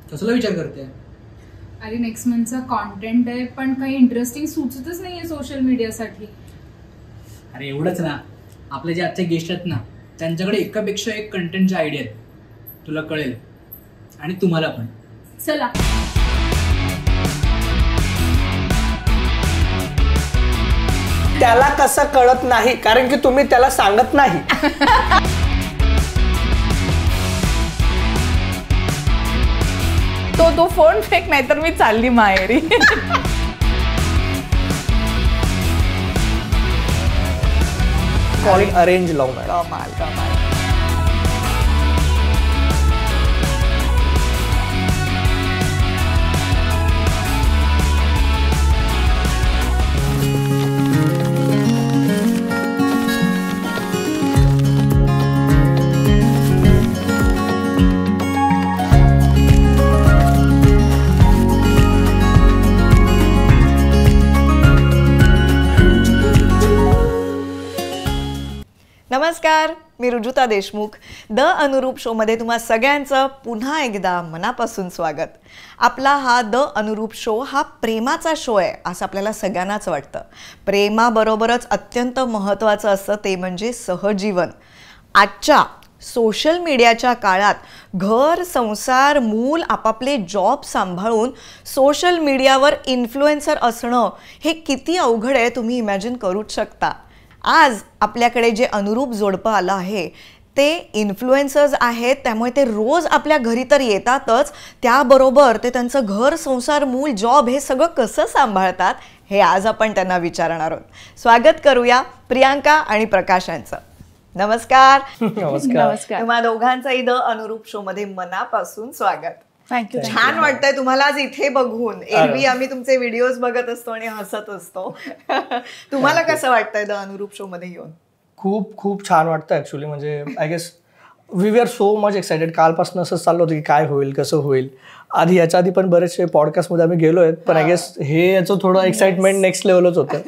कसला विचार करते? अरे नेक्स्ट मंथचा कॉन्टेंट आहे, पण काही इंटरेस्टिंग सुचतच नाहीये सोशल मीडियासाठी. अरे एवढंच ना, आपले जे आजचे गेस्ट आहेत ना, त्यांच्याकडे एकापेक्षा एक कंटेंटच्या आयडिया आहेत. तुला कळेल आणि तुम्हाला पण. चला. त्याला कसं कळत नाही, कारण की तुम्ही त्याला सांगत नाही. तो फोन फेक, नाही तर मी चालली माहेरी. Calling arrange love marriage. कमाल कमाल. नमस्कार, मी रुजुता देशमुख. द अनुरूप शोमध्ये तुम्हा सगळ्यांचं पुन्हा एकदा मनापासून स्वागत. आपला हा द अनुरूप शो हा प्रेमाचा शो आहे असं आपल्याला सगळ्यांनाच वाटतं. प्रेमाबरोबरच अत्यंत महत्त्वाचं असतं ते म्हणजे सहजीवन. आजच्या सोशल मीडियाच्या काळात घर, संसार, मूल, आपापले जॉब सांभाळून सोशल मीडियावर इन्फ्लुएन्सर असणं हे किती अवघड आहे तुम्ही इमॅजिन करूच शकता. आज आपल्याकडे जे अनुरूप जोडपं आलं आहे ते इन्फ्लुएन्सर्स आहेत, त्यामुळे ते रोज आपल्या घरी तर येतातच, त्याबरोबर ते त्यांचं घर, संसार, मूल, जॉब हे सगळं कसं सांभाळतात हे आज आपण त्यांना विचारणार आहोत. स्वागत करूया प्रियांका आणि प्रकाश यांचं. नमस्कार. नमस्कार. तुम्हा दोघांचाही द अनुरूप शो मध्ये मनापासून स्वागत. थँक्यू. छान वाटतंय तुम्हाला आज इथे बघून. एरवी आम्ही तुमचे व्हिडिओज बघत असतो आणि हसत असतो. तुम्हाला कसं वाटतंय द अनुरूप शो मध्ये येऊन? खूप खूप छान वाटतं ऍक्च्युली. म्हणजे I guess we are so much excited. कालपासून असंच चाललं होतं की काय होईल, कसं होईल. आधी याच्या आधी पण बरेचसे पॉडकास्टमध्ये आम्ही गेलो आहेत, पण आय गेस हे याचं थोडं एक्साइटमेंट नेक्स्ट लेवलच होतं.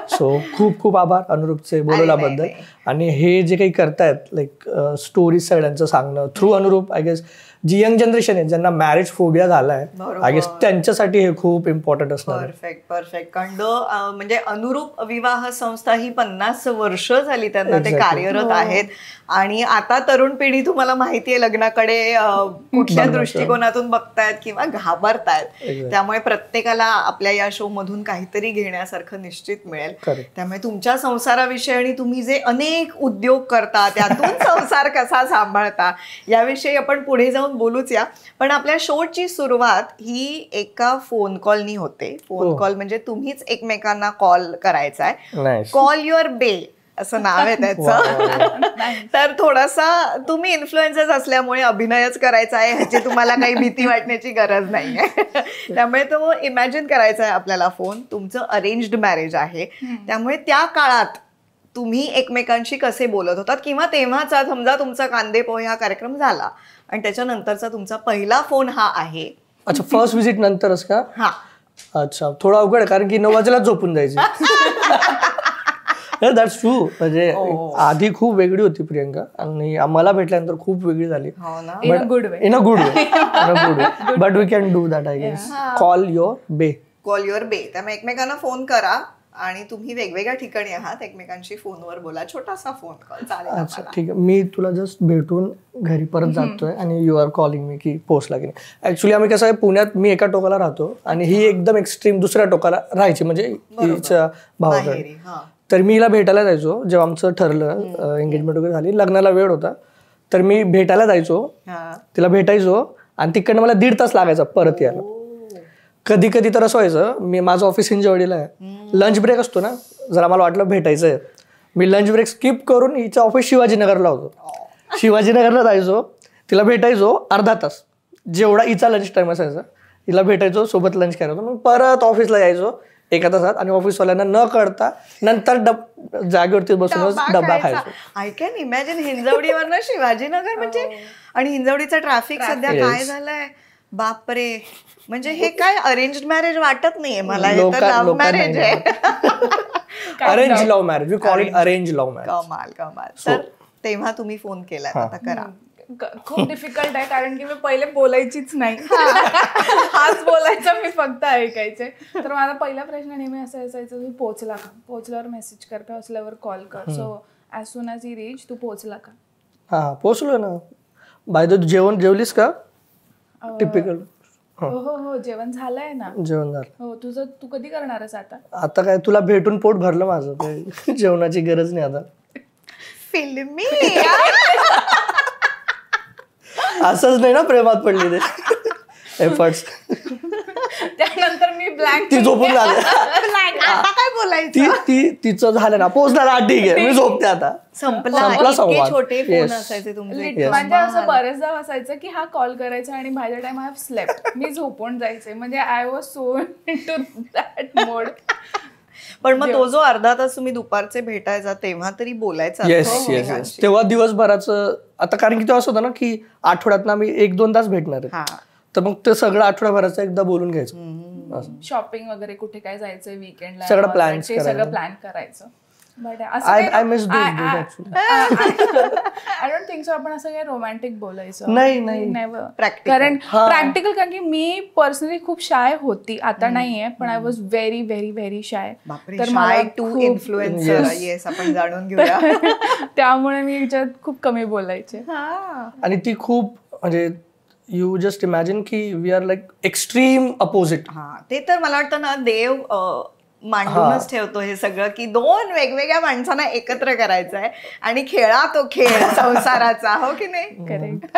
सो खूप खूप आभार अनुरूपचे बोलवल्याबद्दल. आणि हे जे काही करतायत लाईक स्टोरीज सगळ्यांचं सांगणं थ्रू अनुरूप, आय गेस जी यंग जनरेशन आहे ज्यांना मॅरेज फोबिया झालाय, आय गेस त्यांच्यासाठी हे खूप इम्पॉर्टंट असणार. परफेक्ट. कारण म्हणजे अनुरूप विवाह संस्था ही 50 वर्ष झाली त्यांना ते कार्यरत आहेत. आणि आता तरुण पिढी तुम्हाला माहिती आहे लग्नाकडे कुठल्या दृष्टिकोनातून बघतायत किंवा घाबरतायत. त्यामुळे प्रत्येकाला आपल्या या शो मधून काहीतरी घेण्यासारखं निश्चित मिळेल. त्यामुळे तुमच्या संसाराविषयी आणि तुम्ही जे अनेक उद्योग करता त्यातून संसार कसा सांभाळता याविषयी आपण पुढे जाऊन बोलूच या. पण आपल्या शोची सुरुवात ही एका फोन कॉलनी होते. फोन कॉल म्हणजे तुम्हीच एकमेकांना कॉल करायचा आहे. कॉल युअर बे असं नाव आहे त्याचं. तर थोडासा तुम्ही इन्फ्लुएन्सर्स असल्यामुळे अभिनयच करायचा आहे ह्याची तुम्हाला काही भीती वाटण्याची गरज नाहीये. त्यामुळे तो इमॅजिन करायचा आहे आपल्याला फोन. तुमचं अरेंज्ड मॅरेज आहे, त्यामुळे त्या काळात तुम्ही एकमेकांशी कसे बोलत होतात, किंवा तेव्हाचा समजा तुमचा कांदे पोहे हा कार्यक्रम झाला आणि त्याच्यानंतरचा तुमचा पहिला फोन हा आहे. अच्छा, फर्स्ट व्हिजिट नंतरच का? हा. अच्छा, थोडा अवघड आहे कारण की 9 वाजेलाच झोपून जायची. That's true. म्हणजे आधी खूप वेगळी होती प्रियंका आणि आम्हाला भेटल्यानंतर खूप वेगळी झाली. In a good way. But we can do that I guess. Call your bae. Call your bae. त्यामुळे एकमेकांना फोन करा आणि तुम्ही वेगवेगळ्या ठिकाणी आहात, एकमेकांशी फोनवर बोला. छोटासा फोन कॉल चालेल. अच्छा ठीक आहे. मी तुला जस्ट भेटून घरी परत जातोय आणि यू आर कॉलिंग मी की पोहोचला की नाही. ऍक्च्युली आम्ही कसं आहे, पुण्यात मी एका टोकाला राहतो आणि ही एकदम एक्स्ट्रीम दुसऱ्या टोकाला राहायची, म्हणजे हिच्या भावाकडे. तर मी हिला भेटायला जायचो जेव्हा आमचं ठरलं, एंगेजमेंट वगैरे झाली, लग्नाला वेळ होता, तर मी भेटायला जायचो, तिला भेटायचो आणि तिकडनं मला 1.5 तास लागायचा परत यायला. कधी कधी तर असं व्हायचं, मी माझं ऑफिस हिंजवडीला आहे, लंच ब्रेक असतो ना, जर आम्हाला वाटलं भेटायचं आहे, मी लंच ब्रेक स्किप करून हिचं ऑफिस शिवाजीनगरला होतो, शिवाजीनगरला जायचो, तिला भेटायचो अर्धा तास, जेवढा हिचा लंच टाइम असायचा, हिला भेटायचो, सोबत लंच करायचो, मग परत ऑफिसला यायचो 1 तासात आणि ऑफिसवाल्यांना न कळता नंतर जागेवरती बसूनच डबा खायचो. आय कॅन इमॅजिन हिंजवडीवरनं शिवाजीनगर म्हणजे, आणि हिंजवडीचं ट्रॅफिक सध्या काय झालंय बापरे. म्हणजे हे काय अरेंज मॅरेज वाटत नाहीये मला, हे तर लव्ह मॅरेज आहे. Arrange love marriage, we call it arrange love marriage. कमाल. तर तेव्हा तुम्ही फोन केला, आता करा. खूप डिफिकल्ट आहे, कारण की मी पहिले बोलायचीच नाही. हाच बोलायचा, मी फक्त ऐकायचे. तर माझा पहिला प्रश्न नेहमी असा असायचा, तू पोहोचला का, पोहोचल्यावर मेसेज कर, पोहोचल्यावर कॉल कर. So as soon as he reach, तू पोहोचला का? हा पोचलो ना. बाय द जेवलीस का? टिपिकल. हो हो हो, जेवण झालंय ना. जेवण झालं. हो, तुझं तू कधी करणारच आता? आता काय तुला भेटून पोट भरलं माझं, काही जेवणाची गरज नाही आता. फिल्मी असंच नाही ना प्रेमात पडली ते एफर्ट्स. त्यानंतर मी ब्लँक. ती झोपून झाली. आता काय बोलायचं? तिचं झालं ना, पोचणार हा ठीक आहे, मी झोपते आता. संपला संपला संवाद. छोटे फोन Yes. असायचे तुमचे. म्हणजे असं बरेचदा असायचं की हा कॉल करायचा आणि by the time I have slept, मी झोपून जायचे. म्हणजे I was so into that mode. पण मग तो जो अर्धा तास तुम्ही दुपारचे भेटायचा तेव्हा तरी बोलायचा. Yes yes yes. तेव्हा दिवसभराचं आता, कारण की तेव्हा असं होतं ना की आठवड्यात आम्ही 1-2 तास भेटणार आहे, तर मग ते सगळं आठवड्याभराचं एकदा बोलून घ्यायचं. शॉपिंग वगैरे कुठे काय जायचं वीकेंडला, सगळं प्लॅन सगळं प्लॅन करायचं. But I miss this actually. I don't think so आपण असं काही रोमॅन्टिक बोलायचं नाही. कारण प्रॅक्टिकल, कारण की मी पर्सनली खूप शाय होती, आता नाहीये, पण I was very very very shy. तर मला टू इन्फ्लुएन्सर येस आपण जाणून घेऊया. त्यामुळे मी याच्यात खूप कमी बोलायचे. आणि ती खूप म्हणजे यू जस्ट इमॅजिन की we are like extreme opposite. हा, ते तर मला वाटतं ना देव मांडूनच ठेवतो हे सगळं, की 2 वेगवेगळ्या माणसांना एकत्र करायचं आहे आणि खेळा तो खेळ संसाराचा, हो की नाही? करेक्ट.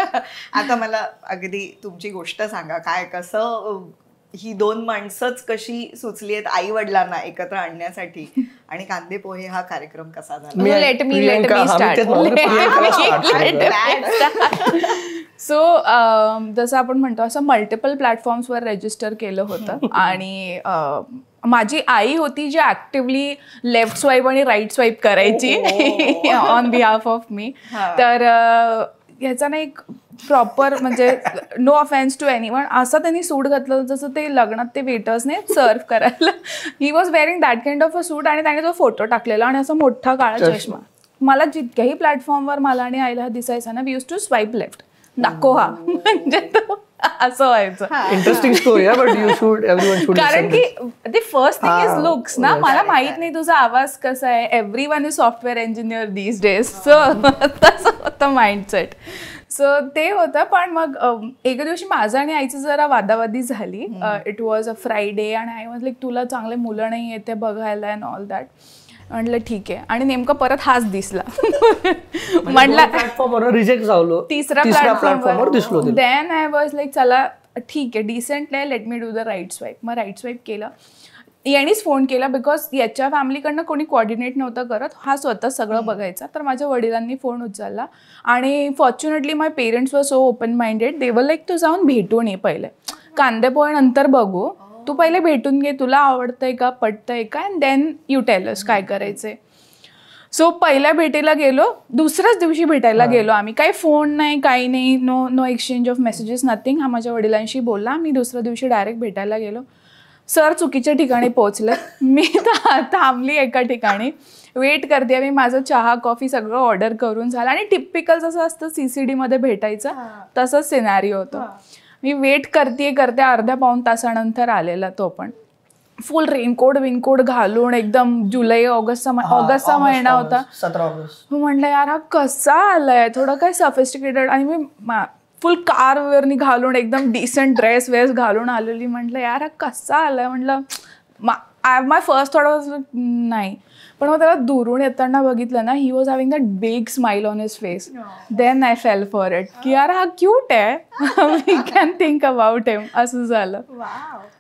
आता मला अगदी तुमची गोष्ट सांगा, काय कसं ही 2 माणसंच कशी सुचली आहेत आई वडिलांना एकत्र आणण्यासाठी, आणि कांदे पोहे हा कार्यक्रम कसा झाला? Let me start. सो जसं आपण म्हणतो असं मल्टिपल प्लॅटफॉर्म्सवर रजिस्टर केलं होतं. आणि माझी आई होती जी ऍक्टिव्हली लेफ्ट स्वाईप आणि राईट स्वाईप करायची ऑन बिहाफ ऑफ मी. तर ह्याचा ना एक प्रॉपर म्हणजे नो ऑफेन्स टू एनीवन, असं त्यांनी सूट घातलं जसं ते लग्नात ते वेटर्सने सर्व करायला. He was wearing that kind of a सूट, आणि त्याने तो फोटो टाकलेला आणि असा मोठा काळा चष्मा. मला जितक्याही प्लॅटफॉर्मवर मला आणि आईला दिसायचा ना, we use to swipe left, दाखव हा, म्हणजे असं व्हायचं. इंटरेस्टिंग स्टोरी आहे, but you should everyone should. कारण की the first thing is looks ना. मला माहित नाही तुझा आवाज कसा आहे, everyone is software engineer these days. So तसं होतं माइंडसेट. सो ते होतं. पण मग एका दिवशी माझं आणि आईचं जरा वादावादी झाली. इट वॉज अ फ्रायडे आणि आई म्हटलं तुला चांगले मुलं नाही येते बघायला अँड ऑल दॅट. म्हटलं ठीक आहे. आणि नेमकं परत हाच दिसला. म्हटलं प्लॅटफॉर्मवर रिजेक्ट झालो, तिसऱ्या प्लॅटफॉर्मवर दिसलो. देन आय वॉज लाईक चला ठीक आहे, डिसेंट आहे, let me do the right swipe. मग राईट स्वाईप केलं. यांनीच फोन केला बिकॉज याच्या फॅमिलीकडनं कोणी कोऑर्डिनेट नव्हतं करत, हा स्वतः सगळं बघायचा. तर माझ्या वडिलांनी फोन उचलला आणि fortunately my parents were so open minded. They were like तू जाऊन भेटून ये पहिले, कांदे पोहे नंतर बघू, तू पहिले भेटून घे, तुला आवडतंय का, पटतंय का, and then you tell us काय करायचंय. सो पहिल्या भेटीला गेलो, दुसऱ्याच दिवशी भेटायला गेलो आम्ही. काही फोन नाही, काही नाही, no exchange of messages, nothing. हा माझ्या वडिलांशी बोलला. मी दुसऱ्या दिवशी डायरेक्ट भेटायला गेलो. सर चुकीच्या ठिकाणी पोहोचले. मी थांबली एका ठिकाणी, वेट करते मी. माझं चहा कॉफी सगळं ऑर्डर करून झालं. आणि टिपिकल जसं असतं CCD मध्ये भेटायचं तसंच सिनारिओ होतं. मी वेट करते अर्ध्या पाऊण तासानंतर आलेला तो पण फुल रेनकोट घालून, एकदम जुलै ऑगस्टचा महिना होता. 17 ऑगस्ट. म्हटलं यार हा कसा आलाय, थोडं काय सफिस्टिकेटेड. आणि मी फुल कार वेअरनी घालून एकदम डिसेंट ड्रेस घालून आलेली. म्हटलं यार हा कसा आलाय. म्हटलं माय फर्स्ट थॉट वॉज नाही. पण मग त्याला दुरून येताना बघितलं ना, he was having that big smile on his face. Then I fell for it की यार हा क्यूट आहे, we can think about him. असं झालं.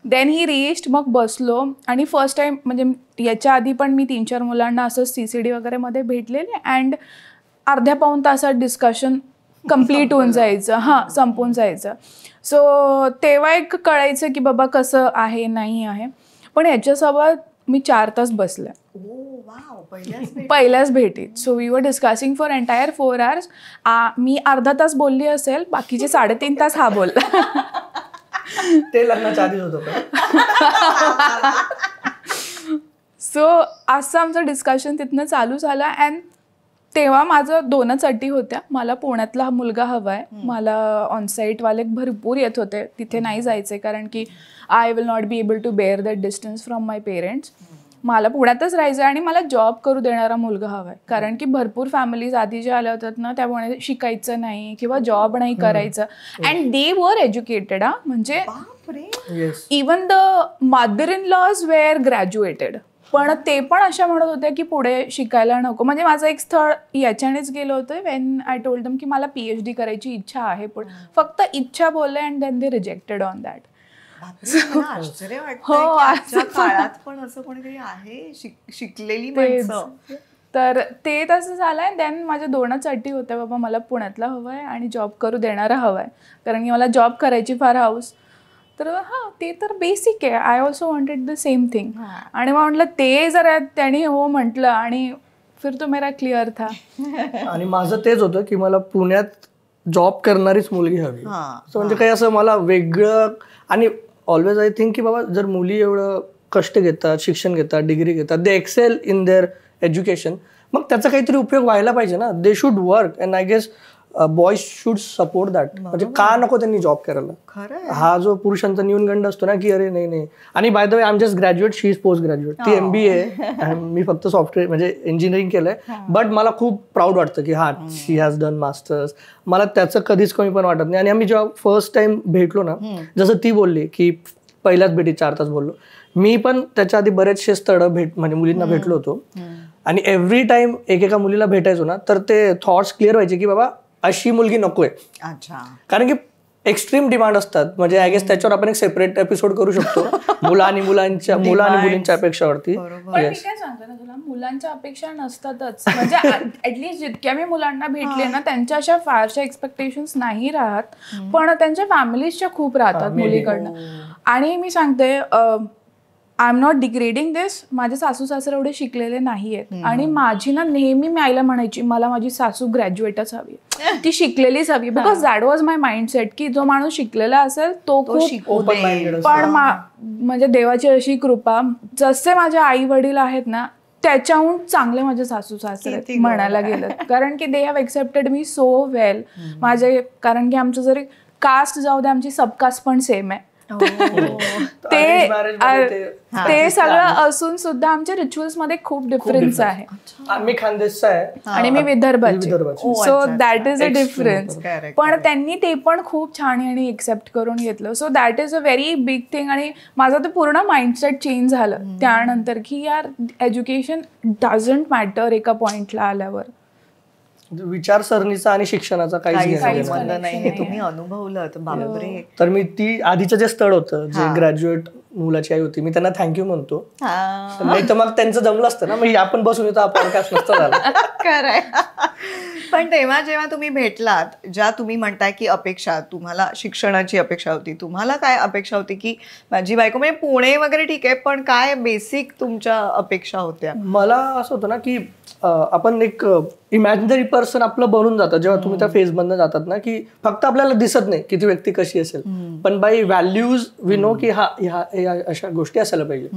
Then he reached. मग बसलो. आणि फर्स्ट टाइम म्हणजे याच्या आधी पण मी 3-4 मुलांना असंच CCD वगैरे मध्ये भेटलेले. अँड अर्ध्या पाऊण तासात डिस्कशन कम्प्लीट होऊन जायचं, संपून जायचं. सो तेव्हा एक कळायचं की बाबा कसं आहे नाही आहे. पण याच्यासोबत मी 4 तास बसले पहिल्याच भेटीत. So we were discussing for entire 4 hours. मी अर्धा तास बोलली असेल, बाकीचे 3.5 तास हा बोलला. ते लग्नाच्या आधीच होतं. सो असं आमचं डिस्कशन तिथनं चालू झालं. अँड तेव्हा माझं 2च अटी होत्या. मला पुण्यातला हा मुलगा हवाय, मला ऑनसाईट वाले भरपूर येत होते, तिथे नाही जायचे कारण की I will not be able to bear that distance from my parents. मला पुण्यातच राहायचं आणि मला जॉब करू देणारा मुलगा हवाय, कारण की भरपूर फॅमिलीज आधी ज्या आल्या होत्यात ना त्यामुळे शिकायचं नाही किंवा जॉब नाही करायचं. And they were educated. म्हणजे even the mother in laws were graduated, पण ते पण अशा म्हणत होत्या की पुढे शिकायला नको. म्हणजे माझं एक स्थळ याच्यानेच गेलं होतं वेन आय टोल्ड देम की मला PhD करायची इच्छा आहे, पण फक्त इच्छा बोलले and then they rejected on that. आश्चर्य वाटतं काळात पण असं कोणीतरी आहे शिकलेली माणसं. तर ते तसं झालंय. देन माझ्या 2च अटी होत्या, बाबा मला पुण्यातला हवाय आणि जॉब करू देणारा हवाय, कारण की मला जॉब करायची फार हाऊस. तर ते तर बेसिक आहे. I also wanted the same thing. आणि मग म्हटलं ते जर त्यांनी हो म्हटलं आणि फिर तो मेरा क्लिअर था. आणि माझं तेच होतं की मला पुण्यात जॉब करणारीच मुलगी हवी. म्हणजे काही असं मला वेगळं. आणि ऑलवेज आय थिंक की बाबा जर मुली एवढं कष्ट घेतात, शिक्षण घेतात, डिग्री घेतात, they excel in their education, मग त्याचा काहीतरी उपयोग व्हायला पाहिजे ना. They should work and I guess boys should support that. म्हणजे का नको त्यांनी जॉब करायला. हा जो पुरुषांचा न्यूनगंड असतो ना की अरे नाही. आणि by the way I am just graduate, she is post graduate, ती MBA, मी फक्त सॉफ्टवेअर म्हणजे इंजिनिअरिंग केलंय. बट मला खूप प्राऊड वाटतं की शी हॅज डन मास्टर्स. मला त्याचं कधीच कमी पण वाटत नाही. आणि आम्ही जेव्हा फर्स्ट टाइम भेटलो ना, जसं ती बोलली की पहिल्याच भेटीत 4 तास बोललो, मी पण त्याच्या आधी बरेचसे स्थळ म्हणजे मुलींना भेटलो होतो. आणि एव्हरी टाइम एकेका मुलीला भेटायचो ना, तर ते थॉट्स क्लिअर व्हायचे की बाबा अशी मुलगी नकोय. कारण की एक्स्ट्रीम डिमांड असतात. म्हणजे आय गेस त्याच्यावर आपण एक सेपरेट एपिसोड करू शकतो, मुला आणि मुलींच्या अपेक्षावरती. पण मी काय सांगते ना तुला, मुलांच्या अपेक्षा नसतातच. म्हणजे ऍटलीस्ट जितक्या मी मुलांना भेटले ना, त्यांच्या अशा फारशा एक्सपेक्टेशन्स नाही राहत, पण त्यांच्या फॅमिलीजच्या खूप राहतात मुलीकडनं. आणि मी सांगते आय एम नॉट डिग्रेडिंग दिस. माझे सासू सासरे एवढे शिकलेले नाहीयेत, आणि माझी ना नेहमी मी आईला म्हणायची मला माझी सासू ग्रॅज्युएटच हवी, ती शिकलेलीच हवी. Because that was my mindset की जो माणूस शिकलेला असेल तो खूप ओपन माइंडेड. पण म्हणजे देवाची अशी कृपा, जसे माझे आई वडील आहेत ना त्याच्याहून चांगले माझे सासू सासरे म्हणायला गेलं. कारण की they have accepted me so well. माझे कारण की आमचं जरी कास्ट जाऊ दे, आमची सबकास्ट पण सेम आहे. ते सगळं असून सुद्धा आमच्या रिच्युअल्स मध्ये खूप डिफरन्स आहे. मी खानदेशचा आहे आणि मी विदर्भाची, so that is a difference. पण त्यांनी ते पण खूप छान आणि एक्सेप्ट करून घेतलं. So that is a very big thing. आणि माझं ते पूर्ण माइंडसेट चेंज झालं त्यानंतर की यार एज्युकेशन डझंट मॅटर एका पॉइंटला आल्यावर. विचारसरणीचा आणि शिक्षणाचा काहीच संबंध नाही. हे तुम्ही अनुभवलं. बापरे. तर मी ती आधीचं जे स्थळ होतं, जे ग्रॅज्युएट मुलाची आई होती, मी त्यांना थँक्यू म्हणतो. नाही तर मग त्यांचं जमलं असतं ना, मग आपण बसून येतो, हा पॉडकास्ट नसतं झालं. खरंय. पण तेव्हा जेव्हा तुम्ही भेटलात, ज्या तुम्ही म्हणताय की अपेक्षा, तुम्हाला शिक्षणाची अपेक्षा होती, तुम्हाला काय अपेक्षा होती की माझी बायको, म्हणजे पुणे वगैरे ठीक आहे, पण काय बेसिक तुमच्या अपेक्षा होत्या? मला असं होतं ना की आपण एक इमॅजिनरी पर्सन आपलं बनून जातं जेव्हा तुम्ही त्या फेजमधनं जातात ना, की फक्त आपल्याला दिसत नाही की ती व्यक्ती कशी असेल, पण बाय व्हॅल्यूज वी नो की ह्या अशा गोष्टी असायला पाहिजे.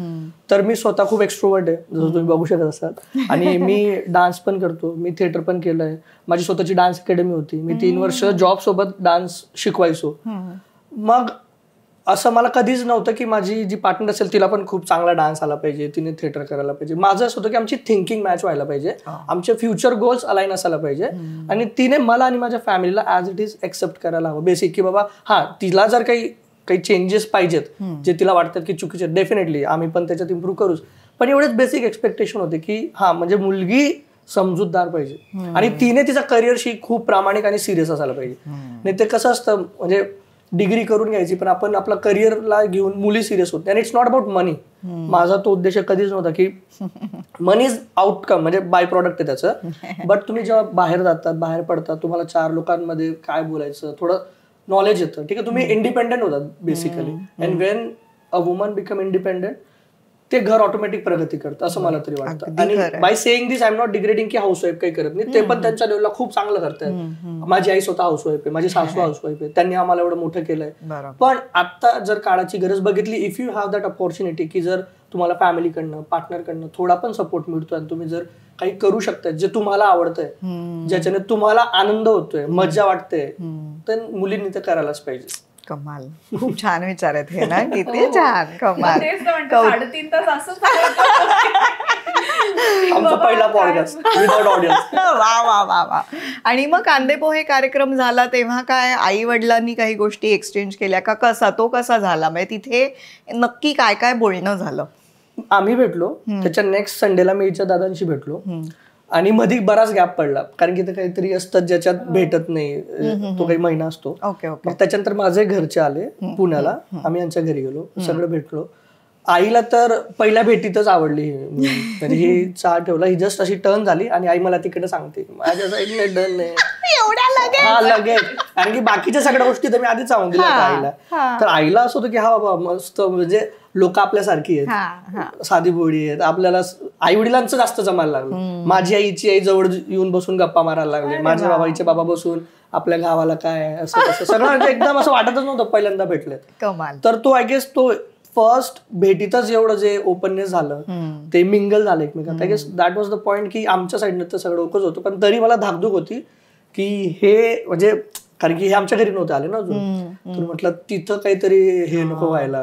तर मी स्वतः खूप एक्स्ट्रोवर्ट आहे, जसं तुम्ही बघू शकत असाल. आणि मी डान्स पण करतो, मी थिएटर पण केलंय, माझी स्वतःची डान्स अकॅडमी होती, मी 3 वर्ष जॉब सोबत डान्स शिकवायचो. मग असं मला कधीच नव्हतं की माझी जी पार्टनर असेल तिला पण खूप चांगला डान्स आला पाहिजे, तिने थिएटर करायला पाहिजे. माझं असं होतं की आमची थिंकिंग मॅच व्हायला पाहिजे, आमचे फ्युचर गोल्स अलाइन असायला पाहिजे. आणि तिने मला आणि माझ्या फॅमिलीला ॲज इट इज एक्सेप्ट करायला हवं बेसिक, की बाबा तिला जर काही चेंजेस पाहिजेत जे तिला वाटतात की चुकीचे, डेफिनेटली आम्ही पण त्याच्यात इम्प्रूव्ह करूच. पण एवढेच बेसिक एक्सपेक्टेशन होते की म्हणजे मुलगी समजूतदार पाहिजे आणि तिने तिचा करिअरशी खूप प्रामाणिक आणि सिरियस असायला पाहिजे. नाही ते कसं असतं, म्हणजे डिग्री करून घ्यायची पण आपण आपला करिअरला घेऊन मुली सिरियस होत नाही. आणि इट्स नॉट अबाउट मनी. माझा तो उद्देश कधीच नव्हता की मनी इज आउटकम, म्हणजे बाय प्रॉडक्ट आहे त्याचं. बट तुम्ही जेव्हा बाहेर जातात, बाहेर पडतात, तुम्हाला 4 लोकांमध्ये काय बोलायचं, थोडं नॉलेज येतं. ठीक आहे, तुम्ही इंडिपेंडेंट होतात basically. And when a woman become independent, ते घर ऑटोमॅटिक प्रगती करतं असं मला तरी वाटतं. आणि by saying this I am not degrading की हाऊसवाईफ काही करत नाही, ते पण त्यांच्या लेवलला खूप चांगलं करतायत. माझी आई स्वतः हाऊसवाईफ आहे, माझी सासू हाऊसवाईफ आहे, त्यांनी आम्हाला एवढं मोठं केलंय. पण आता जर काळाची गरज बघितली, if you have that opportunity की जर तुम्हाला फॅमिलीकडनं पार्टनरकडनं थोडा पण सपोर्ट मिळतोय आणि तुम्ही जर काही करू शकताय जे तुम्हाला आवडतंय, ज्याच्याने तुम्हाला आनंद होतोय, मजा वाटते, तर मुलींनी ते करायलाच पाहिजे. कमाल, खूप छान विचार आहेत हे ना, किती छान. कमाल. 3.5 तास असं आमचा पहिला पॉडकास्ट विदाउट ऑडियन्स. वा वा वा वा. आणि मग कांदे पोहे कार्यक्रम झाला तेव्हा काय आई वडिलांनी काही गोष्टी एक्सचेंज केल्या का, कसा झाला, म्हणजे तिथे नक्की काय काय बोलणं झालं? आम्ही भेटलो, त्याच्या नेक्स्ट संडेला मी हिच्या दादांशी भेटलो आणि मध्ये बराच गॅप पडला कारण की ते काहीतरी असतात ज्याच्यात भेटत नाही, तो काही महिना असतो. मग त्याच्यानंतर माझे घरचे आले पुण्याला, आम्ही यांच्या घरी गेलो, सगळं भेटलो. आईला तर पहिल्या भेटीतच आवडली, म्हणजे ही चहा ठेवला, ही जस्ट अशी टर्न झाली आणि आई मला तिकडे सांगते माझ्या साईडने डन नाही, हा लगेच, कारण की बाकीच्या सगळ्या गोष्टी तर मी आधीच सांगून दिल्या आईला. तर आईला असं होतं की हा बाबा मस्त, म्हणजे लोक आपल्यासारखी आहेत, साधी बोळी आहेत, आपल्याला आई वडिलांचं जास्त जमायला लागलं. माझी आईची आई जवळ येऊन बसून गप्पा मारायला लागले, माझ्या बाबाईचे बाबा बसून आपल्या गावाला काय असं तसं सगळं एकदम असं वाटतच नव्हतं पहिल्यांदा भेटलेत. तर तो आय गेस तो फर्स्ट भेटीतच एवढं जे ओपननेस झालं, ते मिंगल झालं एकमेकांत. I guess that was the point की आमच्या साईडनं तर सगळं ओकच होतं, पण तरी मला धाकधूक होती की हे म्हणजे, कारण की हे आमच्या घरी नव्हते आले ना अजून, तर म्हटलं तिथं काहीतरी हे नको व्हायला.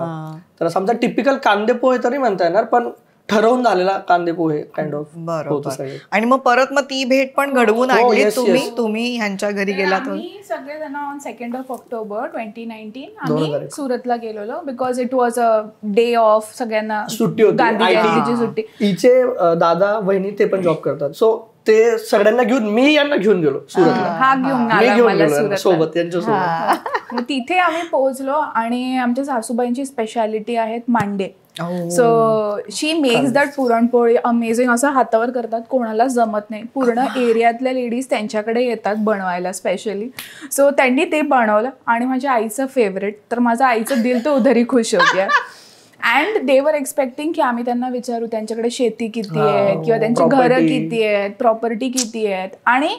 तर असं आमचा टिपिकल कांदे पोहे तरी म्हणता येणार, पण ठरवून झालेला कांदे पोहे काइंड ऑफ. बरोबर. आणि मग परत मग ती भेट पण घडवून आणली तुम्ही ह्यांच्या घरी गेलात? सगळेजण ऑन 2 ऑक्टोबर 2019 आम्ही सुरतला गेलेलो, because it was a day of, सगळ्यांना सुट्टी होती, गांधी जयंतीची सुट्टी. हिचे दादा वहिनी ते पण जॉब करतात, सो ते सगळ्यांना घेऊन मी यांना घेऊन गेलो सुरतला, हा घेऊन गेलो सोबत यांच्यासोबत. तिथे आम्ही पोहोचलो आणि आमच्या सासूबाईंची स्पेशालिटी आहेत मांडे. So she makes that puran poli amazing, असं हातावर करतात, कोणालाच जमत नाही. पूर्ण एरियातल्या लेडीज त्यांच्याकडे येतात बनवायला स्पेशली. सो त्यांनी ते बनवलं आणि माझ्या आईचं फेवरेट, तर माझं आईचं दिल तर उधरी खुश होती. अँड दे वर एक्सपेक्टिंग की आम्ही त्यांना विचारू त्यांच्याकडे शेती किती आहे किंवा त्यांची घरं किती आहेत, प्रॉपर्टी किती आहेत, आणि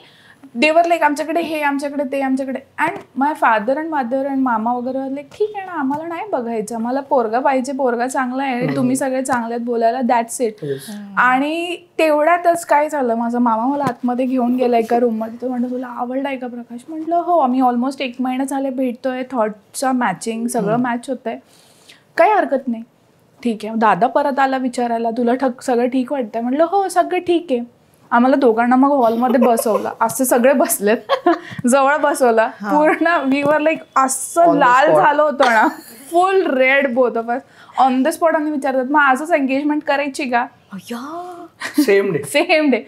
देवर लाईक आमच्याकडे हे, आमच्याकडे ते, आमच्याकडे. And my father and mother and मामा वगैरे लाईक ठीक आहे ना, आम्हाला नाही बघायचं, आम्हाला पोरगा पाहिजे, पोरगा चांगला आहे, तुम्ही सगळे चांगले आहेत बोलायला, दॅट्स इट. आणि तेवढ्यातच काय झालं, माझा मामा मला आतमध्ये घेऊन गेला एका रूममध्ये, तो म्हणतो तुला आवडला आहे का प्रकाश? म्हटलं हो, आम्ही ऑलमोस्ट 1 महिना झाले भेटतोय, थॉटचा मॅचिंग सगळं मॅच होतंय, काही हरकत नाही, ठीक आहे. दादा परत आला विचारायला तुला सगळं ठीक वाटतंय? म्हटलं हो सगळं ठीक आहे. आम्हाला दोघांना मग हॉलमध्ये बसवलं, असं सगळे बसलेत, जवळ बसवला, पूर्ण वी वर लाईक असं लाल झालं होतं ना, फुल red both of us. On the spot आम्ही विचारतात मग आजच एंगेजमेंट करायची का? Same day.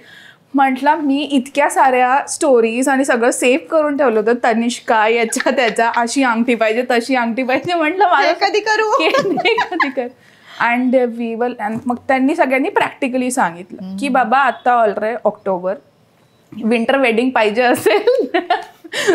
म्हटलं मी इतक्या साऱ्या स्टोरीज आणि सगळं सेव्ह करून ठेवलं होतं, तनिष्का याच्या त्याच्या, अशी अंगठी पाहिजे तशी अंगठी पाहिजे, म्हटलं मला कधी करू. अँड वी विल, मग त्यांनी सगळ्यांनी प्रॅक्टिकली सांगितलं की बाबा आता ऑलरेडी ऑक्टोबर, विंटर वेडिंग पाहिजे असेल,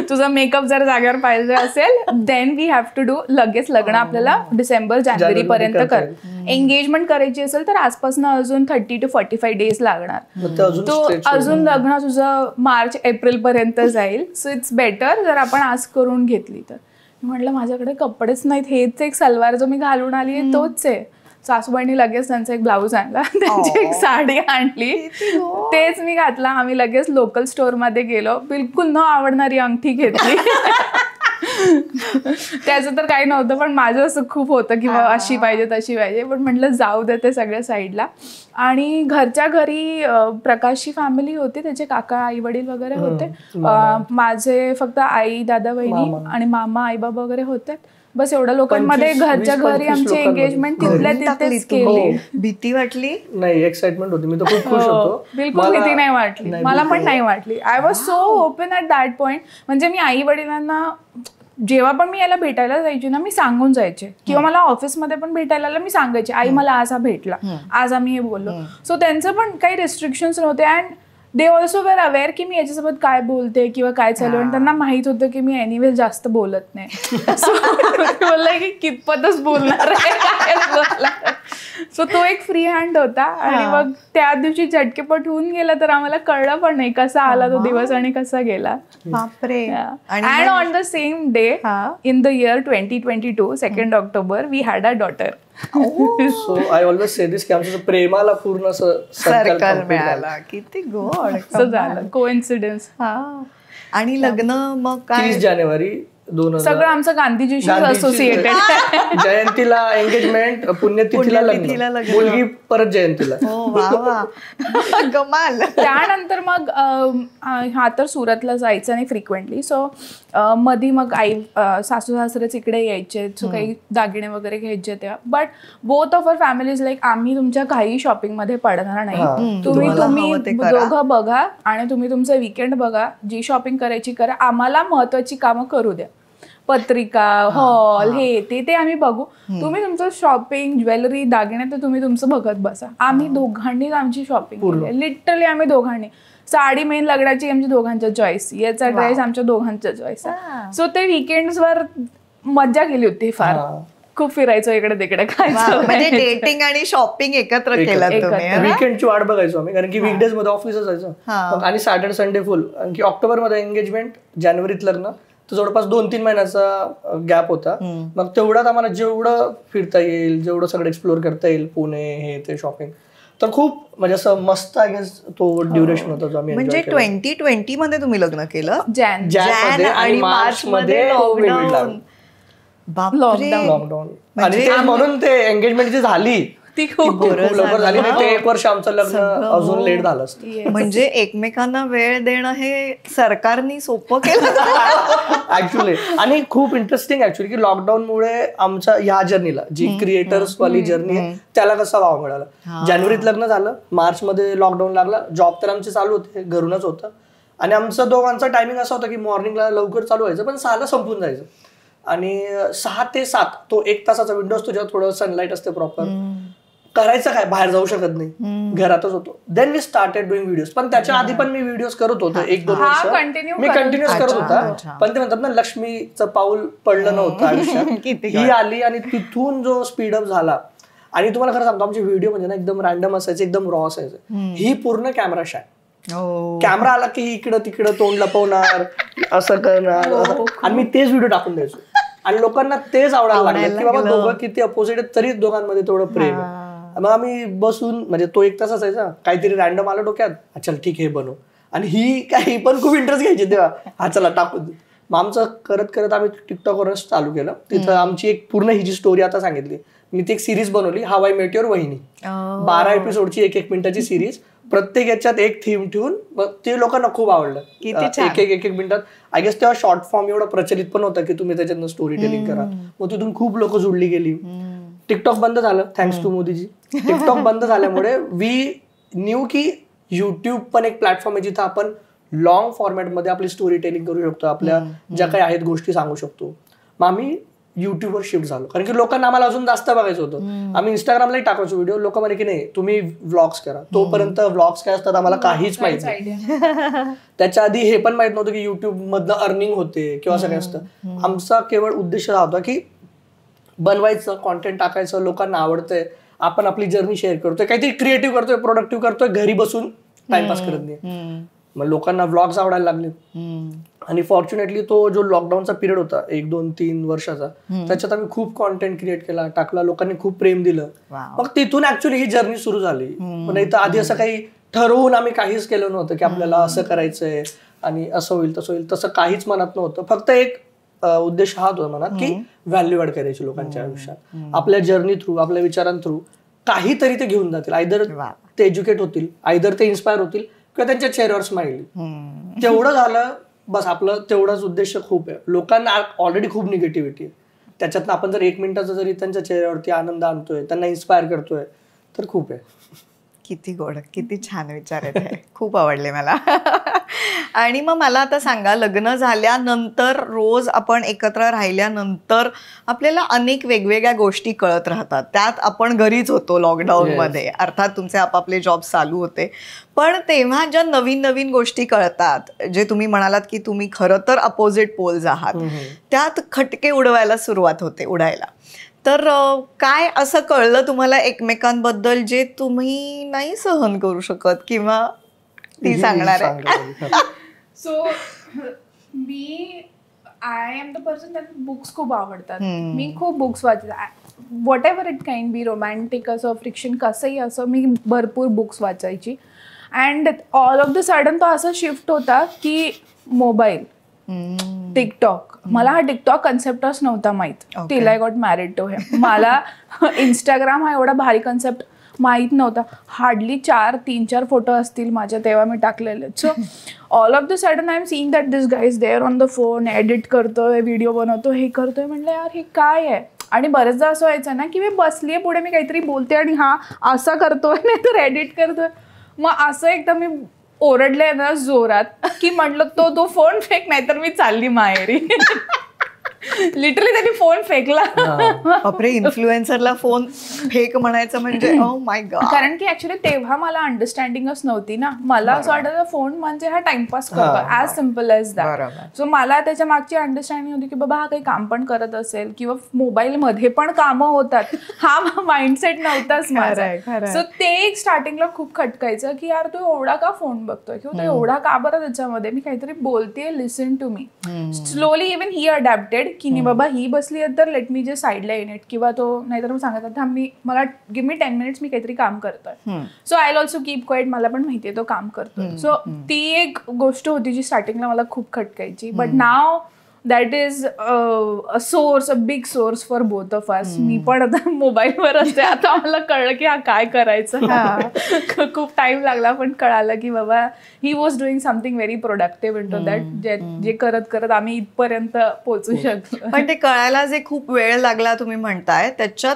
तुझा मेकअप जर जागेवर पाहिजे असेल, then we have to do, लगेच लग्न आपल्याला डिसेंबर जानेवारी पर्यंत कर. एंगेजमेंट करायची असेल तर आजपासून अजून 30 to 45 डेज लागणार, तो अजून लग्न तुझं मार्च एप्रिल पर्यंत जाईल. सो इट्स बेटर जर आपण आज करून घेतली तर. म्हटलं माझ्याकडे कपडेच नाहीत, हेच एक सलवार जो मी घालून आली आहे तोच आहे. सासूबाईंनी लगेच त्यांचा एक ब्लाऊज आणला, त्यांची एक साडी आणली, तेच मी घातला. आम्ही लगेच लोकल स्टोअर मध्ये गेलो, बिलकुल न आवडणारी अंगठी घेतली. त्याचं तर काही नव्हतं, पण माझं असं खूप होतं की अशी पाहिजे तशी पाहिजे, पण म्हटलं जाऊ दे ते सगळ्या साईडला. आणि घरच्या घरी प्रकाशची फॅमिली होती, त्याचे काका आई वडील वगैरे होते, माझे फक्त आई दादा बहिणी आणि मामा आई बाबा वगैरे होते, बस एवढ्या लोकांमध्ये घरच्या घरी आमची एंगेजमेंट तिथल्या तिथेच केली. भीती वाटली नाही? एक्साइटमेंट होती, मी तर खूप खुश होतो. बिलकुल भीती नाही वाटली, मला पण नाही वाटली. I was so open at that point. म्हणजे मी आई वडिलांना जेव्हा पण मी याला भेटायला जायची ना, मी सांगून जायचे, किंवा मला ऑफिसमध्ये पण भेटायला मी सांगायचे आई मला आज हा भेटला, आज आम्ही हे बोललो. सो त्यांचं पण काही रिस्ट्रिक्शन्स नव्हते. And they also were aware की मी याच्यासोबत काय बोलते किंवा काय चालू, आणि त्यांना माहित होतं की मी एनिवेज जास्त बोलत नाही. बोललंय की कितपतच बोलणार आहे. सो तो एक फ्री हँड होता आणि मग त्या दिवशी झटकेपट होऊन गेला तर आम्हाला कळलं पण नाही कसा आला तो दिवस आणि कसा गेला. बापरे. And on the same day in the year 2022 2 October we had a daughter. So I always say this की आमचं प्रेमाला पूर्ण सर्कल मिळाला. किती गोड. असं झालं कोइन्सिडन्स. आणि लग्न मग काय 30 जानेवारी 2000 सगळं आमचं गांधीजीशी असोसिएटेड. जयंतीला एंगेजमेंट, पुण्यतिथीला लग्न, मुलगी परत जयंतीला. कमाल. त्यानंतर मग हा तर सुरतला जायचं नाही फ्रिक्वेंटली. सो मधी मग आई सासू सासरेच इकडे यायचे. सो काही दागिने वगैरे घ्यायचे तेव्हा. But both of our families like आम्ही तुमच्या काही शॉपिंग मध्ये पडणार नाही. तुम्ही दोघं बघा आणि तुम्ही तुमचं वीकेंड बघा. जी शॉपिंग करायची करा. आम्हाला महत्वाची कामं करू द्या. पत्रिका, हॉल, हे ते आम्ही बघू. तुम्ही तुमचं शॉपिंग, ज्वेलरी, दागिने तर तुम्ही तुमचं बघत बसा. आम्ही दोघांनीच आमची शॉपिंग केली. लिटरली आम्ही दोघांनी. साडी मेन लग्नाची आमच्या दोघांच्या चॉईस, याचा ड्रेस आमच्या दोघांच्या चॉईस. सो ते विकेंड्सवर मज्जा केली होती फार. खूप फिरायचो इकडे तिकडे. म्हणजे डेटिंग आणि शॉपिंग एकत्र केलं तुम्ही. वीकेंडची वाट बघायचो आम्ही, कारण की वीकडेज मध्ये ऑफिस असायचं आणि सॅटर्डे संडे फुल. कारण की ऑक्टोबर मध्ये एंगेजमेंट, जानेवारीत लग्न, तर जवळपास 2-3 महिन्याचा गॅप होता. मग तेवढ्यात आम्हाला जेवढं फिरता येईल, जेवढं सगळं एक्सप्लोर करता येईल, पुणे हे ते शॉपिंग, तर खूप म्हणजे असं मस्त आय गेस तो ड्युरेशन होता जो आम्ही. म्हणजे 2020 मध्ये तुम्ही लग्न केलं. जॅन आणि मार्च मध्ये लॉकडाऊन. लॉकडाऊन. आणि म्हणून ते एंगेजमेंट जी झाली ती खूप लवकर झाली नाही. ते 1 वर्ष आमचं लग्न अजून लेट झालं असतं. म्हणजे एकमेकांना वेळ देणं हे सरकारने सोपं केलं ऍक्च्युली. आणि खूप इंटरेस्टिंग ऍक्च्युली की लॉकडाऊनमुळे आमच्या ह्या जर्नीला, जी क्रिएटर्स वाली जर्नी आहे, त्याला कसा वाव मिळाला. जानेवारीत लग्न झालं, मार्च मध्ये लॉकडाऊन लागला. जॉब तर आमचे चालू होते, घरूनच होतं. आणि आमचं दोघांचा टायमिंग असा होता की मॉर्निंगला लवकर चालू व्हायचं पण 6ला संपून जायचं. आणि 6 ते 7 तो 1 तासाचा विंडो असतो, जेव्हा थोडं सनलाईट असते प्रॉपर. करायचं काय, बाहेर जाऊ शकत नाही, घरातच होतो. Than me started doing videos. पण त्याच्या आधी पण मी व्हिडिओज करत होतो 1-2 वर्ष मी कंटिन्युअस करत होता. पण ते म्हणतात ना, लक्ष्मीचं पाऊल पडलं नव्हतं आयुष्यात. ही आली आणि तिथून जो स्पीडअप झाला. आणि तुम्हाला खरं सांगतो, आमचे व्हिडिओ म्हणजे ना एकदम रॅन्डम असायचे, एकदम रॉ असायचे. ही पूर्ण कॅमेरा शॅट. कॅमेरा आला की इकडं तिकडं तोंड लपवणार, असं करणार, आणि मी तेच व्हिडिओ टाकून द्यायचो. आणि लोकांना तेच आवडायला लागलं की बाबा दोघं किती अपोजिट आहेत तरी दोघांमध्ये तेवढं प्रेम आहे. मग आम्ही बसून, म्हणजे तो 1 तास असायचा, काहीतरी रॅन्डम आलं डोक्यात, अच्छा ठीक हे बनव. आणि ही पण खूप इंटरेस्ट घ्यायची तेव्हा, हा चला टाकू. मग आमचं करत करत आम्ही टिकटॉकवरच चालू केलं. तिथं आमची एक पूर्ण ही जी स्टोरी आता सांगितली, मी ती एक सिरीज बनवली, हाऊ आय मेट युअर वहिनी. 12 एपिसोडची 1-1 मिनिटाची सिरीज. प्रत्येक याच्यात एक थीम ठेवून, मग ते लोकांना खूप आवडलं. 1-1 मिनिटात. आय गेस तेव्हा शॉर्ट फॉर्म एवढं प्रचलित पण होतं की तुम्ही त्याच्यातनं स्टोरी टेलिंग करा. मग तिथून खूप लोक जोडली गेली. टिकटॉक बंद झालं, थँक्स टू मोदीजी. टिकटॉक बंद झाल्यामुळे वी न्यू की युट्यूब पण एक प्लॅटफॉर्म आहे जिथं आपण लॉंग फॉर्मॅटमध्ये आपली स्टोरी टेलिंग करू शकतो, आपल्या ज्या काही आहेत गोष्टी सांगू शकतो. मग आम्ही युट्यूबवर शिफ्ट झालो, कारण की लोकांना आम्हाला अजून जास्त बघायचं होतं. आम्ही इंस्टाग्रामलाही टाकायचो व्हिडिओ. लोक म्हणे की नाही तुम्ही व्लॉग्स करा. तोपर्यंत व्लॉग्स काय असतात आम्हाला काहीच माहित नाही. त्याच्या आधी हे पण माहित नव्हतं की युट्यूब मधनं अर्निंग होते किंवा असं काय असतं. आमचा केवळ उद्देश हा होता की बनवायचं, कॉन्टेंट टाकायचं, लोकांना आवडतंय, आपण आपली जर्नी शेअर करतोय, काहीतरी क्रिएटिव्ह करतोय, प्रोडक्टिव्ह करतोय, घरी बसून टाइमपास करत नाही. मग लोकांना व्लॉग्स आवडायला लागले. आणि फॉर्च्युनेटली तो जो लॉकडाऊनचा पिरियड होता 1-2-3 वर्षाचा, त्याच्यात आम्ही खूप कॉन्टेंट क्रिएट केला, टाकला, लोकांनी खूप प्रेम दिलं. मग तिथून ऍक्च्युली ही जर्नी सुरू झाली. नाही तर आधी असं काही ठरवून आम्ही काहीच केलं नव्हतं की आपल्याला असं करायचंय आणि असं होईल तसं होईल, तसं काहीच मनात नव्हतं. फक्त एक उद्देश हा होता मनात की व्हॅल्यू ऍड करायची लोकांच्या आयुष्यात. आपल्या जर्नी थ्रू, आपल्या विचारांथ्रू काहीतरी ते घेऊन जातील. आयदर ते एज्युकेट होतील, आयदर ते इन्स्पायर होतील, किंवा त्यांच्या चेहऱ्यावर स्माइल. तेवढं झालं बस, आपलं तेवढाच उद्देश खूप आहे. लोकांना ऑलरेडी खूप निगेटिव्हिटी आहे, त्याच्यातनं आपण जर 1 मिनिटाचा जरी त्यांच्या चेहऱ्यावरती आनंद आणतोय, त्यांना इन्स्पायर करतोय, तर खूप आहे. किती गोड, किती छान विचार आहेत. खूप आवडले मला. आणि मग मला आता सांगा, लग्न झाल्यानंतर रोज आपण एकत्र राहिल्यानंतर आपल्याला अनेक वेगवेगळ्या गोष्टी कळत राहतात. त्यात आपण घरीच होतो लॉकडाऊनमध्ये, अर्थात तुमचे आपापले जॉब चालू होते. पण तेव्हा ज्या नवीन नवीन गोष्टी कळतात, जे तुम्ही म्हणालात की तुम्ही खरं तर अपोजिट पोल्स आहात, त्यात खटके उडवायला सुरुवात होते, उडायला. तर काय असं कळलं तुम्हाला एकमेकांबद्दल जे तुम्ही नाही सहन करू शकत किंवा ती सांगणार आहे? So me I am the person त्यांना बुक्स खूप आवडतात. मी खूप बुक्स वाचते. What ever it kind be, romantic असो, फ्रिक्शन, कसंही असं, मी भरपूर बुक्स वाचायची. And all of the sudden तो असा शिफ्ट होता की मोबाईल, टिकटॉक. मला हा टिकटॉक कन्सेप्टच नव्हता माहीत till I got married to him. मला इंस्टाग्राम हा एवढा भारी कन्सेप्ट माहीत नव्हता. हार्डली 3-4 फोटो असतील माझ्या तेव्हा मी टाकलेले. So all of the sudden I am seeing that this guy is there on the phone, edit करतोय, व्हिडिओ बनवतो, हे करतोय. म्हटलं यार हे काय आहे. आणि बरेचदा असं व्हायचं ना की मी बसलीये पुढे, मी काहीतरी बोलते आणि हा असं करतोय नाही तर एडिट करतोय. मग असं एकदा मी ओरडले ना जोरात की म्हटलं तो फोन फेक, नाहीतर मी चालली माहेरी. लिटरली त्यांनी फोन फेकला. बापरे, इन्फ्लुएन्सरला फोन फेक म्हणायचं म्हणजे ओ माय गॉड. कारण की ऍक्च्युली तेव्हा मला अंडरस्टँडिंगच नव्हती ना. मला असं वाटतं फोन म्हणजे हा टाइमपास करतो, ऍज सिम्पल एज दॅट. सो मला त्याच्या मागची अंडरस्टँडिंग होती की बाबा हा काही काम पण करत असेल किंवा मोबाईल मध्ये पण कामं होतात, हा माइंडसेट नव्हताच माझा. सो ते एक स्टार्टिंगला खूप खटकायचं की यार तू एवढा का फोन बघतोय किंवा तू एवढा का बरं त्याच्यामध्ये, मी काहीतरी बोलतेय, listen to me. Slowly even he adapted की नाही बाबा ही बसली आहे तर लेट मी जे साईडला येईन इट, किंवा तो नाहीतर मग सांगत मला गिव्ह मी 10 मिनिट्स, मी काहीतरी काम करतोय. So I also keep quiet, मला पण माहितीये तो काम करतोय. सो ती एक गोष्ट होती जी स्टार्टिंगला मला खूप खटकायची. But now that is a source, a big source for both of us. मी पण आता मोबाईलवर असते. आता मला कळलं की हा काय करायचं. खूप टाइम लागला पण कळालं की बाबा he was doing something very productive in to that, जे करत करत आम्ही इथपर्यंत पोहोचू शकतो. पण ते कळायला जे खूप वेळ लागला तुम्ही म्हणताय, त्याच्यात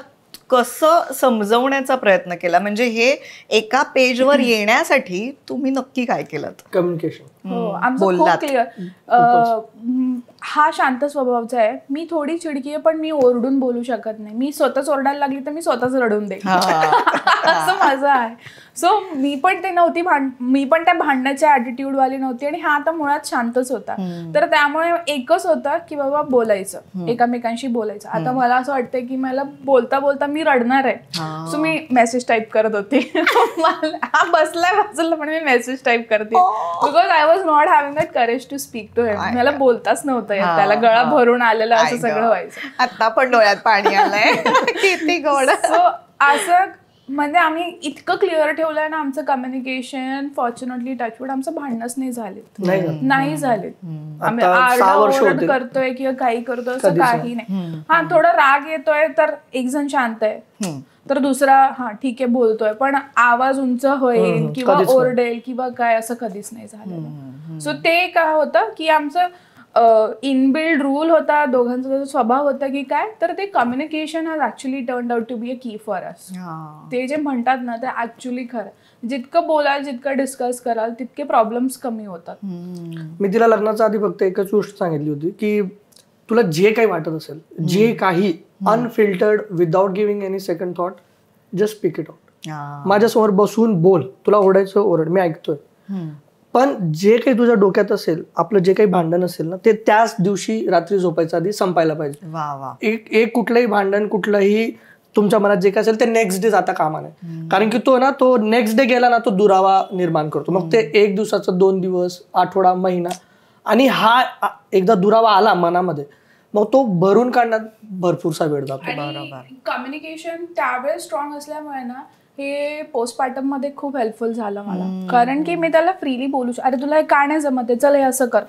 कसं समजवण्याचा प्रयत्न केला? म्हणजे हे एका पेजवर येण्यासाठी तुम्ही नक्की काय केलं? कम्युनिकेशन. हो, आमचं खूप क्लिअर. हा शांत स्वभावचा आहे. मी थोडी चिडकी आहे पण मी ओरडून बोलू शकत नाही. मी स्वतःच ओरडायला लागली तर मी स्वतःच रडून देईन, असं माझं आहे. सो मी पण ते नव्हती, मी पण त्या भांडण्याच्या ऍटिट्यूड वाली नव्हती. आणि हा आता मुळात शांतच होता. तर त्यामुळे एकच होतं की बाबा बोलायचं, एकमेकांशी बोलायचं. आता मला असं वाटतंय की मला बोलता बोलता मी रडणार आहे. सो मी मेसेज टाईप करत होते. हा बसलाय बाजूला पण मी मेसेज टाईप करते, because I was not having that courage to speak to him. मला बोलताच नव्हतं, त्याला गळा भरून आलेला असं सगळं व्हायचं. आता पण डोळ्यात पाणी आलंय. किती गोड. सो असं म्हणजे आम्ही इतकं क्लिअर ठेवलंय ना आमचं कम्युनिकेशन. फॉर्च्युनेटली टचवूड आमचं भांडणच नाही झालेत. आम्ही आरडाओरड करतोय किंवा काही करतोय असं काही नाही. हा थोडा राग येतोय तर एक जण शांत आहे तर दुसरा हा ठीक आहे बोलतोय, पण आवाज उंच होईल किंवा ओरडेल किंवा काय असं कधीच नाही झालेलं. सो ते काय होतं की आमचं इनबिल्ड रूल होता, दोघांचा स्वभाव होता की काय, तर ते communication has actually turned out to be a key for अस. ते जे म्हणतात ना ते ऍक्च्युअली खरं. जितकं बोलाल, जितकं डिस्कस कराल तितके प्रॉब्लेम्स कमी होतात. मी तिला लग्नाच्या आधी फक्त एकच गोष्ट सांगितली होती की तुला जे काही वाटत असेल, जे काही unfiltered, without giving any second thought, just speak it out. माझ्यासमोर बसून बोल, तुला ओरडायचं ओरड, मी ऐकतोय. पण जे काही तुझ्या डोक्यात असेल, आपलं जे काही भांडण असेल ना, ते त्याच दिवशी रात्री झोपायच्या आधी संपायला पाहिजे. एक कुठलंही भांडण, कुठलंही तुमच्या मनात जे काय असेल ते नेक्स्ट डे जाता कामा नये. कारण की तो नेक्स्ट डे गेला ना, तो दुरावा निर्माण करतो. मग ते 1 दिवसाचं, 2 दिवस, आठवडा, महिना, आणि हा एकदा दुरावा आला मनामध्ये, मग तो भरून काढण्यात भरपूरसा वेळ जातो. कम्युनिकेशन त्यावेळेस स्ट्रॉंग असल्यामुळे ना हे पोस्टपार्टम मध्ये खूप हेल्पफुल झालं मला. कारण की मी त्याला फ्रीली बोलू अरे तुला हे का नाही जमत, चल हे असं कर,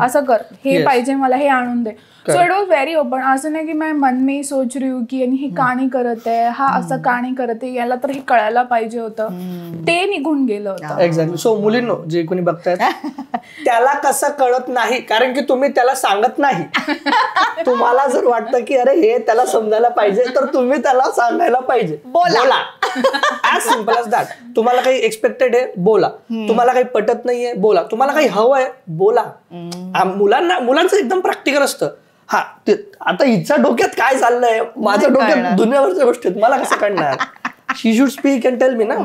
असं कर, हे पाहिजे मला, हे आणून दे. So it was very open. असं नाही की मैं मन में सोच रही हूँ की हे का नाही करत आहे, हा असं का नाही करत आहे, याला तर हे कळायला पाहिजे होतं, ते निघून गेलं होतं. एक्झॅक्टली. सो मुलींनो, जे कोणी बघतायत, त्याला कसं कळत नाही कारण की तुम्ही त्याला सांगत नाही. तुम्हाला जर वाटतं की अरे हे त्याला समजायला पाहिजे तर तुम्ही त्याला सांगायला पाहिजे. बोला. As simple as that. तुम्हाला काही एक्सपेक्टेड आहे, बोला. तुम्हाला काही पटत नाहीये, बोला. तुम्हाला काही हवंय, बोला. मुलांचं एकदम प्रॅक्टिकल असतं. हा आता हिच्या डोक्यात काय चाललंय, माझ्या डोक्यात दुनियावरच्या गोष्टी आहेत, मला कसं कळणार. She should speak and tell me ना.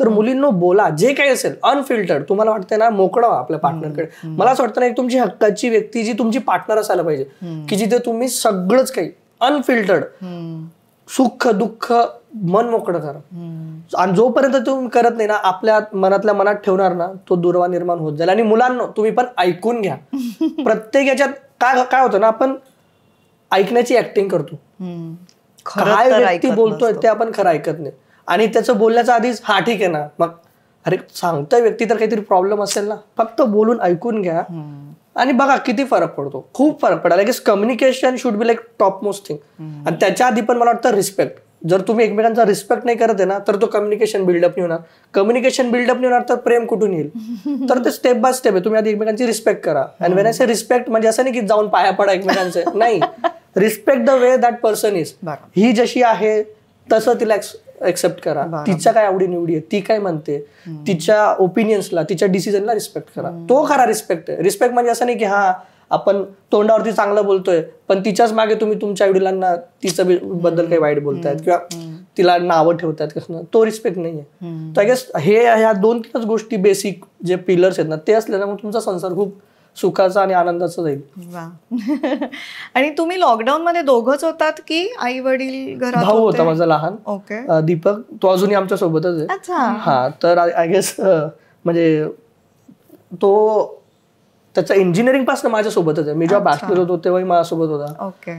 तर मुलींनो बोला, जे काही असेल अनफिल्टर्ड. तुम्हाला वाटतंय ना, मोकळा व्हा आपल्या पार्टनरकडे. मला असं वाटतं ना, एक तुमची हक्काची व्यक्ती जी तुमची पार्टनर असायला पाहिजे, की जिथे तुम्ही सगळंच काही अनफिल्टर्ड सुख दुःख मन मोकळं करा. आणि जोपर्यंत तुम्ही करत नाही ना, आपल्या मनातल्या मनात ठेवणार ना, तो दुर्वा निर्माण होत जाईल. आणि मुलांना तुम्ही पण ऐकून घ्या. प्रत्येक याच्यात काय होतं ना, आपण ऐकण्याची ऍक्टिंग करतो. काय व्यक्ती बोलतोय ते आपण खरं ऐकत नाही. आणि त्याचं बोलण्याच्या आधीच हा ठीक आहे ना, मग अरे सांगतोय व्यक्ती तर काहीतरी प्रॉब्लेम असेल ना. फक्त बोलून ऐकून घ्या आणि बघा किती फरक पडतो. खूप फरक पडायला. Like communication should be like top most thing. आणि त्याच्या आधी पण मला वाटतं रिस्पेक्ट. जर तुम्ही एकमेकांचा रिस्पेक्ट नाही करत आहे ना, तर तो कम्युनिकेशन बिल्डअप नाही होणार. कम्युनिकेशन बिल्डअप नाही होणार तर प्रेम कुठून येईल. तर ते स्टेप बाय स्टेप आहे. तुम्ही आधी एकमेकांची रिस्पेक्ट करा. आणि वेन आय से रिस्पेक्ट म्हणजे असं नाही की जाऊन पाया पडा एकमेकांचे, नाही. Respect the way that person is. ही जशी आहे तसं तिला एक्सेप्ट करा. तिच्या काय आवडी निवडी आहे, ती काय म्हणते, तिच्या ओपिनियन्सला, तिच्या डिसिजनला रिस्पेक्ट करा. तो खरा रिस्पेक्ट आहे. रिस्पेक्ट म्हणजे असं नाही की हा आपण तोंडावरती चांगलं बोलतोय पण तिच्याच मागे तुम्ही तुमच्या वडिलांना तिच्या बद्दल काही वाईट बोलतायत किंवा तिला नावं ठेवतायत कसं, तो रिस्पेक्ट नाहीये. तर आय गेस ह्या 2-3 गोष्टी बेसिक जे पिलर्स आहेत ना, ते असले ना मग तुमचा संसार खूप सुखाचा आणि आनंदाचा जाईल. आणि तुम्ही लॉकडाऊन मध्ये दोघंच होतात की आई वडील घरात? भाऊ होता माझा लहान, ओके, दीपक. तो अजूनही आमच्या सोबतच आहे. अच्छा. हा, तर आय गेस म्हणजे तो त्याचा इंजिनिअरिंग पासून माझ्यासोबतच आहे. मी जेव्हा बॅचलर होतो तेव्हाही माझ्यासोबत होता. ओके.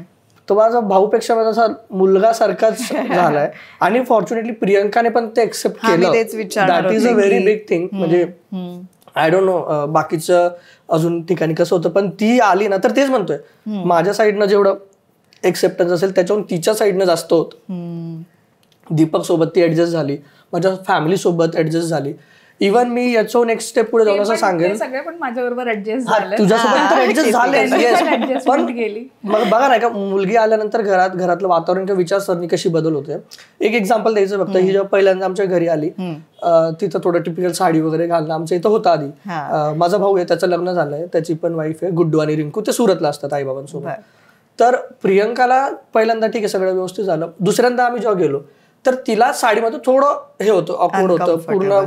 तो माझा भाऊपेक्षा माझा मुलगा सारखाच झालाय. आणि फॉर्च्युनेटली प्रियंकाने पण ते एक्सेप्ट केलं. That is a very big thing. म्हणजे आय डोंट नो बाकीचं अजून ठिकाणी कसं होतं, पण ती आली ना तर तेच म्हणतोय, माझ्या साईडनं जेवढं एक्सेप्टन्स असेल त्याच्याहून तिच्या साईडनं जास्त होतं. दीपक सोबत ती ऍडजस्ट झाली, माझ्या फॅमिली सोबत ऍडजस्ट झाली. इव्हन मी याचं नेक्स्ट स्टेप पुढे जाऊन असं सांगेल, सगळे पण माझ्याबरोबर ऍडजस्ट झाले, तुझ्यासोबत तर ऍडजस्ट झाले. पण गेली. मग बघा नाही का, मुलगी आल्यानंतर घरातलं वातावरण किंवा विचारसरणी कशी बदल होते. एक एक्झाम्पल द्यायचं फक्त. ही जेव्हा पहिल्यांदा आमच्या घरी आली, तिथं थोडं टिपिकल साडी वगैरे घालणं आमच्या इथं होतं आधी. माझा भाऊ आहे, त्याचं लग्न झालंय, त्याची पण वाईफ आहे गुड्डू आणि रिंकू, ते सुरतला असतात आईबाबांसोबत. तर प्रियंकाला पहिल्यांदा ठीक आहे सगळं व्यवस्थित झालं. दुसऱ्यांदा आम्ही जेव्हा गेलो तर तिला साडीमध्ये थोडं हे होतं, ऑकवर्ड होतं. पूर्ण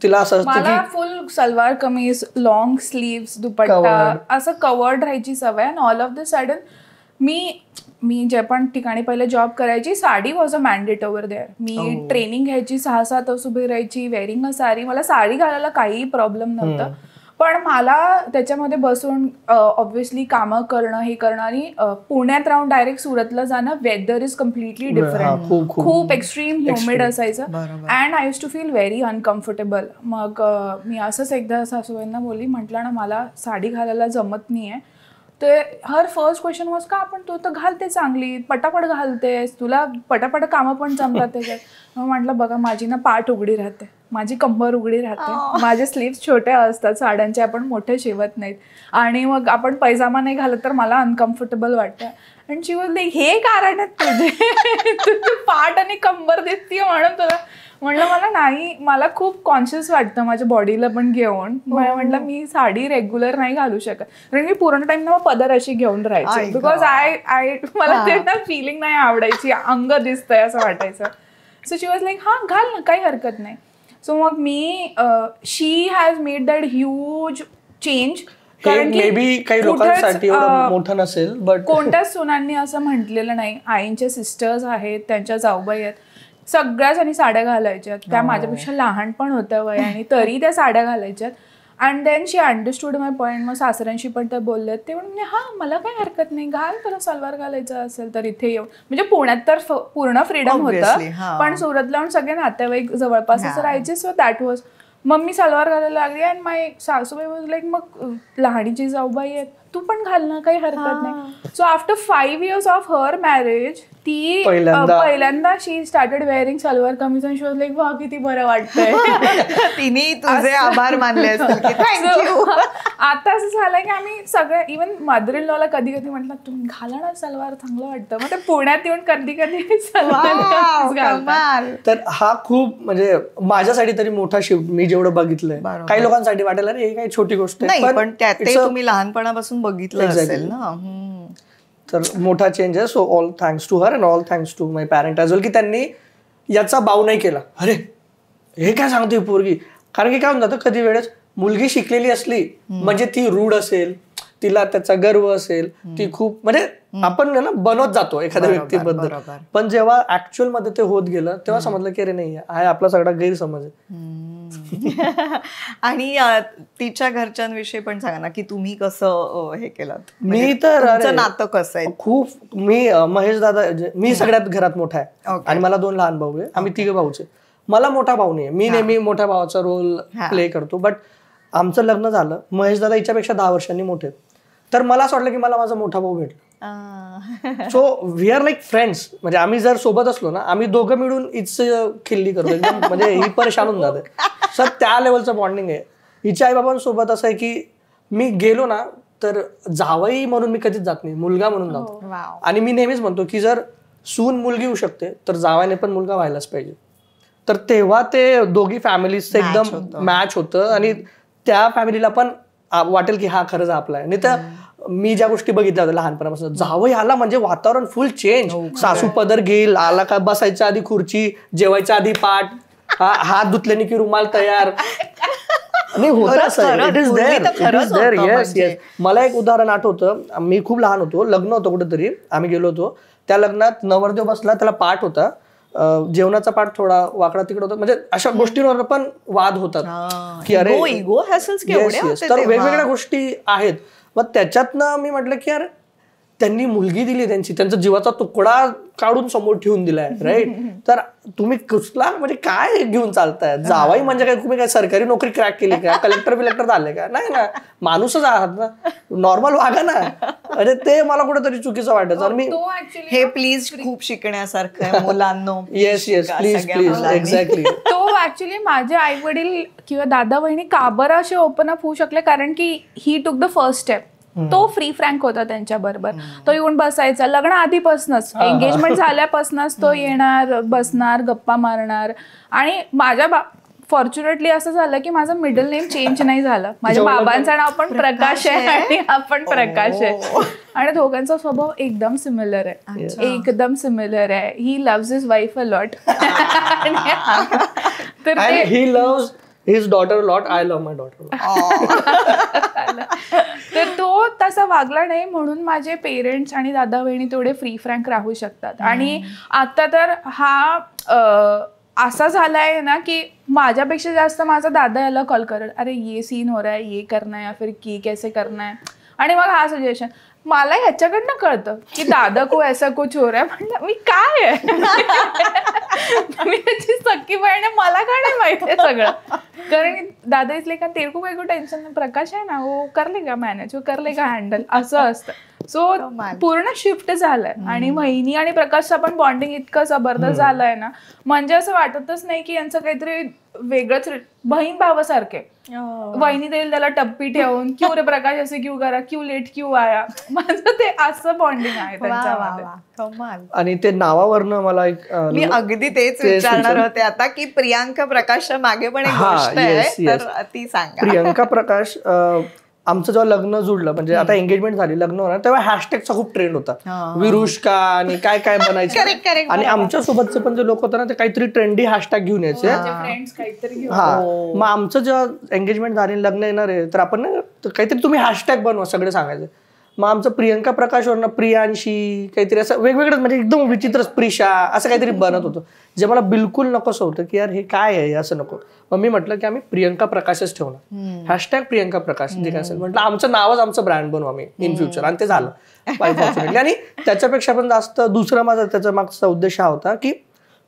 तिला असं असतं की full salwar kameez, long sleeves, dupatta असं कवर्ड राहायची सवय. And all of the sudden मी जे पण ठिकाणी पहिले जॉब करायची, sari was a mandate over there. मी ट्रेनिंग घ्यायची, 6-7 तास उभी राहायची, वेअरिंग अ साडी. मला साडी घालायला काही प्रॉब्लेम नव्हता. पण मला त्याच्यामध्ये बसून ऑब्व्हियसली कामं करणं, हे करणं, आणि पुण्यात राहून डायरेक्ट सुरतला जाणं, वेदर इज कम्प्लिटली डिफरंट. खूप एक्स्ट्रीम ह्युमिड असायचं. And I use to feel very uncomfortable. मग मी असंच एकदा सासूबाईंना बोलली, म्हटलं ना मला साडी घालायला जमत नाहीये. तर हर फर्स्ट क्वेश्चन वॉज का आपण तू तर घालते चांगली, पटापट घालतेस, तुला पटापट कामं पण जमतात त्याच्यात. मग म्हटलं बघा माझी ना पाठ उघडी राहते, माझी कंबर उघडी राहते, माझे स्लीव्स छोट्या असतात साड्यांचे, आपण मोठे शिवत नाहीत, आणि मग आपण पैजामा नाही घालत तर मला अनकम्फर्टेबल वाटतं. आणि शी वॉज लाईक हे कारण आहेत तुझे, तुझी पाठ आणि कंबर दिसतीये म्हणून तुला. म्हणलं मला नाही, मला खूप कॉन्शियस वाटतं माझ्या बॉडीला पण घेऊन. म्हटलं मी साडी रेग्युलर नाही घालू शकत, कारण मी पूर्ण टाइम ना पदर अशी घेऊन राहायची, बिकॉज मला ते ना फिलिंग नाही आवडायची, अंग दिसतंय असं वाटायचं. सो शी वॉज लाईक हा घाल ना, काही हरकत नाही. सो मग me she has made that huge change. कारण की काही लोकांसाठी मोठं नसेल, बट कोणत्याच सुनांनी असं म्हटलेलं नाही. आईंच्या सिस्टर्स आहेत, त्यांच्या जाऊबाई आहेत, सगळ्याच आणि साड्या घालायच्यात. त्या माझ्यापेक्षा लहान पण होत्या वयाने, तरी त्या साड्या घालायच्यात. And then she understood my point. मग सासऱ्यांशी पण त्या बोलल्यात, ते म्हणून हा मला काही हरकत नाही, घाल, तुला सलवार घालायचं असेल तर इथे येऊन. म्हणजे पुण्यात तर पूर्ण फ्रीडम होतं, पण सुरतला सगळे नातेवाईक जवळपासच राहायचे. So that was. मग मी सलवार घालायला लागली अँड माय सासूबाई वॉज लाईक मग लहानीची जाऊबाई आहेत, तू पण घाल ना, काही हरकत नाही. So after 5 years of her marriage ती पहिल्यांदा she started wearing salwar kameez and she was like वा किती बरं वाटतंय. तिने तुझे आभार मानले असतील की थँक्यू. आता असं झालंय की आम्ही सगळे, इव्हन मदर इन लॉला कधी कधी म्हटलं तुम्ही घाला ना सलवार, चांगलं वाटतं. मग ते पुण्यात येऊन कधी कधी सलवार. तर हा खूप म्हणजे माझ्यासाठी तरी मोठा शिफ्ट मी जेवढं बघितलंय. काही लोकांसाठी वाटेल अरे हे काही छोटी गोष्ट आहे, पण त्यात तुम्ही लहानपणापासून बघितलं असेल ना. तर मोठा चेंज आहे. So all thanks to her and all thanks to my parent as well की त्यांनी याचा बाव नाही केला, अरे हे काय सांगतोय पोरगी. कारण की काय होऊन जातं कधी वेळेस मुलगी शिकलेली असली म्हणजे ती रूढ असेल तिला त्याचा गर्व असेल, ती खूप म्हणजे आपण ना बनवत जातो एखाद्या व्यक्तीबद्दल, पण जेव्हा ऍक्च्युअल मध्ये ते होत गेलं तेव्हा समजलं की अरे नाही, हा आपला सगळा गैरसमज आहे. आणि तिच्या घरच्यांविषयी पण सांगा ना, की तुम्ही कसं हे केलं? मी तर तुमचं नातं कसं आहे? खूप, मी महेश दादा, मी सगळ्यात घरात मोठा आहे आणि मला 2 लहान भाऊ आहे, आम्ही 3 भाऊचे. मला मोठा भाऊ नाही, मी नेहमी मोठ्या भावाचा रोल प्ले करतो. बट आमचं लग्न झालं, महेश दादा हिच्यापेक्षा 10 वर्षांनी मोठे, तर मला असं वाटलं की मला माझा मोठा भाऊ भेटला. So we are like friends. म्हणजे आम्ही जर सोबत असलो ना, आम्ही दोघं मिळून इच खिल्ली करतो एकदम, म्हणजे ही परेशान होऊन जाते. सर त्या लेवलचं बॉन्डिंग आहे. हिच्या आई बाबांसोबत असं आहे की मी गेलो ना तर जावई म्हणून मी कधीच जात नाही, मुलगा म्हणून जातो. आणि मी नेहमीच म्हणतो की जर सून मुलगी होऊ शकते तर जावायने पण मुलगा व्हायलाच पाहिजे. तर तेव्हा ते दोघी फॅमिलीजचं एकदम मॅच होतं आणि त्या फॅमिलीला पण वाटेल की हा खरंच आपला आहे. नाही तर मी ज्या गोष्टी बघितल्या होत्या लहानपणापासून, जावई आला म्हणजे वातावरण फुल चेंज. सासू पदर घेईल, आला का बसायच्या आधी खुर्ची, जेवायच्या आधी पाठ, हात धुतल्याने की रुमाल तयार. नाही होतं असं, it is there. Yes yes. मला एक उदाहरण आठवतं, मी खूप लहान होतो, लग्न होतं कुठेतरी, आम्ही गेलो होतो. त्या लग्नात नवरदेव बसला, त्याला पाठ होता, जेवणाचा पाठ थोडा वाकडा तिकडे होता, म्हणजे अशा गोष्टींवर पण वाद होतात की अरे तर वेगवेगळ्या गोष्टी आहेत. मग त्याच्यातनं मी म्हटलं की यार त्यांनी मुलगी दिली, त्यांचा जीवाचा तुकडा काढून समोर ठेवून दिलाय, राईट. तर तुम्ही कुठला म्हणजे काय घेऊन चालताय? जावाई म्हणजे काय, तुम्ही काय सरकारी नोकरी क्रॅक केली का, कलेक्टर बिलेक्टर झाले का? नाही ना, माणूसच आहात ना, नॉर्मल वागा ना. अरे ते मला कुठेतरी चुकीचं वाटायचं. आणि मी हे प्लीज खूप शिकण्यासारखं आहे मुलांनो. Yes yes, please please, exactly. तो ऍक्च्युली माझे आई वडील किंवा दादा बहिणी का बरं असे ओपन अप होऊ शकले, कारण की ही टूक द फर्स्ट स्टेप. तो फ्री फ्रँक होता त्यांच्या बरोबर. तो येऊन बसायचा लग्न आधीपासूनच, एंगेजमेंट झाल्यापासूनच तो येणार, बसणार, गप्पा मारणार. आणि माझ्या फॉर्च्युनेटली असं झालं की माझं मिडल नेम चेंज नाही झालं. माझ्या बाबांचं नाव पण प्रकाश आहे आणि आपण प्रकाश आहे. आणि दोघांचा स्वभाव एकदम सिमिलर आहे, एकदम सिमिलर आहे. He loves his wife a lot. तर he loves his daughter lot, I love my daughter. तर तो तसा वागला नाही, म्हणून माझे पेरेंट्स आणि दादा बहिणी तेवढे फ्री फ्रँक राहू शकतात. आणि आता तर हा असा झालाय ना की माझ्यापेक्षा जास्त माझा दादा याला कॉल करेल, अरे ये सीन हो रहा है, ये करना है, या फिर की कैसे करना है. आणि मग हा सजेशन मला ह्याच्याकडनं कळतं की दादा को ऐसा कुछ हो रहा है. म्हणलं मी काय आहे, मी त्याची सख्खी बहीण आहे, मला काय नाही माहिती सगळं. कारण दादा इसलिए का तेरे को काही टेन्शन नाही, प्रकाश आहे ना, वो कर लेगा मॅनेज, वो कर लेगा हँडल, असं असतं. सो पूर्ण शिफ्ट झालंय. आणि वहिनी आणि प्रकाशचा पण बॉन्डिंग इतकं जबरदस्त झालंय ना, म्हणजे असं वाटतच नाही की यांचं काहीतरी वेगळंच, बहीण भावासारखे. वहिनी देईल त्याला टप्पी ठेवून, क्यू रे प्रकाश असे क्यू करा, क्यू लेट क्यू आया. माझं ते असं बॉन्डिंग आहे त्यांच्यामध्ये. आणि ते नावावरनं मला एक, मी अगदी तेच विचारणार होते आता की प्रियांका प्रकाशच्या मागे पण एक गोष्ट आहे, तर ती सांगा. प्रियांका प्रकाश, आमचं जेव्हा लग्न जुडलं, म्हणजे आता एंगेजमेंट झाली, लग्न होणार, तेव्हा हॅशटॅगचा खूप ट्रेंड होता, विरुष्का आणि काय काय बनायचं. आणि आमच्या सोबतचे पण जे लोक होते ना, ते काहीतरी ट्रेंडी हॅशटॅग घेऊन यायचे. हा, मग आमचं जेव्हा एंगेजमेंट झाली, लग्न येणार आहे, तर आपण काहीतरी तुम्ही हॅशटॅग बनवा, सगळे सांगायचे. मग आमचं प्रियांका प्रकाशवरनं प्रियांशी काहीतरी असं वेगवेगळं, म्हणजे एकदम विचित्र, प्रिशा असं काहीतरी बनत होतं, जे मला बिलकुल नकोसं होतं की यार हे काय आहे, असं नको. मग मी म्हटलं की आम्ही प्रियांका प्रकाशच ठेवणार, हॅशटॅग प्रियांका प्रकाश, जे काय असेल. म्हटलं आमचं नावच आमचं ब्रँड बनवू आम्ही इन फ्युचर. आणि ते झालं फॉर्च्युनेटली. आणि त्याच्यापेक्षा पण जास्त दुसरा माझा त्याचा मागचा उद्देश हा होता की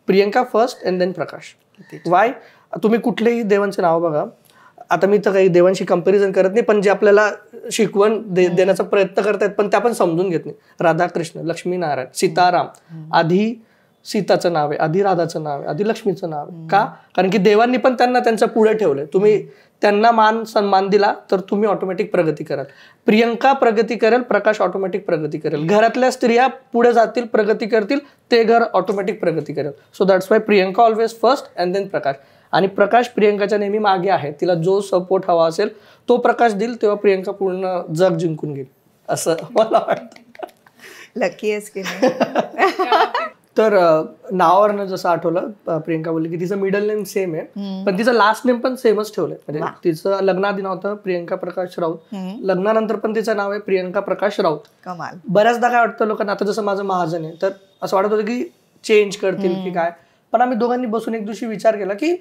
Priyanka first and then Prakash. Why? तुम्ही कुठलेही देवांचे नाव बघा, आता मी तर काही देवांशी कंपॅरिझन करत नाही, पण जे आपल्याला शिकवण देण्याचा प्रयत्न करतायत पण त्या पण समजून घेत नाही. राधाकृष्ण, लक्ष्मीनारायण, सीताराम, आधी सीताचं नाव आहे, आधी राधाचं नाव आहे, आधी लक्ष्मीचं नाव आहे. का? कारण की देवांनी पण त्यांना त्यांच्या पुढे ठेवलंय. तुम्ही त्यांना मान सन्मान दिला तर तुम्ही ऑटोमॅटिक प्रगती कराल. प्रियंका प्रगती करेल, प्रकाश ऑटोमॅटिक प्रगती करेल. घरातल्या स्त्रिया पुढे जातील, प्रगती करतील, ते घर ऑटोमॅटिक प्रगती करेल. So that's why Priyanka always first and then Prakash. आणि प्रकाश प्रियंकाच्या नेहमी मागे आहे. तिला जो सपोर्ट हवा असेल तो प्रकाश देईल, तेव्हा प्रियंका पूर्ण जग जिंकून घेईल, असं मला वाटतं. लकी आहेस की नाही? तर नावावरनं जसं आठवलं, प्रियंका बोलली की तिचं मिडल नेम सेम आहे, पण तिचं लास्ट नेम पण सेमच ठेवलंय. म्हणजे तिचं लग्नाआधी नाव होतं प्रियंका प्रकाश राऊत, लग्नानंतर पण तिचं नाव आहे प्रियंका प्रकाश राऊत. कमाल. बऱ्याचदा काय वाटतं लोकांना, आता जसं माझं महाजन आहे, तर असं वाटत होतं की चेंज करतील की काय, पण आम्ही दोघांनी बसून एक दिवशी विचार केला की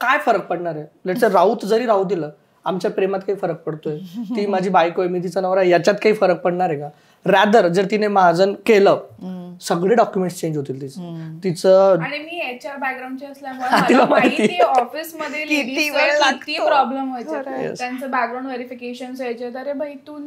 काय फरक पडणार आहे. लेट्स से राऊत जरी राहू दिलं, आमच्या प्रेमात काही फरक पडतोय, ती माझी बायको आहे, मी तिचा नवरा, याच्यात काही फरक पडणार आहे का. रॅदर जर तिने महाजन केलं, सगळे डॉक्युमेंट्स चेंज होतील तिचं. आणि मी HR बॅकग्राऊंडची असल्यामुळे मला माहिती ऑफिसमध्ये किती प्रॉब्लेम व्हायचे, त्यांचं बॅकग्राऊंड व्हेरिफिकेशन व्हायचे. अरे भाई तू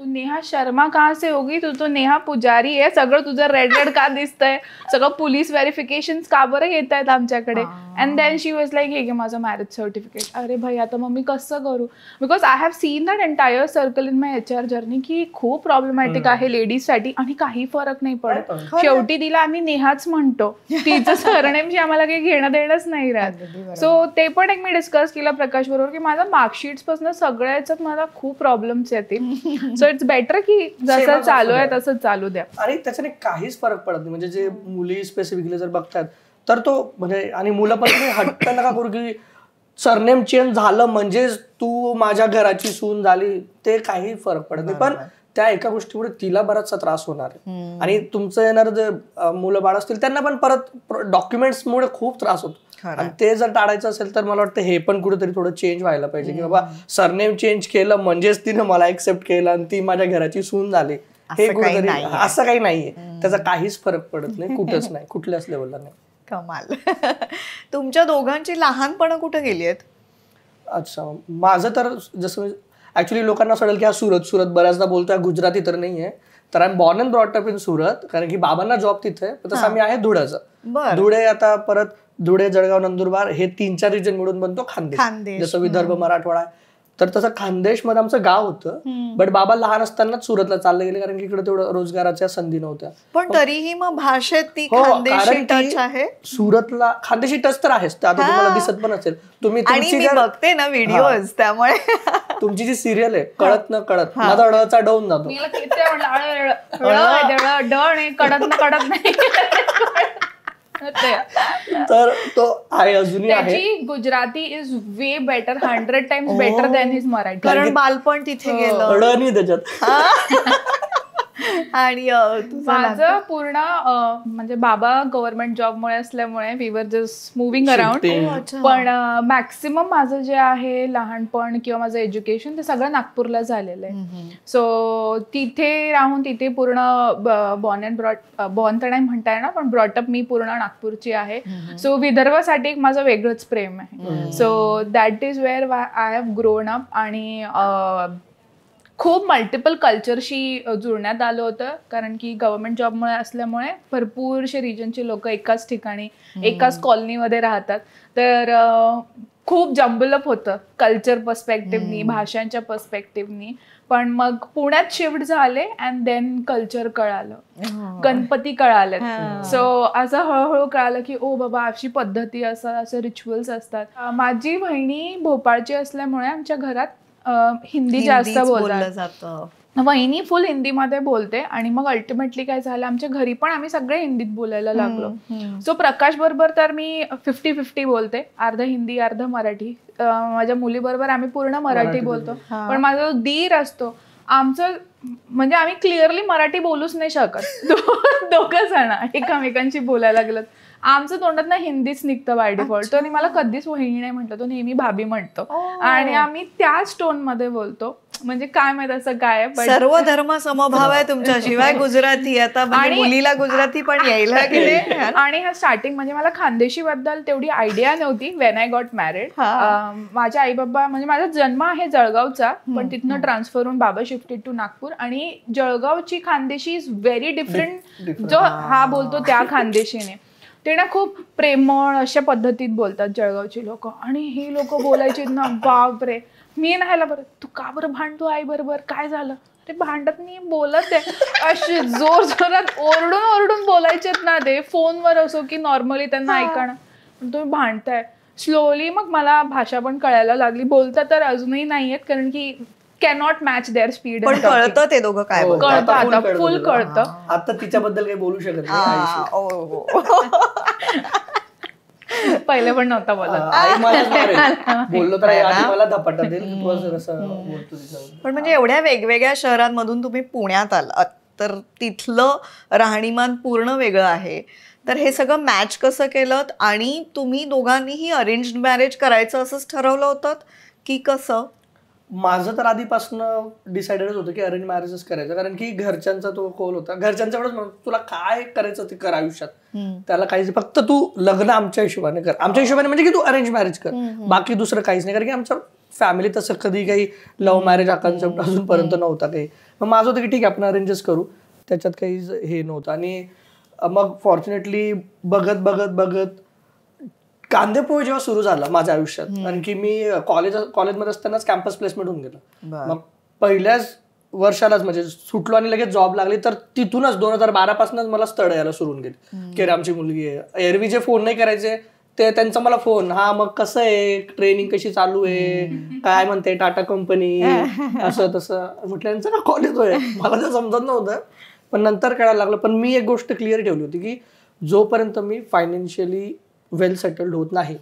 नेहा शर्मा कहाँ से होगी, तू तो नेहा पुजारी आहे, सगळं तुझं रेड रेड का दिसतंय, सगळं पोलीस व्हेरिफिकेशन का बरं येत आहेत आमच्याकडे. And then she was like हे घे माझं मॅरेज सर्टिफिकेट. अरे भाई आता मग मी कसं करू, because I have seen that entire circle in my HR journey की खूप प्रॉब्लेमॅटिक आहे लेडीजसाठी आणि काही फरक नाही पडत. शेवटी तिला आम्ही नेहाच म्हणतो, तिचं सरनेमशी आम्हाला काही घेणं देणंच नाही राहत. सो ते पण एक मी डिस्कस केलं प्रकाश बरोबर की माझ्या मार्कशीट्स पासून सगळ्या याच्यात मला खूप प्रॉब्लेम्स येतील. सो इट्स बेटर की जसं चालू आहे तसं चालू द्या. आणि त्याच्याने काहीच फरक पडत नाही. म्हणजे जे मुली स्पेसिफिकली जर बघतात तर तो म्हणजे, आणि मुलं पण तुम्ही हट्ट नका करू की सरनेम चेंज झालं म्हणजेच तू माझ्या घराची सून झाली, ते काही फरक पडत नाही. पण त्या एका गोष्टीमुळे तिला बराचसा त्रास होणार आहे. आणि तुमचं येणार जे मुलं बाळ असतील त्यांना पण परत डॉक्युमेंट्समुळे खूप त्रास होतो. आणि ते जर टाळायचं असेल तर मला वाटतं हे पण कुठेतरी थोडं चेंज व्हायला पाहिजे की बाबा सरनेम चेंज केलं म्हणजेच तिने मला एक्सेप्ट केलं आणि ती माझ्या घराची सून झाली, हे कुठेतरी असं काही नाहीये. त्याचा काहीच फरक पडत नाही, कुठेच नाही, कुठल्याच लेवलला नाही. कमाल. तुमच्या दोघांची लहानपणं कुठे गेली आहेत? अच्छा, माझं तर जसं ऍक्च्युली लोकांना असं वाटेल की हा सुरत बऱ्याचदा बोलतोय, गुजराती तर नाहीये. तर I am born and brought up in Surat, कारण की बाबांना जॉब तिथे आहे. तसं आम्ही आहे धुळ्याचं. धुळे, आता परत धुळे, जळगाव, नंदुरबार हे 3-4 रिजन मिळून बनतो खानदेश. जसं विदर्भ, मराठवाडा आहे, तर तसं खानदेश मध्ये आमचं गाव होतं. बट बाबा लहान असतानाच सुरतला चालले गेले, कारण की इकडे तेवढं रोजगाराच्या संधी नव्हत्या. पण तरीही मग भाषेत ती खानदेशी टच आहे. सुरतला खानदेशी टच तर आहेच, आता तुम्हाला दिसत पण असेल. तुम्ही बघते ना व्हिडिओज, त्यामुळे तुमची जी सिरियल आहे कळत न कळत, माझा ळचा डवून जातो. कडत नाही तर तो आहे, अजूनही आहे. Gujarati is way better, 100 times better than his Marathi. कारण बालपण तिथे गेलं त्याच्यात. आणि माझं पूर्ण म्हणजे बाबा गव्हर्नमेंट जॉबमुळे असल्यामुळे we were just moving around. पण मॅक्सिमम माझं जे आहे लहानपण किंवा माझं एज्युकेशन ते सगळं नागपूरला झालेलं आहे. सो तिथे राहून तिथे पूर्ण बॉर्न तर नाही म्हणता येणार, पण ब्रॉटअप मी पूर्ण नागपूरची आहे. सो विदर्भासाठी एक माझं वेगळंच प्रेम आहे. So that is where I have grown up. आणि खूप मल्टिपल कल्चरशी जुळण्यात आलं होतं, कारण की गव्हर्नमेंट जॉबमुळे असल्यामुळे भरपूरशे रिजनचे लोक एकाच ठिकाणी एकाच कॉलनीमध्ये राहतात. तर खूप जम्बलअप होतं कल्चर पर्स्पेक्टिव्हनी, भाषांच्या पर्स्पेक्टिव्हनी. पण मग पुण्यात शिफ्ट झाले अँड देन कल्चर कळालं, गणपती कळाले. सो असं हळूहळू कळालं की ओ बाबा अशी पद्धती असतात, असे रिच्युअल्स असतात. माझी बहिणी भोपाळची असल्यामुळे आमच्या घरात हिंदी जास्त बोललं जातं. वहिनी फुल हिंदीमध्ये बोलते. आणि मग अल्टिमेटली काय झालं, आमच्या घरी पण आम्ही सगळे हिंदीत बोलायला लागलो. सो प्रकाश बरोबर तर मी 50-50 बोलते, अर्ध हिंदी अर्ध मराठी. माझ्या मुलीबरोबर आम्ही पूर्ण मराठी बोलतो. पण माझा दीर असतो, आमचं म्हणजे आम्ही क्लिअरली मराठी बोलूच नाही शकत. दोघं जण एकमेकांशी बोलायला गेलं, आमचं तोंडात ना हिंदीच निघतं बाय डिफॉल्ट. तो मला कधीच वहिनी नाही म्हटलं, तो नेहमी भाभी म्हणतो. आणि आम्ही त्याच टोन मध्ये बोलतो. म्हणजे काय माहित असं काय, सर्व धर्म समभाव आहे तुमच्याशिवाय. गुजराती आता मुलीला गुजराती पण यायला गेले. आणि हा स्टार्टिंग म्हणजे मला खानदेशी बद्दल तेवढी आयडिया नव्हती वेन आय गॉट मॅरिड. माझ्या आई बाबा म्हणजे माझा जन्म आहे जळगावचा, पण तिथनं ट्रान्सफर होऊन बाबा शिफ्टेड टू नागपूर. आणि जळगावची खानदेशी इज व्हेरी डिफरंट जो हा बोलतो त्या खानदेशीने. ते ना खूप प्रेमळ अशा पद्धतीत बोलतात जळगावची लोक. आणि ही लोक बोलायची ना बापरे, मी नाही बरं तू का बरं भांडतो आई बरोबर, काय झालं, ते भांडत नाही बोलत आहे. असे जोर जोरात ओरडून ओरडून बोलायचेत ना ते, फोनवर असो की नॉर्मली त्यांना ऐकणं. पण तुम्ही भांडताय. स्लोली मग मला भाषा पण कळायला लागली. बोलता तर अजूनही नाही आहेत, कारण की कॅनॉट मॅच देअर स्पीड. पण कळतं ते दोघं काय बोलतात. कळतं आता, फुल कळतं. आता तिच्याबद्दल काही बोलू शकत नाही. पहिले पण नव्हता बोलत. बोललो तर मला धपाटा देईल. पण म्हणजे एवढ्या वेगवेगळ्या शहरांमधून तुम्ही पुण्यात आलात, तर तिथलं राहणीमान पूर्ण वेगळं आहे. तर हे सगळं मॅच कसं केलं, आणि तुम्ही दोघांनीही अरेंज्ड मॅरेज करायचं असंच ठरवलं होतं की कसं? माझं तर आधीपासून डिसाइडेडच होतं की अरेंज मॅरेजच करायचं, कारण की घरच्यांचा तो कॉल होता. घरच्यांच्याकडेच म्हणतो तुला काय करायचं ते कर आयुष्यात, त्याला काहीच, फक्त तू लग्न आमच्या हिशोबाने कर. आमच्या हिशोबाने म्हणजे की तू अरेंज मॅरेज कर, बाकी दुसरं काहीच नाही. कारण की आमच्या फॅमिली तसं कधी काही लव्ह मॅरेज हा कन्सेप्ट अजूनपर्यंत नव्हता काही. मग माझं होतं की ठीक आहे आपण अरेंजच करू, त्याच्यात काही हे नव्हतं. आणि मग फॉर्च्युनेटली बघत बघत बघत कांदेपोहे जेव्हा सुरू झाला माझ्या आयुष्यात, कारण की मी कॉलेजमध्ये असतानाच कॅम्पस प्लेसमेंट होऊन गेलं. मग पहिल्याच वर्षालाच म्हणजे सुटलो आणि लगेच जॉब लागली, तर तिथूनच 2012 पासूनच मला स्थळ यायला सुरू होऊन गेली की आमची मुलगी आहे. एरवी जे फोन नाही करायचे ते त्यांचा मला फोन, हा मग कसं आहे, ट्रेनिंग कशी चालू आहे, काय म्हणते टाटा कंपनी, असं तसं. म्हटलं यांचं का कॉलेज आहे, मला ते समजत नव्हतं. पण नंतर कळायला लागलं. पण मी एक गोष्ट क्लिअर ठेवली होती की जोपर्यंत मी फायनान्शियली वेल सेटल्ड होत नाही,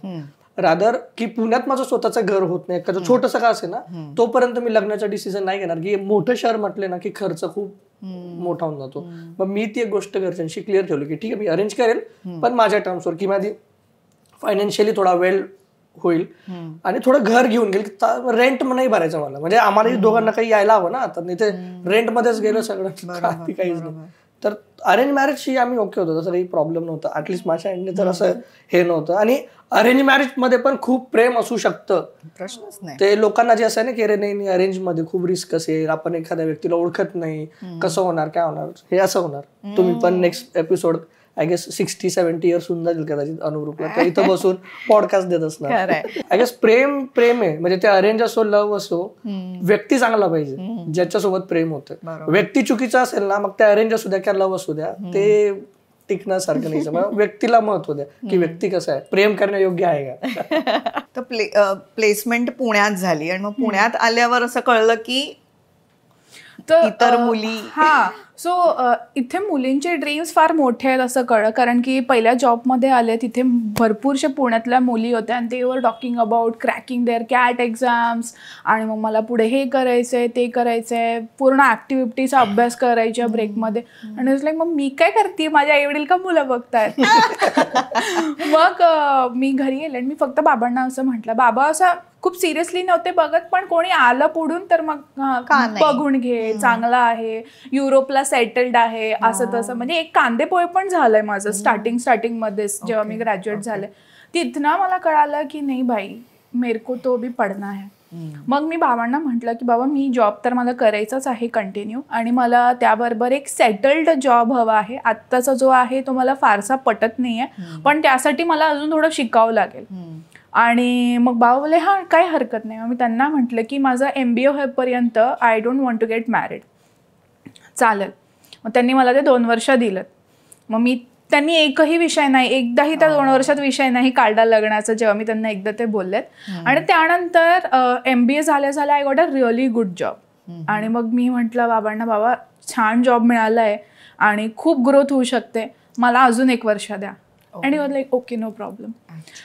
रादर की पुण्यात माझं स्वतःचं घर होत नाही, एखादं छोटंसं का असेल ना, तोपर्यंत मी लग्नाचा डिसिजन नाही घेणार. की मोठं शहर म्हटले ना की खर्च खूप मोठा होऊन जातो. मग मी ती एक गोष्ट घरच्यांशी क्लिअर ठेवली की ठीक आहे मी अरेंज करेल, पण माझ्या टर्म्सवर, की माझी फायनान्शियली थोडा वेल होईल आणि थोडं घर घेऊन गेल. रेंट नाही भरायचं मला, म्हणजे आम्हाला दोघांना काही यायला हवं ना. तर ते रेंटमध्येच गेलं सगळं, काहीच नाही. तर अरेंज मॅरेजशी आम्ही ओके होतो, तसं काही प्रॉब्लेम नव्हता. ऍटलीस्ट माझ्या एंडने तर असं हे नव्हतं. आणि अरेंज मॅरेज मध्ये पण खूप प्रेम असू शकतं, प्रश्नच नाही. ते लोकांना जे असं आहे ना की अरे नाही अरेंज मध्ये खूप रिस्क असेल, आपण एखाद्या व्यक्तीला ओळखत नाही, कसं होणार काय होणार, हे असं होणार. तुम्ही पण next episode I guess 60-70 years होऊन जाईल कदाचित अनुरूपला, तर इथं बसून पॉडकास्ट देत असणार. आय गेस प्रेम आहे, म्हणजे ते अरेंज असो लव्ह असो, व्यक्ती चांगला पाहिजे ज्याच्यासोबत प्रेम होतं. व्यक्ती चुकीचा असेल ना, मग ते अरेंज असू द्या किंवा लव्ह असू द्या, ते टिकण्यासारखं नाही. मग व्यक्तीला महत्व द्या की व्यक्ती कसं आहे, प्रेम करण्या योग्य आहे का. तर प्लेसमेंट पुण्यात झाली, आणि मग पुण्यात आल्यावर असं कळलं की इतर मुली, सो इथे मुलींचे ड्रीम्स फार मोठे आहेत असं कळलं. कारण की पहिल्या जॉबमध्ये आले तिथे भरपूरशा पुण्यातल्या मुली होत्या, आणि ते were talking about cracking their CAT exams, आणि मग मला पुढे हे करायचंय ते करायचंय, पूर्ण ऍक्टिव्हिटीचा अभ्यास करायच्या ब्रेकमध्ये. आणि लाईक मग मी काय करते, माझ्या आईवडील का मुलं बघतायत. मग मी घरी गेले आणि मी फक्त बाबांना असं म्हटलं, बाबा असं खूप सिरियसली नव्हते बघत, पण कोणी आलं पुढून तर मग बघून घे, चांगलं आहे, युरोपला सेटल्ड आहे, असं तसं. म्हणजे एक कांदेपोहे पण झालंय माझं स्टार्टिंग मध्येच, जेव्हा मी ग्रॅज्युएट झाले. तिथनं मला कळालं की नाही भाई मेरे को तो भी पडना है. मग मी बाबांना म्हटलं की बाबा मी जॉब तर मला करायचाच आहे कंटिन्यू, आणि मला त्याबरोबर एक सेटल्ड जॉब हवा आहे. आत्ताचा जो आहे तो मला फारसा पटत नाहीये, पण त्यासाठी मला अजून थोडं शिकावं लागेल. आणि मग बाबा बोले हां काही हरकत नाही. मग मी त्यांना म्हटलं की माझं MBA होईपर्यंत I don't want to get married, चालेल. मग त्यांनी मला ते 2 वर्ष दिलं. मग त्यांनी एकही विषय नाही, एकदाही त्या 2 वर्षात विषय नाही काढला लग्नाचा, जेव्हा मी त्यांना एकदा ते बोललेत. आणि त्यानंतर MBA झाल्या I got a really good job. आणि मग मी म्हटलं बाबांना, बाबा छान जॉब मिळाला आहे आणि खूप ग्रोथ होऊ शकते, मला अजून 1 वर्ष द्या. आणि he was like okay no problem.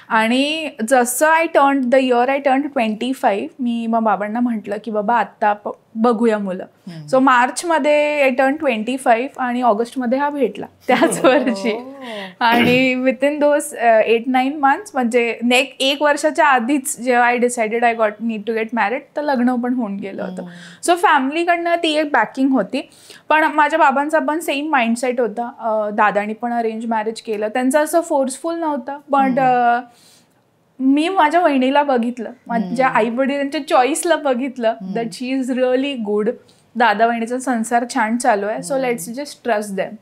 आणि जसं द इयर आय टर्न 25, मी मग बाबांना म्हटलं की बाबा आत्ता बघूया मुलं. सो मार्चमध्ये आय टर्न 25 आणि ऑगस्टमध्ये हा भेटला त्याच वर्षी. आणि विथिन दोज 8-9 मंथ्स, म्हणजे 1 वर्षाच्या आधीच जेव्हा I decided I need to get married, तर लग्न पण होऊन गेलं होतं. सो फॅमिलीकडनं ती एक बॅकिंग होती. पण माझ्या बाबांचा पण सेम माइंडसेट होता. दादानी पण अरेंज मॅरेज केलं, त्यांचं असं फोर्सफुल नव्हतं. बट मी माझ्या वहिनीला बघितलं, माझ्या आई वडिलांच्या चॉईसला बघितलं, that she is really good. दादा वहिनीचा संसार छान चालू आहे, so let's just trust them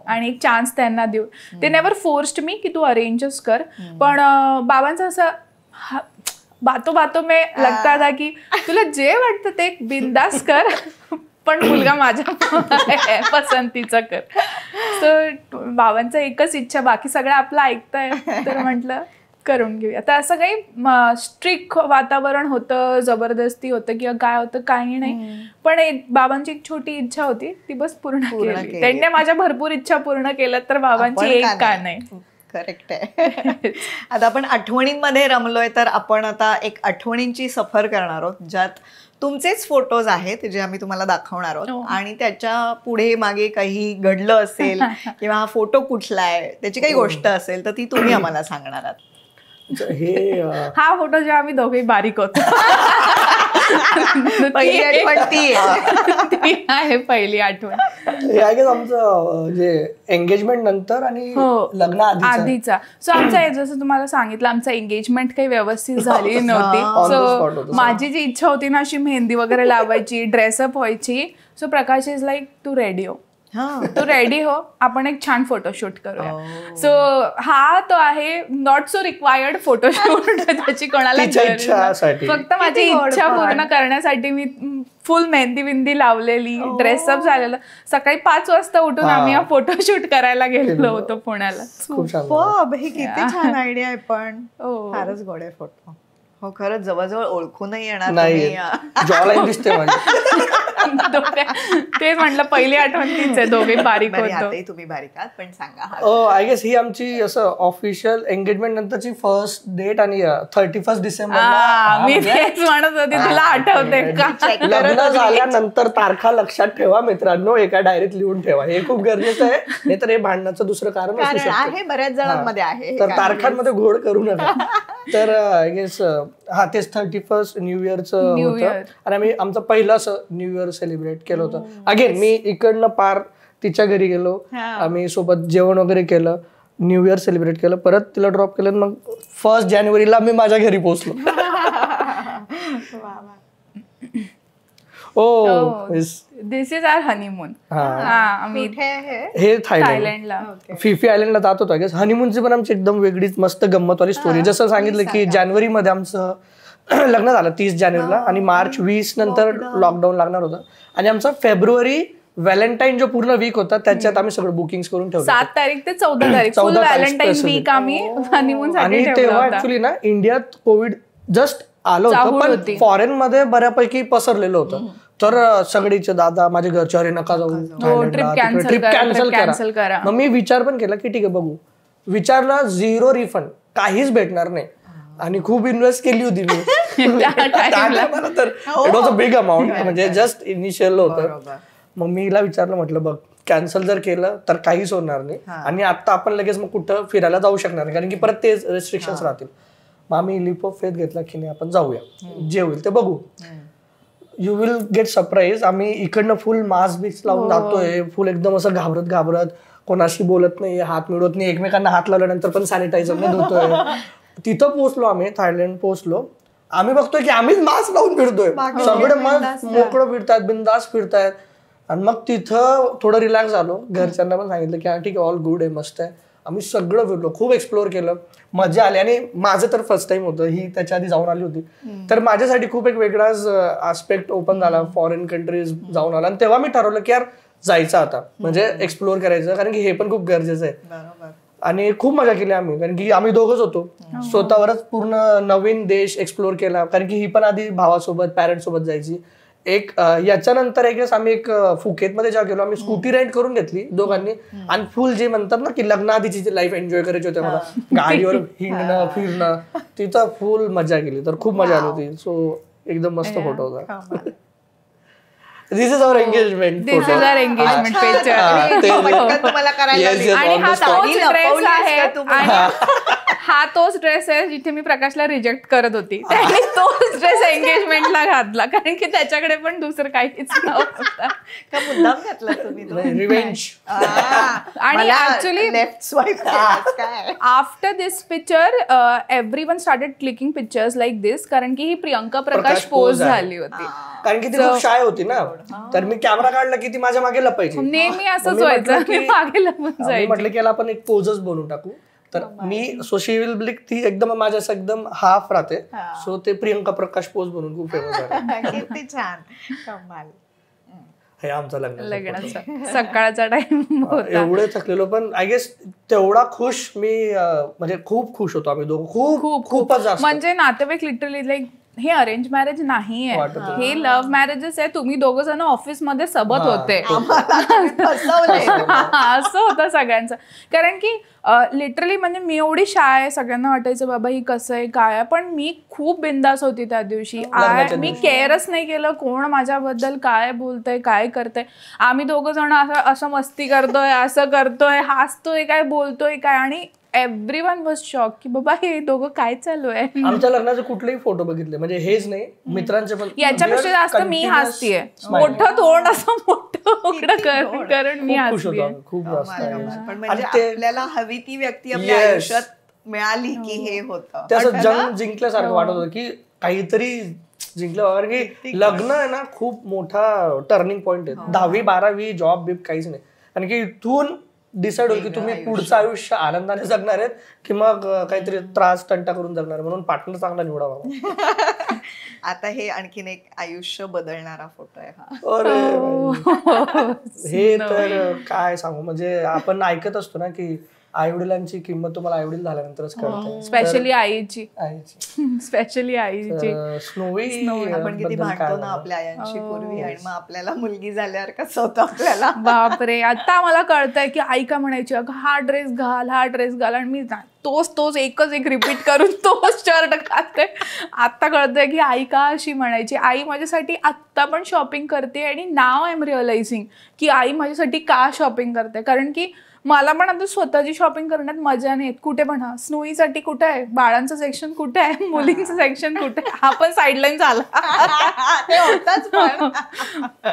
आणि एक चान्स त्यांना देऊ. ते नेवर फोर्स्ड मी की तू अरेंजच कर. पण बाबांचं असं बातो में लगता था की तुला जे वाटतं ते बिंदास कर, पण मुलगा माझ्या पसंतीचा कर. सो बाबांचं एकच इच्छा, बाकी सगळं आपलं ऐकताय. तर म्हटलं करून घेऊया. आता असं काही स्ट्रिक्ट वातावरण होतं, जबरदस्ती होतं किंवा काय होतं काही नाही, पण बाबांची एक छोटी इच्छा होती ती बस पूर्ण केली. त्यांनी माझ्या भरपूर इच्छा पूर्ण केल्या तर बाबांची एक का नाही. करेक्ट आहे. आता आपण आठवणींमध्ये रमलोय तर आपण आता एक आठवणींची सफर करणार आहोत ज्यात तुमचेच फोटोज आहेत जे आम्ही तुम्हाला दाखवणार आहोत आणि त्याच्या पुढे मागे काही घडलं असेल किंवा हा फोटो कुठला आहे त्याची काही गोष्ट असेल तर ती तुम्ही आम्हाला सांगणार आहात. हे हा फोटो जेव्हा आम्ही दोघे बारीक होतो पहिली आठवण ती आहे. पहिली आठवण आय गेस आमचं जे एंगेजमेंट नंतर आणि लग्न आधीचा. सो आमचा जसं तुम्हाला सांगितलं आमचं एंगेजमेंट काही व्यवस्थित झाली नव्हती. सो माझी जी इच्छा होती ना अशी मेहंदी वगैरे लावायची, ड्रेसअप व्हायची. सो प्रकाश इज लाईक तू रेडी हो, तू रेडी हो, आपण एक छान फोटोशूट करूया. सो हा तो आहे नॉट सो रिक्वायर्ड फोटोशूट, त्याची कोणाला फक्त माझी इच्छा पूर्ण करण्यासाठी मी फुल मेहंदी बिंदी लावलेली, ड्रेसअप झालेलं. सकाळी 5 वाजता उठून आम्ही हा फोटोशूट करायला गेलेलो होतो पुण्याला. हे किती छान आयडिया आहे, पण फारच गोड आहे फोटो. हो खरंच जवळजवळ ओळखूनही येणार नाही. तेच म्हटलं पहिली आठवण तीच आहे, दोघे बारीक होतो. तुम्ही बारीक आहात पण सांगा. आय गेस ही आमची असं ऑफिशियल एंगेजमेंट नंतरची फर्स्ट डेट आणि 31 डिसेंबर. मी तेच म्हणत होते, तुला आठवते का? लग्न झाल्यानंतर तारखा लक्षात ठेवा मित्रांनो, एका डायरीत लिहून ठेवा, हे खूप गरजेचं आहे. नाही तर हे भांडणाचं दुसरं कारण असू शकतं, बऱ्याच जणांमध्ये आहे. तर तारखांमध्ये घोळ करू नका. तर आय गेस तेच 31 न्यू इयरचं होतं आणि आम्ही आमचं पहिलं असं न्यू इयर सेलिब्रेट केलं होतं. अगेन मी इकडनं पार तिच्या घरी गेलो, आम्ही सोबत जेवण वगैरे केलं, न्यू इयर सेलिब्रेट केलं, परत तिला ड्रॉप केलं, मग 1 जानेवारीला मी माझ्या घरी पोहोचलो. दिस इज आवर हनीमून. हे थायलंडला फिफी आयलंडला जात होतो. गेस हनीमूनची पण आमची एकदम वेगळीच मस्त गंमतवाली स्टोरी. जसं सांगितलं की जानेवारीमध्ये आमचं लग्न झालं 30 जानेवारीला आणि मार्च 20 नंतर लॉकडाऊन लागणार होतं आणि आमचा फेब्रुवारी व्हॅलेंटाईन जो पूर्ण वीक होता त्याच्यात आम्ही सगळं बुकिंग करून ठेवलं. 7 तारीख ते 14 तारीख व्हॅलेंटाईन वीक आम्ही हनीमून साठी. आणि तेव्हा ऍक्च्युली ना इंडियात कोविड जस्ट आलं होतं, पण फॉरेन मध्ये बऱ्यापैकी पसरलेलं होतं. तर सगळीचे दादा माझ्या घरच्या अरे नका जाऊ, ट्रिप कॅन्सल करा. मग मी विचार पण केला की ठीक आहे बघू. विचारला 0 रिफंड, काहीच भेटणार नाही आणि खूप इन्व्हेस्ट केली होती मी तर it was a big amount, म्हणजे जस्ट इनिशियल होतं. मग मी हिला विचारलं, म्हटलं बघ कॅन्सल जर केलं तर काहीच होणार नाही आणि आता आपण लगेच मग कुठं फिरायला जाऊ शकणार नाही कारण की परत ते रेस्ट्रिक्शन्स राहतील. मग आम्ही लिप ऑफ फेथ घेतला की नाही आपण जाऊया, जे होईल ते बघू. You will get surprise. आम्ही इकडनं फुल मास्क बिक्स लावून जातोय, फुल एकदम असं घाबरत कोणाशी बोलत नाही, हात मिळवत नाही, एकमेकांना हात लावल्यानंतर पण सॅनिटायझरने धुतोय. तिथं पोहोचलो आम्ही, थायलंड पोहोचलो. आम्ही बघतोय की आम्हीच मास्क लावून फिरतोय, सगळे मस्त मोकळं फिरतायत, बिंदास फिरतायत. आणि मग तिथं थोडं रिलॅक्स झालो. घरच्यांना पण सांगितलं की ठीक आहे, ऑल गुड आहे, मस्त आहे. आम्ही सगळं फिरलो, खूप एक्सप्लोअर केलं, मजा आली. आणि माझं तर फर्स्ट टाइम होतं, ही त्याच्या आधी जाऊन आली होती, तर माझ्यासाठी खूप एक वेगळाच आस्पेक्ट ओपन झाला. फॉरेन कंट्रीज जाऊन आला आणि तेव्हा मी ठरवलं की यार जायचं आता, म्हणजे एक्सप्लोअर करायचं, कारण की हे पण खूप गरजेचं आहे. आणि खूप मजा केली आम्ही, कारण की आम्ही दोघंच होतो, स्वतःवरच पूर्ण नवीन देश एक्सप्लोअर केला. कारण की ही पण आधी भावासोबत पॅरेंट सोबत जायची. एक याच्यानंतर एक आम्ही एक फुकेतमध्ये जेव्हा गेलो, आम्ही स्कूटी रेंट करून घेतली दोघांनी आणि फुल जे म्हणतात ना की लग्न आधीची लाईफ एन्जॉय करायची होती मला, गाडीवर हिंडणं फिरणं, तिथं फुल मजा केली. तर खूप मजा आली होती. सो एकदम मस्त फोटो होता. This is our engagement. This is our engagement picture. आणि हा तोच ड्रेस आहे, हा तोच ड्रेस आहे जिथे मी प्रकाशला रिजेक्ट करत होती. त्याने तोच ड्रेस एंगेजमेंटला घातला, कारण की त्याच्याकडे पण दुसरं काहीच नव्हतं. मुद्दाम घातला तुम्ही रिवेंज. आणि actually after this picture everyone started clicking pictures like this, कारण की ही प्रियंका प्रकाश पोज झाली होती. कारण की ती खूप शाय होती ना, तर मी कॅमेरा काढला की ती माझ्या मागे लपायची. नेहमी असंच व्हायचं, मी मागे लपून जायची. म्हटलं की याला आपण एक पोजच बनवून टाकू. तर मी सोशियल ब्लिक ती एकदम माझ्या असं एकदम हाफ राहते, सो ते प्रियंका प्रकाश पोज बनवून खूप फेमस आहे. किती छान, कमाल. हे आमचा लग्नाचा सकाळचा टाइम होता. एवढे थकलेलो, पण आय गेस तेवढा खुश मी म्हणजे खूप खुश होतो आम्ही दोघं, खूपच जास्त. म्हणजे नातेवाईक लिटरली लाईक हे अरेंज मॅरेज नाहीये, हे लव्ह मॅरेजेस आहे. तुम्ही दोघं जण ऑफिस मध्ये सोबत होते असं होतं सगळ्यांचं. कारण की लिटरली म्हणजे मी एवढी शाय आहे, सगळ्यांना वाटायचं बाबा ही कसं आहे काय आहे, पण मी खूप बिंदास होती त्या दिवशी. मी केअरच नाही केलं कोण माझ्याबद्दल काय बोलतंय काय करतंय. आम्ही दोघं जण असं मस्ती करतोय, असं करतोय, हसतोय काय, बोलतोय काय, आणि एव्हरीवन वॉज शॉक की बाबा हे दोघं काय चालू आहे. आमच्या लग्नाचे कुठलेही फोटो बघितले म्हणजे हेच नाही, मित्रांचे पण, याच्यापेक्षा जास्त मी हसतीये, मोठं तोंड असं मोठं उघडं कारण मी हसतीये खूप जास्त. पण म्हणजे आपल्याला हवी ती व्यक्ती आपल्या आयुष्यात मिळाली की हे होतं, त्याचं जंग जिंकल्यासारखं वाटत होतं की काहीतरी जिंकलं वगैरे. की लग्न आहे ना खूप मोठा टर्निंग पॉइंट आहे. 10वी 12वी जॉब बीब काहीच नाही, आणि की इथून डिसाईड होईल की तुम्ही पुढचं आयुष्य आनंदाने जगणार आहेत की मग काहीतरी त्रास तंटा करून जगणार, म्हणून पार्टनर चांगला निवडावा. आता हे आणखीन एक आयुष्य बदलणारा फोटो आहे हा. अरे हे तर काय सांगू, म्हणजे आपण ऐकत असतो ना की आई वडिलांची किंमत तुम्हाला आई वडील झाल्यानंतरच कळते, स्पेशली आईची. स्पेशली आईची. स्नोवी आपण किती भांडतो ना आपल्या आयांशी पूर्वी, आणि मग आपल्याला मुलगी झाल्यावर कसं होतं आपल्याला. बापरे, आता मला कळतंय की आई का म्हणायची अगं हा ड्रेस घाल हा ड्रेस घाल, आणि मी तोच एकच रिपीट करून तोच शर्ट घालते. आता कळतंय की आई का अशी म्हणायची. आई माझ्यासाठी आत्ता पण शॉपिंग करते, आणि नाव आय एम रिअलायझिंग की आई माझ्यासाठी का शॉपिंग करते. कारण की मला पण आता स्वतःची शॉपिंग करण्यात मजा नाही येत. कुठे पण स्नोईसाठी कुठे आहे, बाळांचं सेक्शन कुठे आहे, मुलींचं सेक्शन कुठे आहे, हा पण साईडलाईन झाला.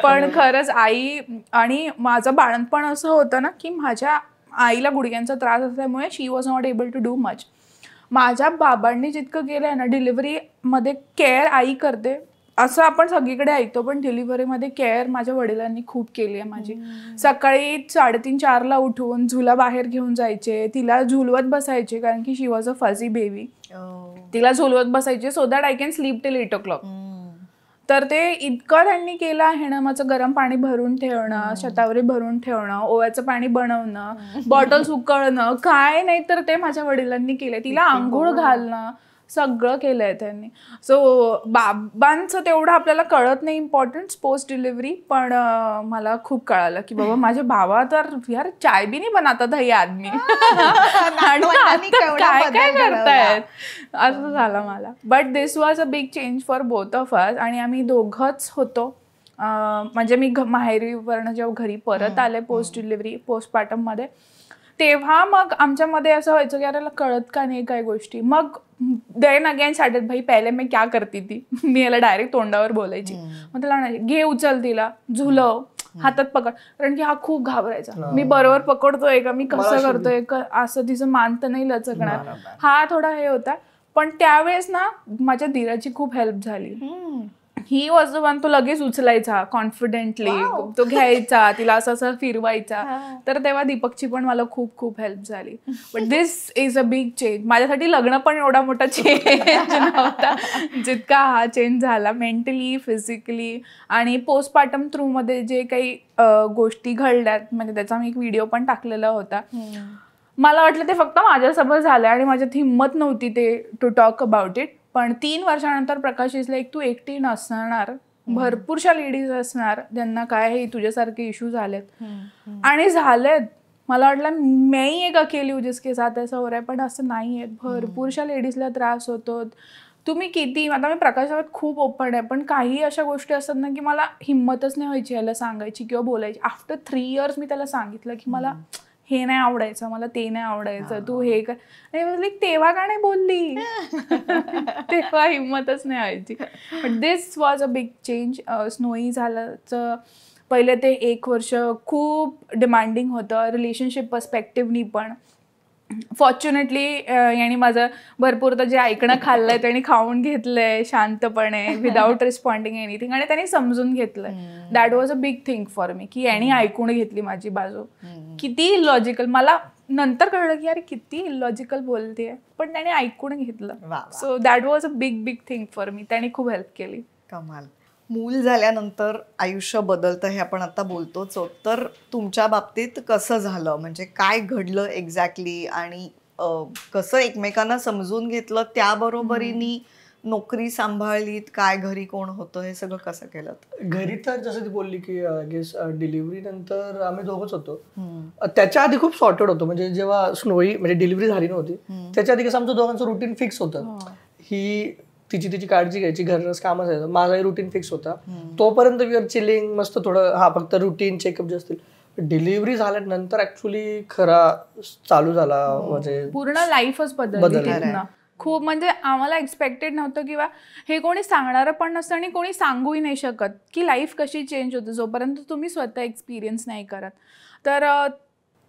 पण खरंच आई आणि माझं बाळणपण असं होतं ना की माझ्या आईला गुडघ्यांचा त्रास असल्यामुळे she was not able to do much. माझ्या बाबांनी जितकं केलंय ना डिलिव्हरीमध्ये केअर आई करते असं आपण सगळीकडे ऐकतो, पण डिलिव्हरीमध्ये केअर माझ्या वडिलांनी खूप केली आहे माझी. सकाळी 3:30-4ला उठून झुला बाहेर घेऊन जायचे, तिला झुलवत बसायचे कारण की शी वॉज अ फझी बेबी. तिला झुलवत बसायचे so that I can sleep till 8 o'clock. तर ते इतकं त्यांनी केलं आहे ना. माझं गरम पाणी भरून ठेवणं, शतावरी भरून ठेवणं, ओव्याचं पाणी बनवणं, बॉटल्स उकळणं, काय नाही तर ते माझ्या वडिलांनी केलंय. तिला आंघोळ घालणं सगळं केलंय त्यांनी. सो बाबांचं तेवढं आपल्याला कळत नाही इम्पॉर्टन्स पोस्ट डिलिव्हरी, पण मला खूप कळालं की बाबा माझे बाबा तर यार चाय बी नाही बनाता था ये आदमी, काय काय करतायत असं झालं मला. But this was a big change for both of अस. आणि आम्ही दोघंच होतो. म्हणजे मी माहेरीवरनं जेव्हा घरी परत आले पोस्ट डिलिव्हरी पोस्टपार्टममध्ये, तेव्हा मग आमच्यामध्ये असं व्हायचं की याला कळत का नाही काय गोष्टी. मग देन अगेन स्टार्टेड भाई पहिले मी क्या करती थी, मी याला डायरेक्ट तोंडावर बोलायची. मग त्याला म्हणायची घे उचल तिला, झुलव, हातात पकड, कारण की हा खूप घाबरायचा. मी बरोबर पकडतोय का, मी कसं करतोय का, असं तिचं मान तर नाही लचकणार, हा थोडा हे होता. पण त्यावेळेस ना माझ्या धीराची खूप हेल्प झाली. ही वॉज द वन, तो लगेच उचलायचा कॉन्फिडेंटली, तो घ्यायचा, तिला असं असं फिरवायचा. तर तेव्हा दीपकची पण मला खूप खूप हेल्प झाली. But this is a big change. माझ्यासाठी लग्न पण एवढा मोठा चेंज नव्हता जितका हा चेंज झाला मेंटली, फिजिकली. आणि पोस्टपार्टम थ्रू मध्ये जे काही गोष्टी घडल्यात, म्हणजे त्याचा मी एक व्हिडिओ पण टाकलेला होता. मला वाटलं ते फक्त माझ्यासोबत झालं आणि माझ्यात हिंमत नव्हती ते टू टॉक अबाउट इट. पण 3 वर्षानंतर प्रकाश इज लाईक तू एकटी नसणार, भरपूरशा लेडीज असणार ज्यांना काय हे तुझ्यासारखे इश्यू झालेत आणि झालेत. मला वाटलं मी एक अकेली हूं जिसके साथ ऐसा हो रहा है, पण असं नाही आहे. भरपूरशा लेडीजला त्रास होतो. तुम्ही किती, आता मी प्रकाशावर खूप ओपन आहे, पण काही अशा गोष्टी असतात ना की मला हिंमतच नाही व्हायची याला सांगायची किंवा बोलायची. आफ्टर 3 years मी त्याला सांगितलं की मला हे नाही आवडायचं, मला ते नाही आवडायचं, तू हे कर. तेव्हा का नाही बोलली, तेव्हा हिंमतच नाही व्हायची. But this was a big change. Snowy झाल्याचं पहिले ते 1 वर्ष खूप डिमांडिंग होतं रिलेशनशिप पर्स्पेक्टिव्हनी पण. फॉर्च्युनेटली यांनी माझं भरपूर तर जे ऐकणं खाल्लंय त्यांनी खाऊन घेतलंय शांतपणे, विदाऊट रिस्पॉन्डिंग एनिथिंग, आणि त्यांनी समजून घेतलंय. That was a big thing for me की यांनी ऐकून घेतली माझी बाजू. किती इलॉजिकल, मला नंतर कळलं की यार किती इलॉजिकल बोलतेय, पण त्याने ऐकून घेतलं. So that was a big thing for me. त्याने खूप हेल्प केली. कमाल. मूल झाल्यानंतर आयुष्य बदलतं हे आपण आता बोलतोच आहोत, तर तुमच्या बाबतीत कसं झालं, म्हणजे काय घडलं एक्झॅक्टली, आणि कसं एकमेकांना समजून घेतलं, त्याबरोबरीने नोकरी सांभाळलीत, काय घरी कोण होतं, हे सगळं कसं केलं? घरी तर जसं ती बोलली की गेस डिलिव्हरी नंतर आम्ही दोघंच होतो. त्याच्या आधी खूप सॉर्टेड होतो, म्हणजे जेव्हा स्नोई म्हणजे डिलिव्हरी झाली नव्हती त्याच्या आधी कसं आमचं दोघांचं रुटीन फिक्स होतं. ही तिची काळजी घ्यायची, घरच काम असायचं, माझाही रुटीन फिक्स होता. तोपर्यंत वी आर चिलिंग, मस्त थोडं फक्त रुटीन चेकअप जे असतील. डिलिव्हरी झाल्यानंतर ऍक्च्युली खरा चालू झाला, म्हणजे पूर्ण लाईफच बदलली. खूप म्हणजे आम्हाला एक्सपेक्टेड नव्हतं किंवा हे कोणी सांगणारं पण नसतं आणि कोणी सांगूही नाही शकत की लाईफ कशी चेंज होते जोपर्यंत तुम्ही स्वतः एक्सपिरियन्स नाही करत. तर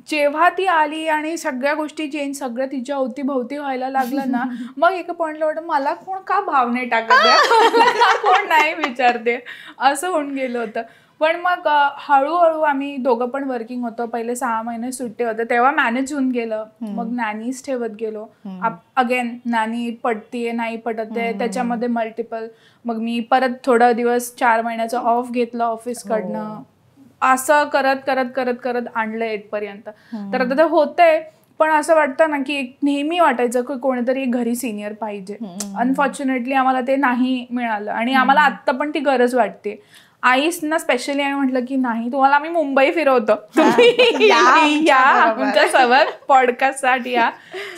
जेव्हा ती आली आणि सगळ्या गोष्टी चेंज सगळं तिच्या अवतीभोवती व्हायला लागलं ना, मग एका पॉईंटला वाटतं मला कोण का भाव नाही टाकत आहे, कोण नाही विचारते, असं होऊन गेलं होतं. पण मग हळूहळू आम्ही दोघं पण वर्किंग होतो. पहिले 6 महिने सुट्टे होते तेव्हा मॅनेज होऊन गेलं. मग नॅनीच ठेवत गेलो. अगेन नॅनी पटतीये नाही पटते त्याच्यामध्ये मल्टिपल. मग मी परत थोडा दिवस 4 महिन्याचं ऑफ घेतलं ऑफिसकडनं. असं करत करत करत करत आणलंय इथपर्यंत. तर आता ते होतंय, पण असं वाटतं ना की नेहमी वाटायचं की कोणीतरी घरी सिनियर पाहिजे. अनफॉर्च्युनेटली आम्हाला ते नाही मिळालं आणि आम्हाला आत्ता पण ती गरज वाटते. आईसना स्पेशली आम्ही म्हटलं की नाही, तुम्हाला आम्ही मुंबई फिरवतो, तुम्ही या आमच्या सोबत पॉडकास्टसाठी या,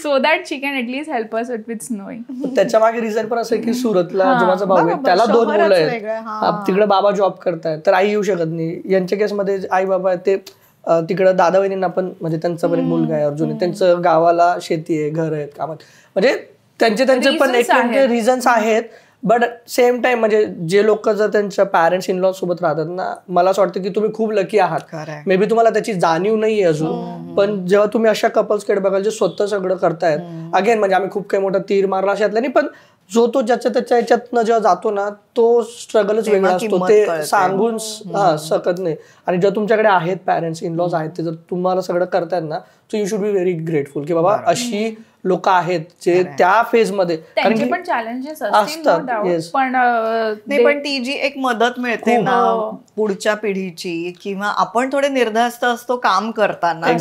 so that she can at least help us with snowy. त्याच्या मागे रिझन पण असं आहे की सुरतला जो माझा भाऊ आहे त्याला 2 मुलं आहेत, तिकडे बाबा जॉब करतायत तर आई येऊ शकत नाही. यांच्या केसमध्ये आई बाबा ते तिकडे दादा वहिनींना पण म्हणजे त्यांचा पण एक मुलगा आहे अर्जुन, त्यांचं गावाला शेती आहे, घर आहेत, कामात, म्हणजे त्यांचे पण एक रिझन्स आहेत. बट सेम टाइम म्हणजे जे लोक जर त्यांच्या पॅरेंट्स इन लॉ सोबत राहतात ना, मला असं वाटतं की तुम्ही खूप लकी आहात. मे बी तुम्हाला त्याची जाणीव नाहीये अजून, पण जेव्हा तुम्ही अशा कपल्सकडे बघाल जे स्वतः सगळं करतायत, अगेन म्हणजे आम्ही खूप काही मोठा तीर मारला अशातला नाही, पण जो तो ज्याच्या त्याच्या याच्यातनं जेव्हा जातो ना तो स्ट्रगलच वेगळा असतो, ते सांगून शकत नाही. आणि जेव्हा तुमच्याकडे आहेत पॅरेंट्स इन लॉज आहेत, ते जर तुम्हाला सगळं करतायत ना, so you should be very grateful की बाबा अशी लोक आहेत जे त्या फेज मध्ये, त्यांचे पण चॅलेंजेस असतात, पण नाही, पण ती जी एक मदत मिळते ना पुढच्या पिढीची, किंवा आपण थोडे निर्धास्त असतो काम करताना,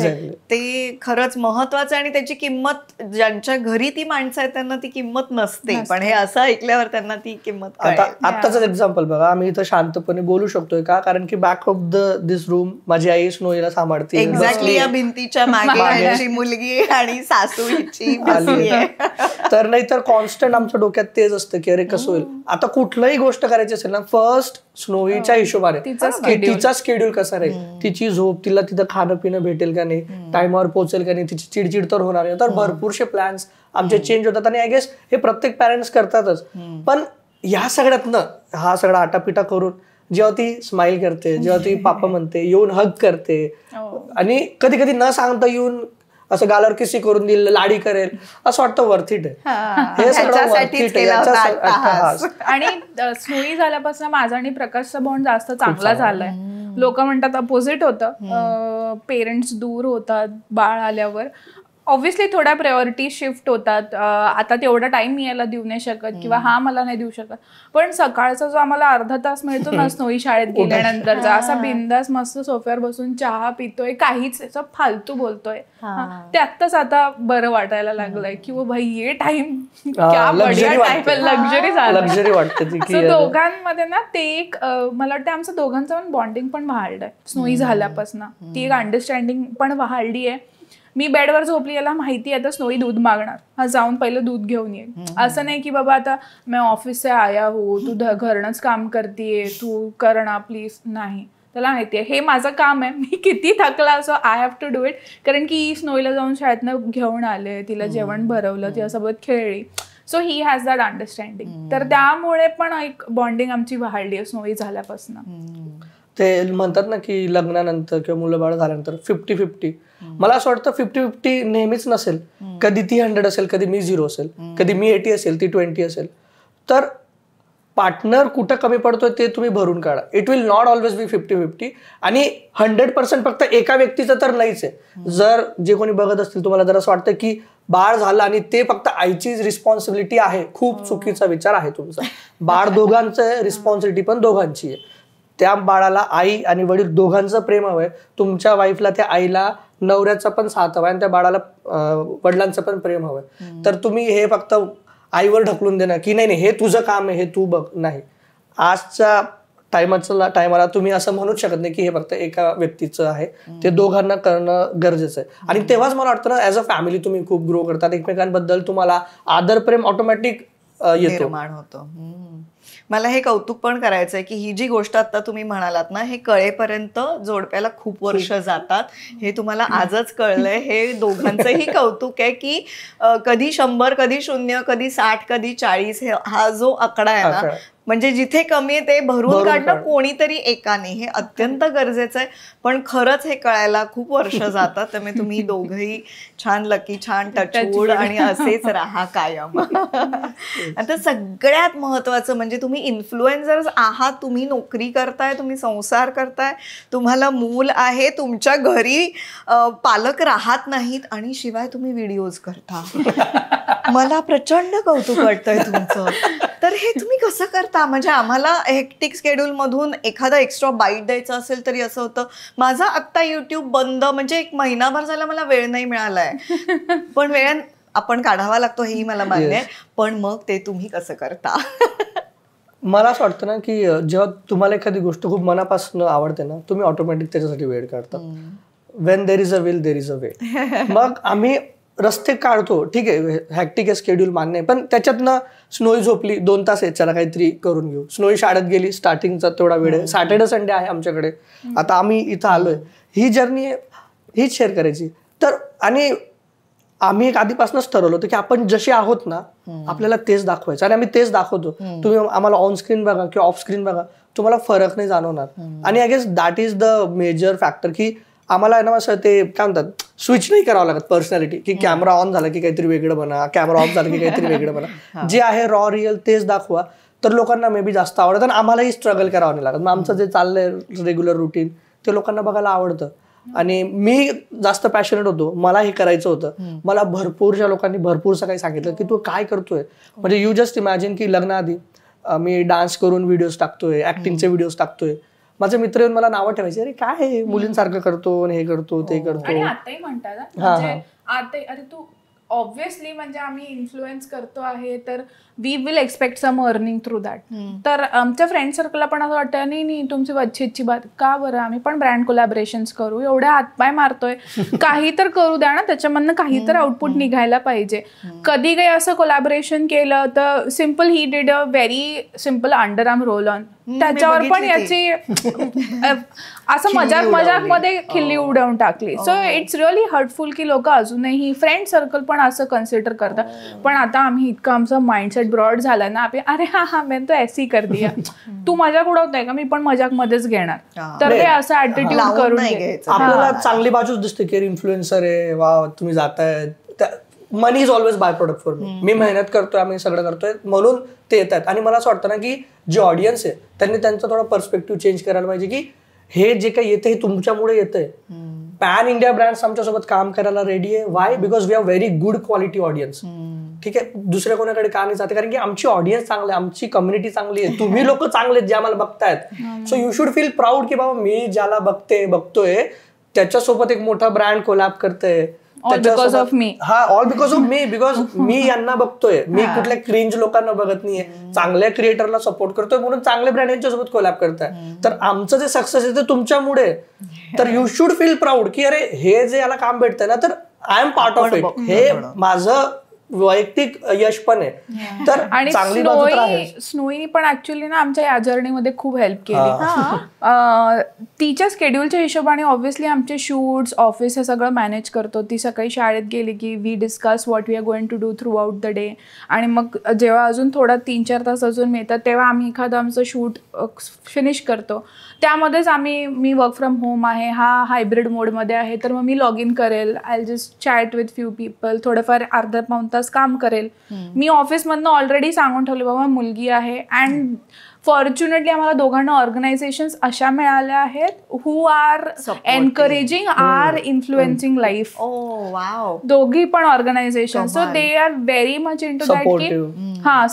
ते खरंच महत्वाचं. आणि त्याची किंमत ज्यांच्या घरी ती माणसं आहेत त्यांना ती किंमत नसते, पण हे असं ऐकल्यावर त्यांना ती किंमत कळते. आताच एक्झाम्पल बघा, आम्ही इथं शांतपणे बोलू शकतोय का, कारण की बॅक ऑफ दिस रूम माझी आई स्नोईला सांभाळते. एक्झॅक्टली, या भिंतीच्या मागे मुलगी आणि सासू हिची तर नाही तर कॉन्स्टंट आमच्या डोक्यात तेच असतं की अरे कसं होईल. आता कुठलंही गोष्ट करायची असेल ना, फर्स्ट स्नोईच्या हिशोबाने तिचा स्केड्यूल कसा राहील, तिची झोप, तिला तिथं खाणं पिणं भेटेल का नाही, टाइमवर पोहोचेल का नाही, तिची चिडचिड तर होणार नाही. तर भरपूरशे प्लॅन्स आमचे चेंज होतात आणि आय गेस हे प्रत्येक पॅरेंट्स करतातच. पण ह्या सगळ्यातनं हा सगळा आटापिटा करून जेव्हा ती स्माइल करते, जेव्हा ती पापा म्हणते, येऊन हग करते, आणि कधी कधी न सांगता येऊन असं गालावर किसी करून दिलं, लाडी करेल, असं वाटतं वर्थ इट आहे, हे सगळं वर्थ इट आहे. आणि स्नोई झाल्यापासून माझा आणि प्रकाशचा बॉन्ड जास्त चांगला झालाय. लोक म्हणतात अपोजिट होतं, पेरेंट्स दूर होतात बाळ आल्यावर. ऑब्व्हियसली थोड्या प्रायोरिटी शिफ्ट होतात. आता तेवढा टाइम मी याला देऊ नाही शकत किंवा हा मला नाही देऊ शकत, पण सकाळचा जो आम्हाला अर्धा तास मिळतो ना स्नोई शाळेत गेल्यानंतरचा, असा बिंदास मस्त सोफ्यावर बसून चहा पितोय, काहीच असं फालतू बोलतोय, ते आत्ताच आता बरं वाटायला लागलंय की वो भाई ये टाइम क्या बढिया टाइम, लक्झरी झालं, लक्झरी वाटते. दोघांमध्ये ना ते एक मला वाटतं आमचं दोघांचं पण बॉन्डिंग पण वाढलंय स्नोई झाल्यापासून. ती एक अंडरस्टँडिंग पण वाढली आहे. मी बेडवर झोपली, याला माहिती आहे आता स्नोई दूध मागणार, हा जाऊन पहिलं दूध घेऊन ये. असं नाही की बाबा आता मैं ऑफिस से आया हो, तू घरनंच काम करतीये, तू कर ना प्लीज, नाही. त्याला माहिती आहे हे माझं काम आहे, मी किती थकला असो I have to do it, कारण की स्नोईला जाऊन शाळेतनं घेऊन आले, तिला जेवण भरवलं, तिच्यासोबत खेळली. So he has that understanding. तर त्यामुळे पण एक बॉन्डिंग आमची वाढली आहे स्नोई झाल्यापासून. ते म्हणतात ना की लग्नानंतर किंवा मुलं बाळ झाल्यानंतर 50-50. मला असं वाटतं 50-50 नेहमीच नसेल. कधी ती 100 असेल, कधी मी 0 असेल, कधी मी 80 असेल, ती 20 असेल. तर पार्टनर कुठं कमी पडतोय ते तुम्ही भरून काढा. It will not always be 50-50. आणि 100% फक्त एका व्यक्तीचं तर नाहीच आहे. जर जे कोणी बघत असतील तुम्हाला जर असं वाटतं की बाळ झालं आणि ते फक्त आईची रिस्पॉन्सिबिलिटी आहे, खूप चुकीचा विचार आहे तुमचा. बाळ दोघांचं रिस्पॉन्सिबिलिटी पण दोघांची आहे. त्या बाळाला आई आणि वडील दोघांचं प्रेम हवंय. तुमच्या वाईफला त्या आईला नवऱ्याचा पण साथ हवाय आणि त्या बाळाला वडिलांचं पण प्रेम हवंय. तर तुम्ही हे फक्त आईवर ढकलून देणार की नाही हे तुझं काम आहे, हे तू बघ, नाही. आजच्या टायमाला तुम्ही असं म्हणूच शकत नाही की हे फक्त एका व्यक्तीचं आहे. ते दोघांना करणं गरजेचं आहे. आणि तेव्हाच मला वाटतं ना, ऍज अ फॅमिली तुम्ही खूप ग्रो करतात. एकमेकांबद्दल तुम्हाला आदर प्रेम ऑटोमॅटिक निर्माण होतं. मला हे कौतुक पण करायचंय की ही जी गोष्ट आता तुम्ही म्हणालात ना, हे कळेपर्यंत जोडप्याला खूप वर्ष जातात. हे तुम्हाला आजच कळलंय. हे दोघांचंही कौतुक आहे की कधी 100, कधी 0, कधी 60, कधी 40 हा जो आकडा आहे ना, म्हणजे जिथे कमी आहे ते भरून काढणं कोणीतरी एकाने, हे अत्यंत गरजेचं आहे. पण खरंच हे कळायला खूप वर्ष जातात. त्यामुळे तुम्ही दोघंही छान लकी, छान टचवूड आणि असेच राहा कायम. आता सगळ्यात महत्वाचं म्हणजे तुम्ही इन्फ्लुएन्सर्स आहात, तुम्ही नोकरी करताय, तुम्ही संसार करताय, तुम्हाला मूल आहे, तुमच्या घरी पालक राहत नाहीत आणि शिवाय तुम्ही व्हिडिओज करता. मला प्रचंड कौतुक वाटतंय तुमचं. तर हे तुम्ही कसं करता? म्हणजे आम्हाला हेक्टिक स्केड्यूल मधून एखादा एक्स्ट्रा बाईट द्यायचा असेल तरी असं होतं, माझा आत्ता युट्यूब बंद, म्हणजे 1 महिनाभर झाला मला वेळ नाही मिळालाय. पण वेळ आपण काढावा लागतो, हेही मला मान्य आहे. पण मग ते तुम्ही कसं करता? मला असं वाटतं ना की जेव्हा तुम्हाला एखादी गोष्ट खूप मनापासून आवडते ना, तुम्ही ऑटोमॅटिक त्याच्यासाठी वेळ काढता. When there is a will there is a way. मग आम्ही रस्ते काढतो, ठीक आहे, हॅक्टिक स्केड्यूल मान्य आहे, पण त्याच्यातनं स्नोई झोपली 2 तास याच्याला काहीतरी करून घेऊ. स्नोई शाळेत गेली, स्टार्टिंगचा तेवढा वेळ आहे, सॅटर्डे संडे आहे आमच्याकडे. आता आम्ही इथं आलोय, ही जर्नी हीच शेअर करायची. तर आणि आम्ही एक आधीपासूनच ठरवलं होतं की आपण जसे आहोत ना, आपल्याला तेच दाखवायचं आणि आम्ही तेच दाखवतो. तुम्ही आम्हाला ऑन स्क्रीन बघा किंवा ऑफ स्क्रीन बघा, तुम्हाला फरक नाही जाणवणार. आणि I guess that is the major factor की आम्हाला ना असं ते काय म्हणतात, स्विच नाही करावं लागत पर्सनॅलिटी, की कॅमेरा ऑन झाला की काहीतरी वेगळं बना, कॅमेरा ऑफ झाला की काहीतरी वेगळं बना. जे आहे रॉ रिअल तेच दाखवा, तर लोकांना मे बी जास्त आवडतं आणि आम्हालाही स्ट्रगल करावं नाही लागत. मग आमचं जे चाललंय रेग्युलर रुटीन ते लोकांना बघायला आवडतं. आणि मी जास्त पॅशनेट होतो, मला हे करायचं होतं. मला भरपूरशा लोकांनी भरपूरसं काही सांगितलं की तू काय करतोय. म्हणजे यू जस्ट इमॅजिन की लग्नाआधी मी डान्स करून व्हिडिओज टाकतोय, ऍक्टिंगचे व्हिडिओज टाकतोय. माझे मित्र येऊन मला नावं ठेवायचे, अरे काय मुलींसारखं करतो, हे करतो ते करतो. आणि आताही म्हणतात म्हणजे आता अरे तू ऑब्व्हियसली म्हणजे आम्ही इन्फ्लुएन्स करतो आहे तर we will expect some earning through that. तर आमच्या फ्रेंड सर्कलला पण असं वाटतं नाही तुमची वच्छेची बात का बरं, आम्ही पण ब्रँड कोलॅबरेशन्स करू, एवढे हातपाय मारतोय, काही तर करू द्या ना, त्याच्यामधनं काही तर आउटपुट निघायला पाहिजे. कधी काही असं कोलॅबरेशन केलं तर simple he did a very simple under arm roll on, त्याच्यावर पण याची असं मजाक मध्ये खिल्ली उडवून टाकली. सो इट्स रिअली हर्टफुल की लोक अजूनही फ्रेंड सर्कल पण असं कन्सिडर करतात. पण आता आम्ही इतकं आमचा माइंडसेट ब्रॉड झाला ना, अरे हा मैं तो ऐसी कर दिया, तू मजाक उडवताय का, मी पण मजाक मध्येच घेणार. तर ते असं ऍटिट्यूड करून आपल्याला चांगली बाजूच दिसते की इन्फ्लुएन्सर आहे, वा तुम्ही जाताय. Money is always by product for me. मी मेहनत करतोय, आम्ही सगळं करतोय म्हणून ते येतात. आणि मला असं वाटतं ना की जे ऑडियन्स आहे त्यांनी त्यांचा थोडा पर्स्पेक्टिव्ह चेंज करायला पाहिजे की हे जे काही येते हे तुमच्यामुळे येतंय. पॅन इंडिया ब्रँड्स आमच्यासोबत काम करायला रेडी आहे. Why? Because we have very good quality audience. ठीक आहे, दुसऱ्या कोणाकडे का नाही जाते, कारण की आमची ऑडियन्स चांगली आहे, आमची कम्युनिटी चांगली आहे, तुम्ही लोक चांगले आहेत जे आम्हाला बघतायत. So you should feel proud की बाबा मी ज्याला बघतोय त्याच्यासोबत एक मोठा ब्रँड कोलॅब करतोय. All because of me. हा, all because of me. Because मी यांना बघतोय, मी कुठल्या क्रिंज लोकांना बघत नाहीये, चांगल्या क्रिएटरला सपोर्ट करतोय म्हणून चांगल्या ब्रँड यांच्यासोबत कोलॅब करताय. तर आमचं जे सक्सेस आहे ते तुमच्यामुळे. तर यू शुड फील प्राऊड की अरे हे जे याला काम भेटतंय ना, तर I am part of it. हे माझं वैयक्तिक यश पण आहे. तर आणि चांगली बाजू तर आहे. स्नोईनी पण ऍक्च्युअली ना आमच्या या जर्नीमध्ये खूप हेल्प केली. तिच्या स्केड्यूलच्या हिशोबाने ऑब्व्हियसली आमचे शूट्स, ऑफिस हे सगळं मॅनेज करतो. ती सकाळी शाळेत गेली की we discuss what we are going to do throughout the day. आणि मग जेव्हा अजून थोडा 3-4 तास अजून मिळतात तेव्हा आम्ही एखादं आमचं शूट फिनिश करतो. त्यामध्येच मी वर्क फ्रॉम होम आहे, हा हायब्रिड मोडमध्ये आहे, तर मग मी लॉग इन करेल, I just chat with few people, थोडंफार अर्धा-पाऊण तास काम करेल. मी ऑफिसमधनं ऑलरेडी सांगून ठेवले बाबा मुलगी आहे. अँड फॉर्च्युनेटली आम्हाला दोघांना ऑर्गनायझेशन्स अशा मिळाल्या आहेत who are encouraging are influencing life. दोघी पण organisation. So they are very much in to that की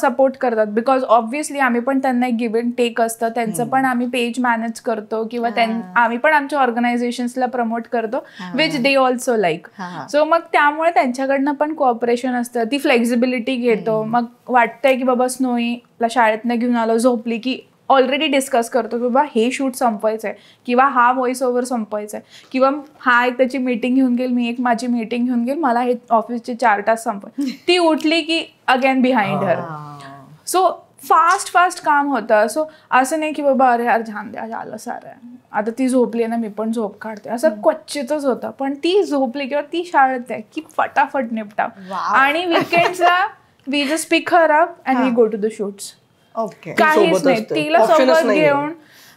सपोर्ट करतात. बिकॉज ऑब्व्हियसली आम्ही पण त्यांना एक गिव्ह अँड टेक असतं. त्यांचं पण आम्ही पेज मॅनेज करतो किंवा आम्ही पण आमच्या ऑर्गनायझेशन्सला प्रमोट करतो which they also like. So मग त्यामुळे त्यांच्याकडनं पण कोऑपरेशन असतं. ती फ्लेक्झिबिलिटी घेतो. मग वाटतंय की बाबा स्नोईला शाळेतनं घेऊन आलो झोपली की ऑलरेडी डिस्कस करतो की बाबा हे शूट संपवायचं आहे किंवा हा व्हॉइस ओव्हर संपवायचा आहे किंवा हा एक त्याची मीटिंग घेऊन गेल मी एक माझी मीटिंग घेऊन गेल मला हे ऑफिसचे 4 तास संपवाय. ती उठली की again behind her. So fast काम होतं. सो असं नाही की बाबा अरे यार झान द्या झालं सारं आता ती झोपली ना मी पण झोप काढते असं क्वचितच होतं. पण ती झोपली किंवा ती शाळेत आहे की फटाफट निपटा. आणि विकेंड्सला we just pick her up and we go to the shoots. काहीच नाही.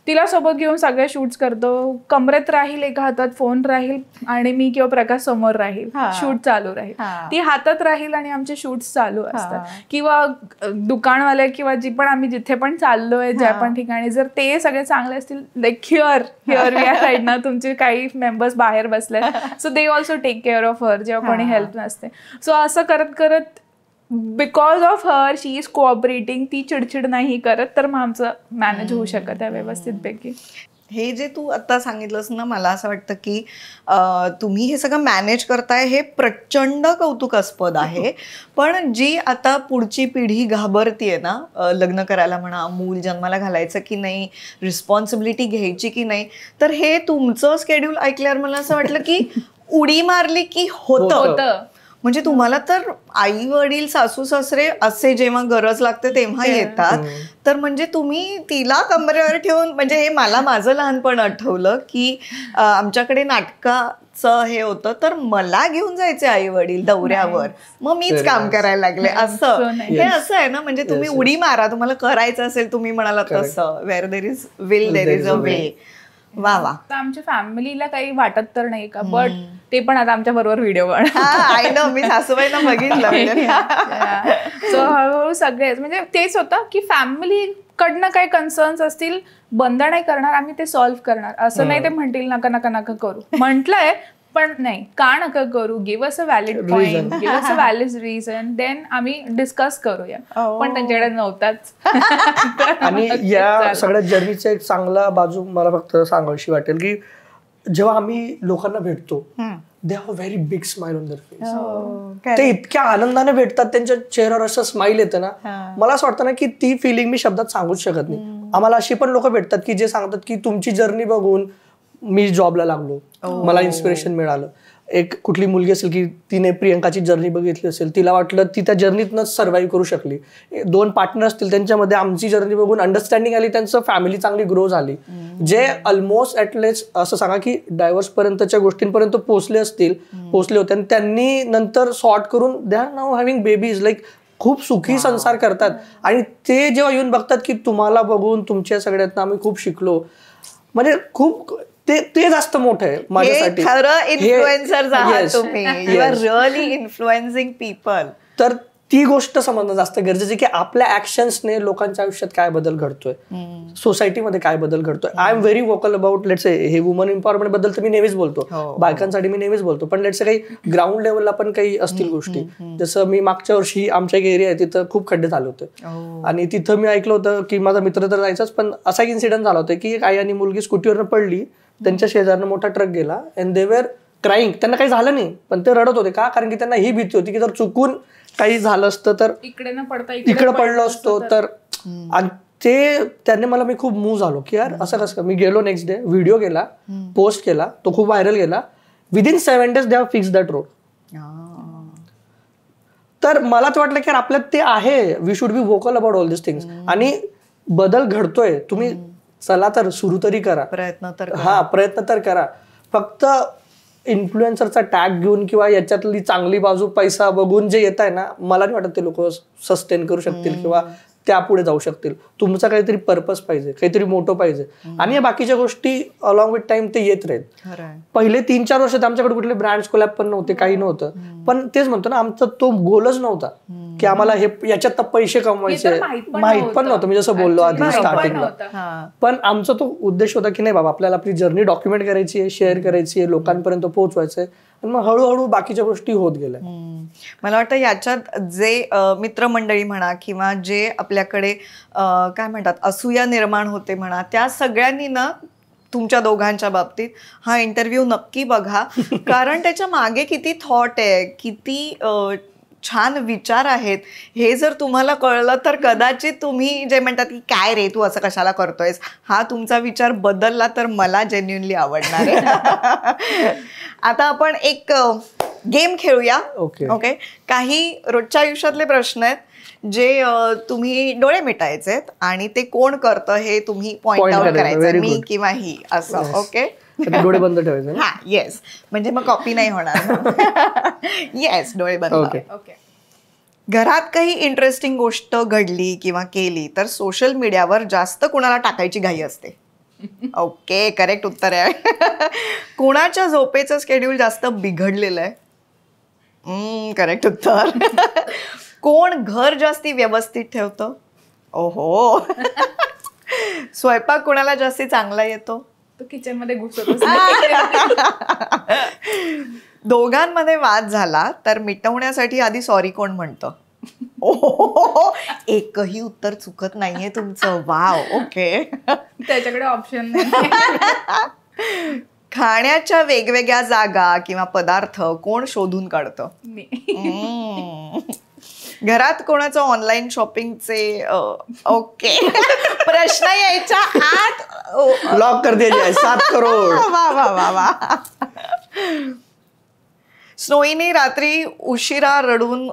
तिला सोबत घेऊन सगळ्या शूट्स करतो. कमरेत राहील एका हातात फोन राहील आणि मी किंवा प्रकाश समोर राहील. शूट चालू राहील. ती हातात राहील आणि आमचे शूट्स चालू असतात. किंवा दुकानवाले किंवा जी पण आम्ही जिथे पण चाललोय ज्या पण ठिकाणी जर ते सगळे चांगले असतील like here we are side ना तुमचे काही मेंबर्स बाहेर बसले so they also take care of her जेव्हा कोणी हेल्प नसते. सो असं करत करत because of her she is cooperating. ती चिडचिड नाही करत तर मग आमचं मॅनेज होऊ शकत आहे व्यवस्थित पैकी. हे जे तू आता सांगितलंस ना मला असं वाटतं की तुम्ही हे सगळं मॅनेज करताय हे प्रचंड कौतुकास्पद आहे. पण जी आता पुढची पिढी घाबरतीये ना लग्न करायला म्हणा मूल जन्माला घालायचं की नाही रिस्पॉन्सिबिलिटी घ्यायची की नाही तर हे तुमचं स्केड्यूल ऐकल्यावर मला असं वाटलं की उडी मारली की होतं. म्हणजे तुम्हाला तर आई वडील सासू सासरे असे जेव्हा गरज लागते तेव्हा येतात. तर म्हणजे तुम्ही तिला कमरेवर ठेवून म्हणजे हे मला माझं लहानपण आठवलं की आमच्याकडे नाटकाचं हे होतं तर मला घेऊन जायचे आई वडील दौऱ्यावर मग मीच काम करायला लागले. असं हे असं आहे ना म्हणजे तुम्ही उडी मारा तुम्हाला करायचं असेल तुम्ही म्हणालात तसं where there is will there is a way. वा वा. आमच्या फॅमिलीला काही वाटत तर नाही का बट ते पण आता आमच्या बरोबर व्हिडिओ मी सासूबाईंना बघितलं. सो हळूहळू सगळेच म्हणजे तेच होतं की फॅमिली कडनं काही कन्सर्न्स असतील बंद नाही करणार आम्ही ते सॉल्व्ह करणार. असं नाही ते म्हणतील नका नका नका करू म्हटलंय पण नाही का नका करू. Give us a valid point give us a valid reason then आम्ही डिस्कस करूया. पण त्यांच्याकडे नव्हताच. आणि या सगळ्या जर्नीचा एक चांगला बाजू मला फक्त सांगावीशी वाटेल की जेव्हा आम्ही लोकांना भेटतो they have very big smile on their face. ते इतक्या आनंदाने भेटतात त्यांच्या चेहऱ्यावर असं स्माइल येतं ना मला असं वाटतं ना की ती फिलिंग मी शब्दात सांगूच शकत नाही. आम्हाला अशी पण लोक भेटतात की जे सांगतात की तुमची जर्नी बघून मी जॉबला लागलो मला इन्स्पिरेशन मिळालं. एक कुठली मुलगी असेल की तिने प्रियंकाची जर्नी बघितली असेल तिला वाटलं ती त्या जर्नीतनंच सर्व्हाइव्ह करू शकली. 2 पार्टनर असतील त्यांच्यामध्ये आमची जर्नी बघून अंडरस्टँडिंग आली त्यांचं फॅमिली चांगली ग्रो झाली. जे ऑलमोस्ट ॲटलिस्ट असं सांगा की डायव्हर्स पर्यंतच्या गोष्टींपर्यंत पोहोचले होते आणि त्यांनी नंतर सॉर्ट करून they are now having babies like खूप सुखी संसार करतात. आणि ते जेव्हा येऊन बघतात की तुम्हाला बघून तुमच्या सगळ्यातनं आम्ही खूप शिकलो म्हणजे खूप ते जास्त मोठं आहे माझ्यासाठी. खरं इन्फ्लुएन्सर आहात तुम्ही. You are really influencing people. तर ती गोष्ट समजणं जास्त गरजेचं की आपल्या ऍक्शन्सने लोकांच्या आयुष्यात काय बदल घडतोय सोसायटीमध्ये काय बदल घडतोय. I am very vocal about let's हे वुमन एम्पॉवरमेंट बद्दल तर मी नेहमीच बोलतो बायकांसाठी मी नेहमीच बोलतो. पण लेट्स काही ग्राउंड लेवलला पण काही असतील गोष्टी जसं मी मागच्या वर्षी आमच्या एक एरिया आहे तिथं खूप खड्डे झाले होते आणि तिथं मी ऐकलं होतं की माझा मित्र तर जायचाच पण असा एक इन्सिडेंट झाला होता की एक आई आणि मुलगी स्कूटीवरनं पडली त्यांच्या शेजारनं मोठा ट्रक गेला अँड दे वर क्राईंग. त्यांना काही झालं नाही पण ते रडत होते का कारण की त्यांना ही भीती होती की जर चुकून काही झालं असतं तर इकडे पडलो असतो तर. आणि ते त्याने मला मी खूप मूव झालो की यार असं कसं. मी गेलो नेक्स्ट डे व्हिडिओ केला पोस्ट केला तो खूप व्हायरल गेला. Within 7 days they have fixed that road. तर मला तर वाटलं की यार आपल्यात ते आहे we should be vocal about all this things. आणि बदल घडतोय तुम्ही चला तर सुरू तरी करा प्रयत्न तर करा. फक्त इन्फ्लुएन्सरचा टॅग घेऊन किंवा याच्यातली चांगली बाजू पैसा बघून जे येत आहे ना मला नाही वाटत ते लोक सस्टेन करू शकतील किंवा त्या पुढे जाऊ शकतील. तुमचा काहीतरी पर्पज पाहिजे, काहीतरी मोठं पाहिजे, आणि या बाकीच्या गोष्टी अलॉंग विथ टाइम ते येत राहील. पहिले 3-4 वर्षात आमच्याकडे कुठले ब्रँड्स कोलॅब पण नव्हते, काही नव्हतं, पण तेच म्हणतो ना, आमचा तो गोलच नव्हता की आम्हाला हे याच्यात पैसे कमवायचे, माहित पण नव्हतं. मी जसं बोललो आधी स्टार्टिंगला, पण आमचा तो उद्देश होता की नाही बाबा, आपल्याला आपली जर्नी डॉक्युमेंट करायची आहे, शेअर करायची आहे, लोकांपर्यंत पोहोचवायचं आहे, आणि मग हळूहळू बाकीच्या गोष्टी होत गेल्या. मला वाटतं याच्यात जे मित्रमंडळी म्हणा किंवा जे आपल्याकडे काय म्हणतात असूया निर्माण होते म्हणा, त्या सगळ्यांनी ना तुमच्या दोघांच्या बाबतीत हा इंटरव्ह्यू नक्की बघा, कारण त्याच्या मागे किती थॉट आहे, किती छान विचार आहेत, हे जर तुम्हाला कळलं तर कदाचित तुम्ही जे म्हणतात की काय रे तू असं कशाला करतोयस, हा तुमचा विचार बदलला तर मला जेन्युइनली आवडणार आहे. आता आपण एक गेम खेळूया. ओके, काही रोजच्या आयुष्यातले प्रश्न आहेत जे तुम्ही डोळे मिटायचे आणि ते कोण करतं हे तुम्ही पॉइंट आउट करायचं, मी किंवा ही, असं. ओके, डोळे बंद ठेवायचे. हा, येस, म्हणजे मग कॉपी नाही होणार. येस, डोळे बंद. ओके. घरात काही इंटरेस्टिंग गोष्ट घडली किंवा केली तर सोशल मीडियावर जास्त कुणाला टाकायची घाई असते? ओके, करेक्ट उत्तर आहे. कुणाच्या झोपेचं शेड्यूल जास्त बिघडलेलं आहे? करेक्ट उत्तर. कोण घर जास्ती व्यवस्थित ठेवतं? ओहो. स्वयंपाक कोणाला जास्ती चांगला येतो? तो किचन मध्ये घुसत. दोघांमध्ये वाद झाला तर मिटवण्यासाठी आधी सॉरी कोण म्हणतं? ओहो, एकही उत्तर चुकत नाहीये तुमचं. वाव. ओके, त्याच्याकडे ऑप्शन नाही. खाण्याच्या वेगवेगळ्या जागा किंवा पदार्थ कोण शोधून काढतं? घरात कोणाचं ऑनलाईन शॉपिंगचे ओके प्रश्न यायच्या आत लॉक कर दिया 7 करोड. वा वा वा वा. स्नोईने रात्री उशिरा रडून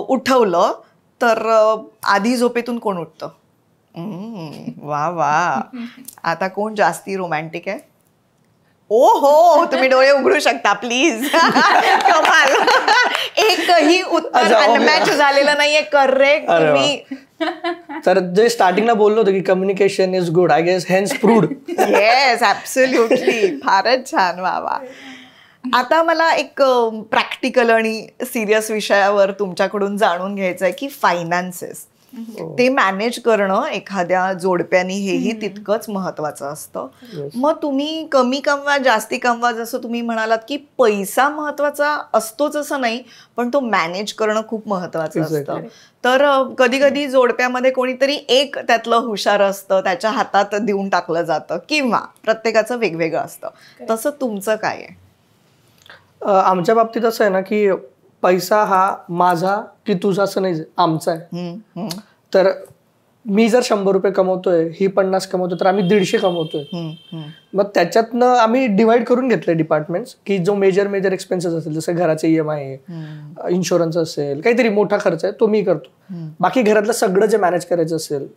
उठवलं तर आधी झोपेतून कोण उठतं? वा वा. आता कोण जास्ती रोमॅन्टिक आहे? ओ हो, तुम्ही डोळे उघडू शकता प्लीज. कमाल, एकही उत्तर अनमॅच झालेलं नाहीये. करेक्ट. तुम्ही तर जे स्टार्टिंगला बोललो होतो की communication is good, I guess hence proved. Yes, absolutely. फारच छान. वा वा. आता मला एक प्रॅक्टिकल आणि सिरियस विषयावर तुमच्याकडून जाणून घ्यायचं आहे की फायनान्सेस ते मॅनेज करणं एखाद्या जोडप्यानी हेही तितकंच महत्वाचं असतं. मग तुम्ही कमी कमवा जास्ती कमवा, जसं तुम्ही म्हणालात की पैसा महत्वाचा असतोच असं नाही, पण तो मॅनेज करणं खूप महत्वाचं असतं. तर कधी कधी जोडप्यामध्ये कोणीतरी एक त्यातलं हुशार असतं, त्याच्या हातात देऊन टाकलं जातं, किंवा प्रत्येकाचं वेगवेगळं असतं. तसं तुमचं काय आहे? आमच्या बाबतीत असं आहे ना की पैसा हा माझा की तुझा असं नाही, आमचा आहे. तर मी जर 100 रुपये कमवतोय, ही 50 कमवतोय, तर आम्ही 150 कमवतोय. मग त्याच्यातनं आम्ही डिवाइड करून घेतले डिपार्टमेंट्स की जो मेजर एक्सपेन्सेस असेल, जसं घराचे EMI आहे, इन्शुरन्स असेल, काहीतरी मोठा खर्च आहे, तो मी करतो. बाकी घरातलं सगळं जे मॅनेज करायचं असेल,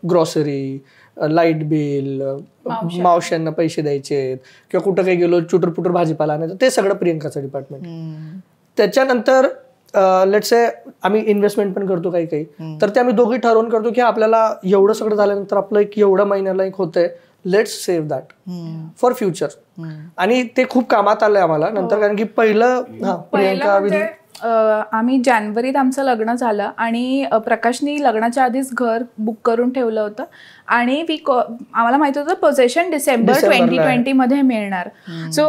ग्रॉसरी, लाईट बिल, मावश्यांना पैसे द्यायचे किंवा कुठं काही गेलो चुटरपुटर भाजीपाला आणायचं, ते सगळं प्रियंकाचं डिपार्टमेंट. त्याच्यानंतर लेट्स से आम्ही इन्व्हेस्टमेंट पण करतो काही काही, तर ते आम्ही दोघी ठरवून करतो की आपल्याला एवढं सगळं झाल्यानंतर आपलं एक एवढं महिन्याला एक होतंय, let's save that for future. आणि ते खूप कामात आलंय आम्हाला नंतर, कारण की पहिलं प्रियंका आम्ही जानेवारीत आमचं लग्न झालं आणि प्रकाशनी लग्नाच्या आधीच घर बुक करून ठेवलं होतं आणि आम्हाला माहिती होतं पोझेशन डिसेंबर 2020 मध्ये मिळणार. सो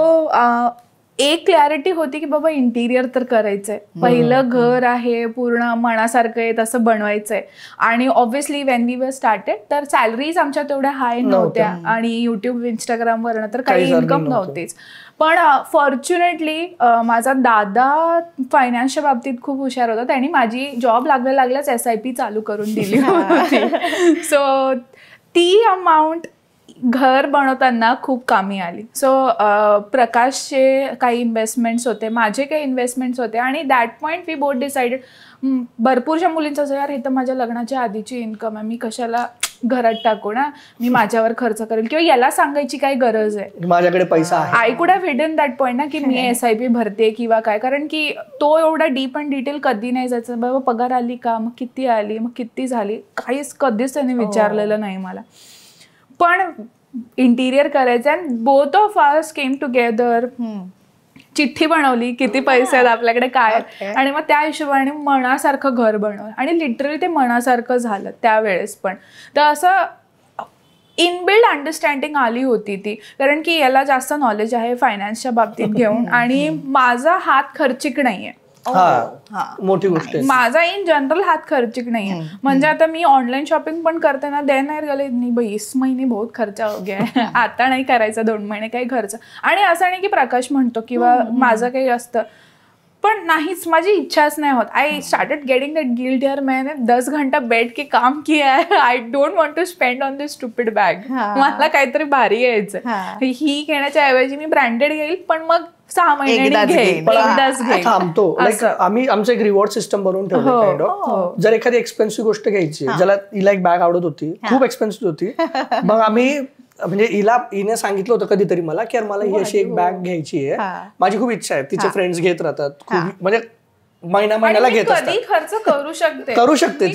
एक क्लॅरिटी होती की बाबा इंटिरियर तर करायचंय, पहिलं घर आहे, पूर्ण मनासारखं आहे तसं बनवायचंय. आणि obviously when we were started तर सॅलरीज आमच्या तेवढ्या हाय नव्हत्या आणि युट्यूब इंस्टाग्राम वरनं तर काही इन्कम नव्हतीच. पण फॉर्च्युनेटली माझा दादा फायनान्सच्या बाबतीत खूप हुशार होता, त्यांनी माझी जॉब लागल्याच SIP चालू करून दिली होती. सो ती अमाऊंट घर बनवताना खूप कामी आली. सो प्रकाशचे काही इन्व्हेस्टमेंट्स होते, माझे काही इन्व्हेस्टमेंट्स होते आणि that point we both decided. भरपूरशा मुलींचं असं, यार हे तर माझ्या लग्नाच्या आधीची इन्कम आहे, मी कशाला घरात टाकू ना, मी माझ्यावर खर्च करेल, किंवा याला सांगायची काय गरज आहे, माझ्याकडे पैसा आहे. I could have hidden that point ना, की मी SIP भरते किंवा काय, कारण की तो एवढा डीप अँड डिटेल कधी नाही जायचं. बाबा पगार आली का, मग किती आली, मग किती झाली, काहीच कधीच त्याने विचारलेलं नाही मला. पण इंटिरियर करायचं and both of us came together, चिठ्ठी बनवली किती पैसे आहेत आपल्याकडे काय, आणि मग त्या हिशोबाने मनासारखं घर बनवलं, आणि लिटरली ते मनासारखं झालं त्यावेळेस पण. तर असं इनबिल्ड अंडरस्टँडिंग आली होती ती, कारण की याला जास्त नॉलेज आहे फायनान्सच्या बाबतीत घेऊन, आणि माझा हात खर्चिक नाहीये. मोठी गोष्ट आहे. माझा इन जनरल हात खर्चिक नाहीये. म्हणजे आता मी ऑनलाईन शॉपिंग पण करते ना, देन नाही गेले नाही बाई, इस महिने बहुत खर्च हो गया, आता नाही करायचा 2 महिने काही खर्च. आणि असं नाही की प्रकाश म्हणतो किंवा माझं काही असतं, पण नाहीच, माझी इच्छाच नाही होत. I started getting that guilt, यार मैंने 10 घंटा बैठ के काम किया है, I don't want to spend on this stupid bag. मला काहीतरी भारी घ्यायचं, ही घेण्याच्या ऐवजी मी ब्रँडेड घेईल, पण मग 6 महिन्यांनी घेईल, एकदाच घेईल. थांबतो. लाईक आम्ही आमचं एक रिवॉर्ड सिस्टम बनवून ठेवलं काइंड ऑफ. जर एखादी एक्सपेन्सिव्ह गोष्ट घ्यायची, ज्याला हिला एक बॅग आवडत होती, खूप एक्सपेन्सिव्ह होती, मग आम्ही म्हणजे हिने सांगितलं होतं कधीतरी मला की यार मला ही अशी एक बॅग घ्यायची आहे, माझी खूप इच्छा आहे. तिचे फ्रेंड्स घेत राहतात, खूप म्हणजे महिन्याला घेत असतात. खर्च करू शकते करू शकते.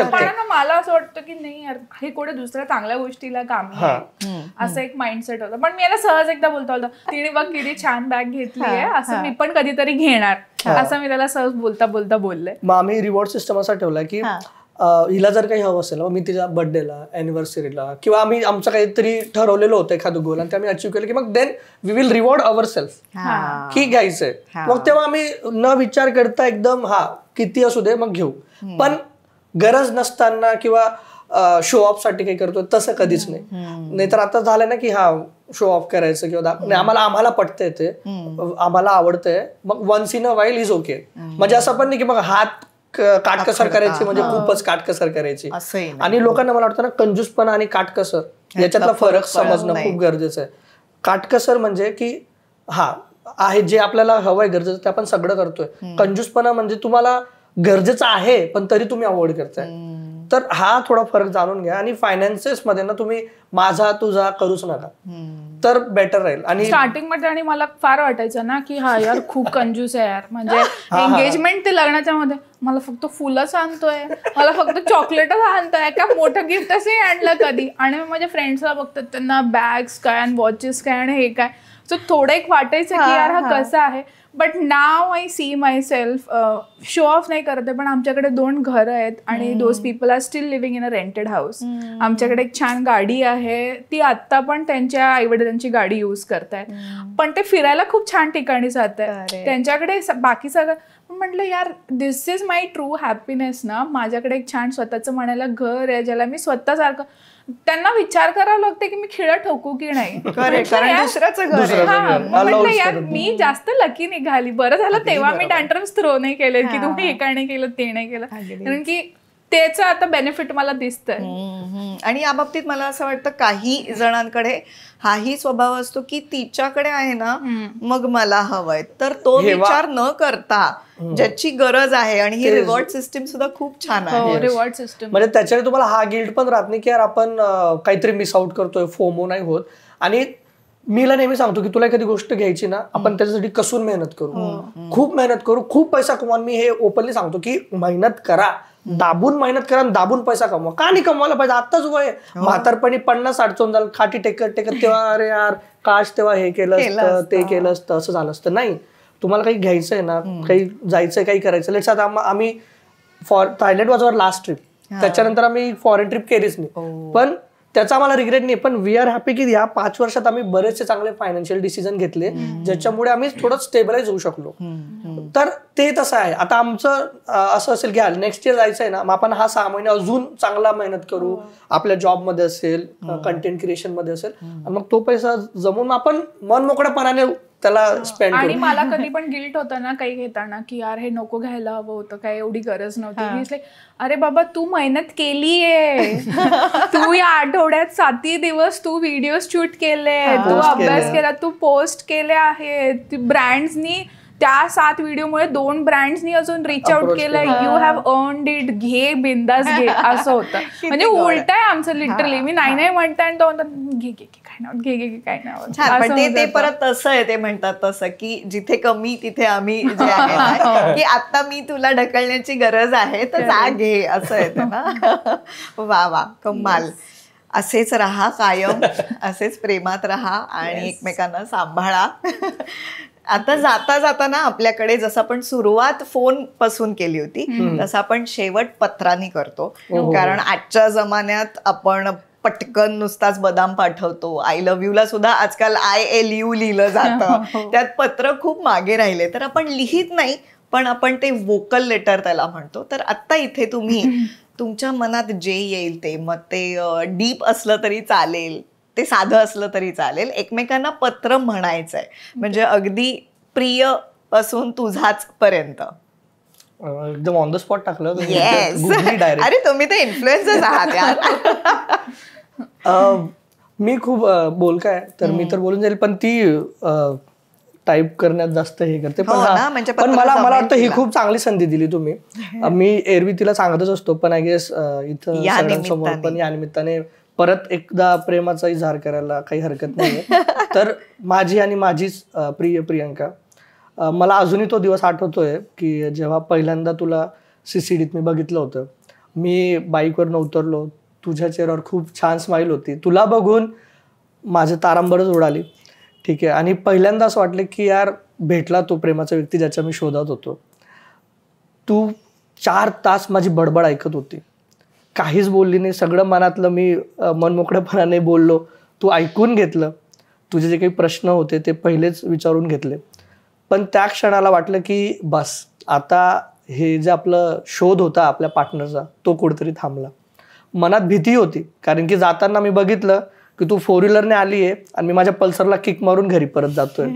पण मला असं वाटतं की नाही यार, हे कुठे दुसऱ्या चांगल्या गोष्टीला कामी आहे, असं एक माइंडसेट होतं. पण मी याला सहज एकदा बोलता बोलता, तिने बघ किती छान बॅग घेतली आहे, असं मी पण कधीतरी घेणार, असं मी त्याला सहज बोलता बोलता बोलले. मग आम्ही रिवॉर्ड सिस्टम असा ठेवला की हिला जर काही हवं असेल, मी तिच्या बर्थडेला, अॅनिव्हर्सरीला, किंवा आम्ही आमचं काहीतरी ठरवलेलं होतं एखादं गोल आणि ते आम्ही अचीव्ह केलं की मग then we will reward our self, की घ्यायचंय. मग तेव्हा आम्ही न विचार करता एकदम किती असू दे मग घेऊ. पण गरज नसताना किंवा शो ऑफ साठी काही करतो तसं कधीच नाही. नाहीतर आता झालं ना की शो ऑफ करायचं किंवा आम्हाला पटतंय ते, आम्हाला आवडतंय, मग once in a while is okay. म्हणजे असं पण नाही की मग हात काटकसर करायची, म्हणजे खूपच काटकसर करायची. आणि लोकांना मला वाटतं ना, कंजूसपणा आणि काटकसर याच्यातला फरक समजणं खूप गरजेचं आहे. काटकसर म्हणजे की आहे जे आपल्याला हवंय, गरजेचं ते आपण सगळं करतोय. कंजूसपणा म्हणजे तुम्हाला गरजेचं आहे पण तरी तुम्ही अवॉइड करताय. तर थोडा फरक जाणून घ्या. आणि फायनान्सेस मध्ये ना तुम्ही माझा तुझा करूच नका, तर बेटर राहील. आणि स्टार्टिंग मध्ये आणि मला फार वाटायचं ना की यार खूप कंजूस आहे यार, म्हणजे एंगेजमेंट ते लग्नाच्या मध्ये मला फक्त फुलंच आणतोय, मला फक्त चॉकलेटच आणतोय, का मोठं गिफ्टच आणलं कधी. आणि माझ्या फ्रेंड्सला बघतात, त्यांना बॅग्स काय आणि वॉचेस काय आणि हे काय. सो थोडं एक वाटायचं की यार कसं आहे. But now I see my self, show off नाही करते, पण आमच्याकडे 2 घरं आहेत आणि those people are still living in a rented house. आमच्याकडे एक छान गाडी आहे, ती आत्ता पण त्यांच्या आईवडिलांची गाडी यूज करतायत, पण ते फिरायला खूप छान ठिकाणी जात आहेत. त्यांच्याकडे बाकी सगळं. म्हटलं यार दिस इज माय ट्रू हॅपीनेस ना, माझ्याकडे एक छान स्वतःचं म्हणायला घर आहे, ज्याला मी स्वतःसारखं. त्यांना विचार करावा लागते की मी खिळं ठोकू की नाही, म्हटलं यार मी जास्त लकी निघाली. बरं झालं तेव्हा मी टँट्रम्स थ्रो नाही केले की तुम्ही हे काय नाही केलं ते नाही केलं, कारण की त्याचं आता बेनिफिट मला दिसतंय. आणि या बाबतीत मला असं वाटतं काही जणांकडे हाही स्वभाव असतो की तिच्याकडे आहे ना मग मला हवंय, तर तो विचार न करता ज्याची गरज आहे. आणि ही रिवॉर्ड सिस्टीम सुद्धा खूप छान आहे. रिवॉर्ड सिस्टम म्हणजे त्याच्याने तुम्हाला गिल्ट पण राहत नाही की यार आपण काहीतरी मिस आउट करतोय, फोमो नाही होत. आणि मीला नेहमी सांगतो की तुला एखादी गोष्ट घ्यायची ना, आपण त्याच्यासाठी कसून मेहनत करू, खूप मेहनत करू, खूप पैसा कमवा. मी हे ओपनली सांगतो की मेहनत करा, दाबून मेहनत करा, दाबून पैसा कमवा. का नाही कमवायला पाहिजे? आत्ताच वय म्हातारपणी 50-60 झालं, खाटी टेकत तेव्हा अरे यार काश तेव्हा हे केलं असतं, ते केलं असतं, असं झालं असतं. नाही, तुम्हाला काही घ्यायचंय ना, काही जायचंय, काही करायचं. लेट्स आता आम्ही Thailand was our last trip, त्याच्यानंतर आम्ही फॉरेन ट्रिप केलीच नाही. पण त्याचा आम्हाला रिग्रेट नाही, पण वी आर हॅपी की या 5 वर्षात आम्ही बरेचसे चांगले फायनान्शियल डिसिजन घेतले, ज्याच्यामुळे आम्ही थोडं स्टेबलाइज होऊ शकलो. तर ते तसं आहे. आता आमचं असं असेल की नेक्स्ट इयर जायचं आहे ना, मग आपण 6 महिने अजून चांगला मेहनत करू, आपल्या जॉबमध्ये असेल, कंटेंट क्रिएशन मध्ये असेल, मग तो पैसा जमून आपण मन मोकळ्यापणाने त्याला स्पेंड करू. आणि मला कधी पण गिल्ट होतं ना काही घेताना की यार हे नको घ्यायला हवं होतं, काय एवढी गरज नव्हती. अरे बाबा तू मेहनत केलीये, तू या आठवड्यात 7 दिवस तू व्हिडिओ शूट केले, तू अभ्यास केला, तू पोस्ट केले आहेत, ब्रँड्सनी त्या 7 व्हिडिओमुळे 2 ब्रँड्सनी अजून रिच आउट केलंय, यू हॅव अर्नड इट, घे बिंदास घे, असं होतं. म्हणजे उलट आहे आमचं लिटरली. मी नाही म्हणते आणि तो घे घे काय नाव, घे घे काय नाव. पण ते परत तसं आहे, ते म्हणतात तसं की जिथे कमी तिथे आम्ही जे आहे की आता मी तुला ढकलण्याची गरज आहे तर जा घे, असं येतं ना. वा वा, कमाल. असेच राहा कायम, असेच प्रेमात राहा आणि एकमेकांना सांभाळा. आता जाता जाताना आपल्याकडे जसं आपण सुरुवात फोन पासून केली होती तसं आपण शेवट पत्रांनी करतो. कारण आजच्या जमान्यात आपण पटकन नुसताच बदाम पाठवतो. आय लव्ह यू ला सुद्धा आजकाल ILU लिहिलं जातं. त्यात पत्र खूप मागे राहिले. तर आपण लिहित नाही, पण आपण ते वोकल लेटर त्याला म्हणतो. तर आत्ता इथे तुम्ही तुमच्या मनात जे येईल ते, मग ते डीप असलं तरी चालेल, ते साधं असलं तरी चालेल, एकमेकांना पत्र म्हणायचंय. म्हणजे अगदी प्रिय पासून तुझाच पर्यंत. एकदम ऑन द स्पॉट टाकलं. येस, अरे तुम्ही तर इन्फ्लुएन्सर्स आहात यार. मी खूप बोलकाय, तर मी तर बोलून जाईल, पण ती टाईप करण्यात जास्त हे करते. पण मला वाटतं ही खूप चांगली संधी दिली तुम्ही. मी एरवी तिला सांगतच असतो, पण आय गेस इथं सगळ्यांसमोर पण या निमित्ताने परत एकदा प्रेमाचा इजहार करायला काही हरकत नाहीये. तर माझी आणि माझीच प्रिय प्रियंका, मला अजूनही तो दिवस आठवतोय की जेव्हा पहिल्यांदा तुला CCDत मी बघितलं होतं. मी बाईकवरनं उतरलो, तुझ्या चेहऱ्यावर खूप छान स्माईल होती. तुला बघून माझे तारांबरच उडाली. ठीक आहे. आणि पहिल्यांदा असं वाटलं की यार भेटला तो प्रेमाचा व्यक्ती ज्याच्या मी शोधात होतो. तू 4 तास माझी बडबड ऐकत होती, काहीच बोलली नाही. सगळं मनातलं मी मनमोकळेपणाने बोललो, तू ऐकून घेतलं. तुझे जे काही प्रश्न होते ते पहिलेच विचारून घेतले. पण त्या क्षणाला वाटलं की बस आता हे जे आपलं शोध होता आपल्या पार्टनरचा तो कुठेतरी थांबला. मनात भीती होती, कारण की जाताना मी बघितलं की तू 4 व्हीलरने आली आहे आणि मी माझ्या पल्सरला किक मारून घरी परत जातोय.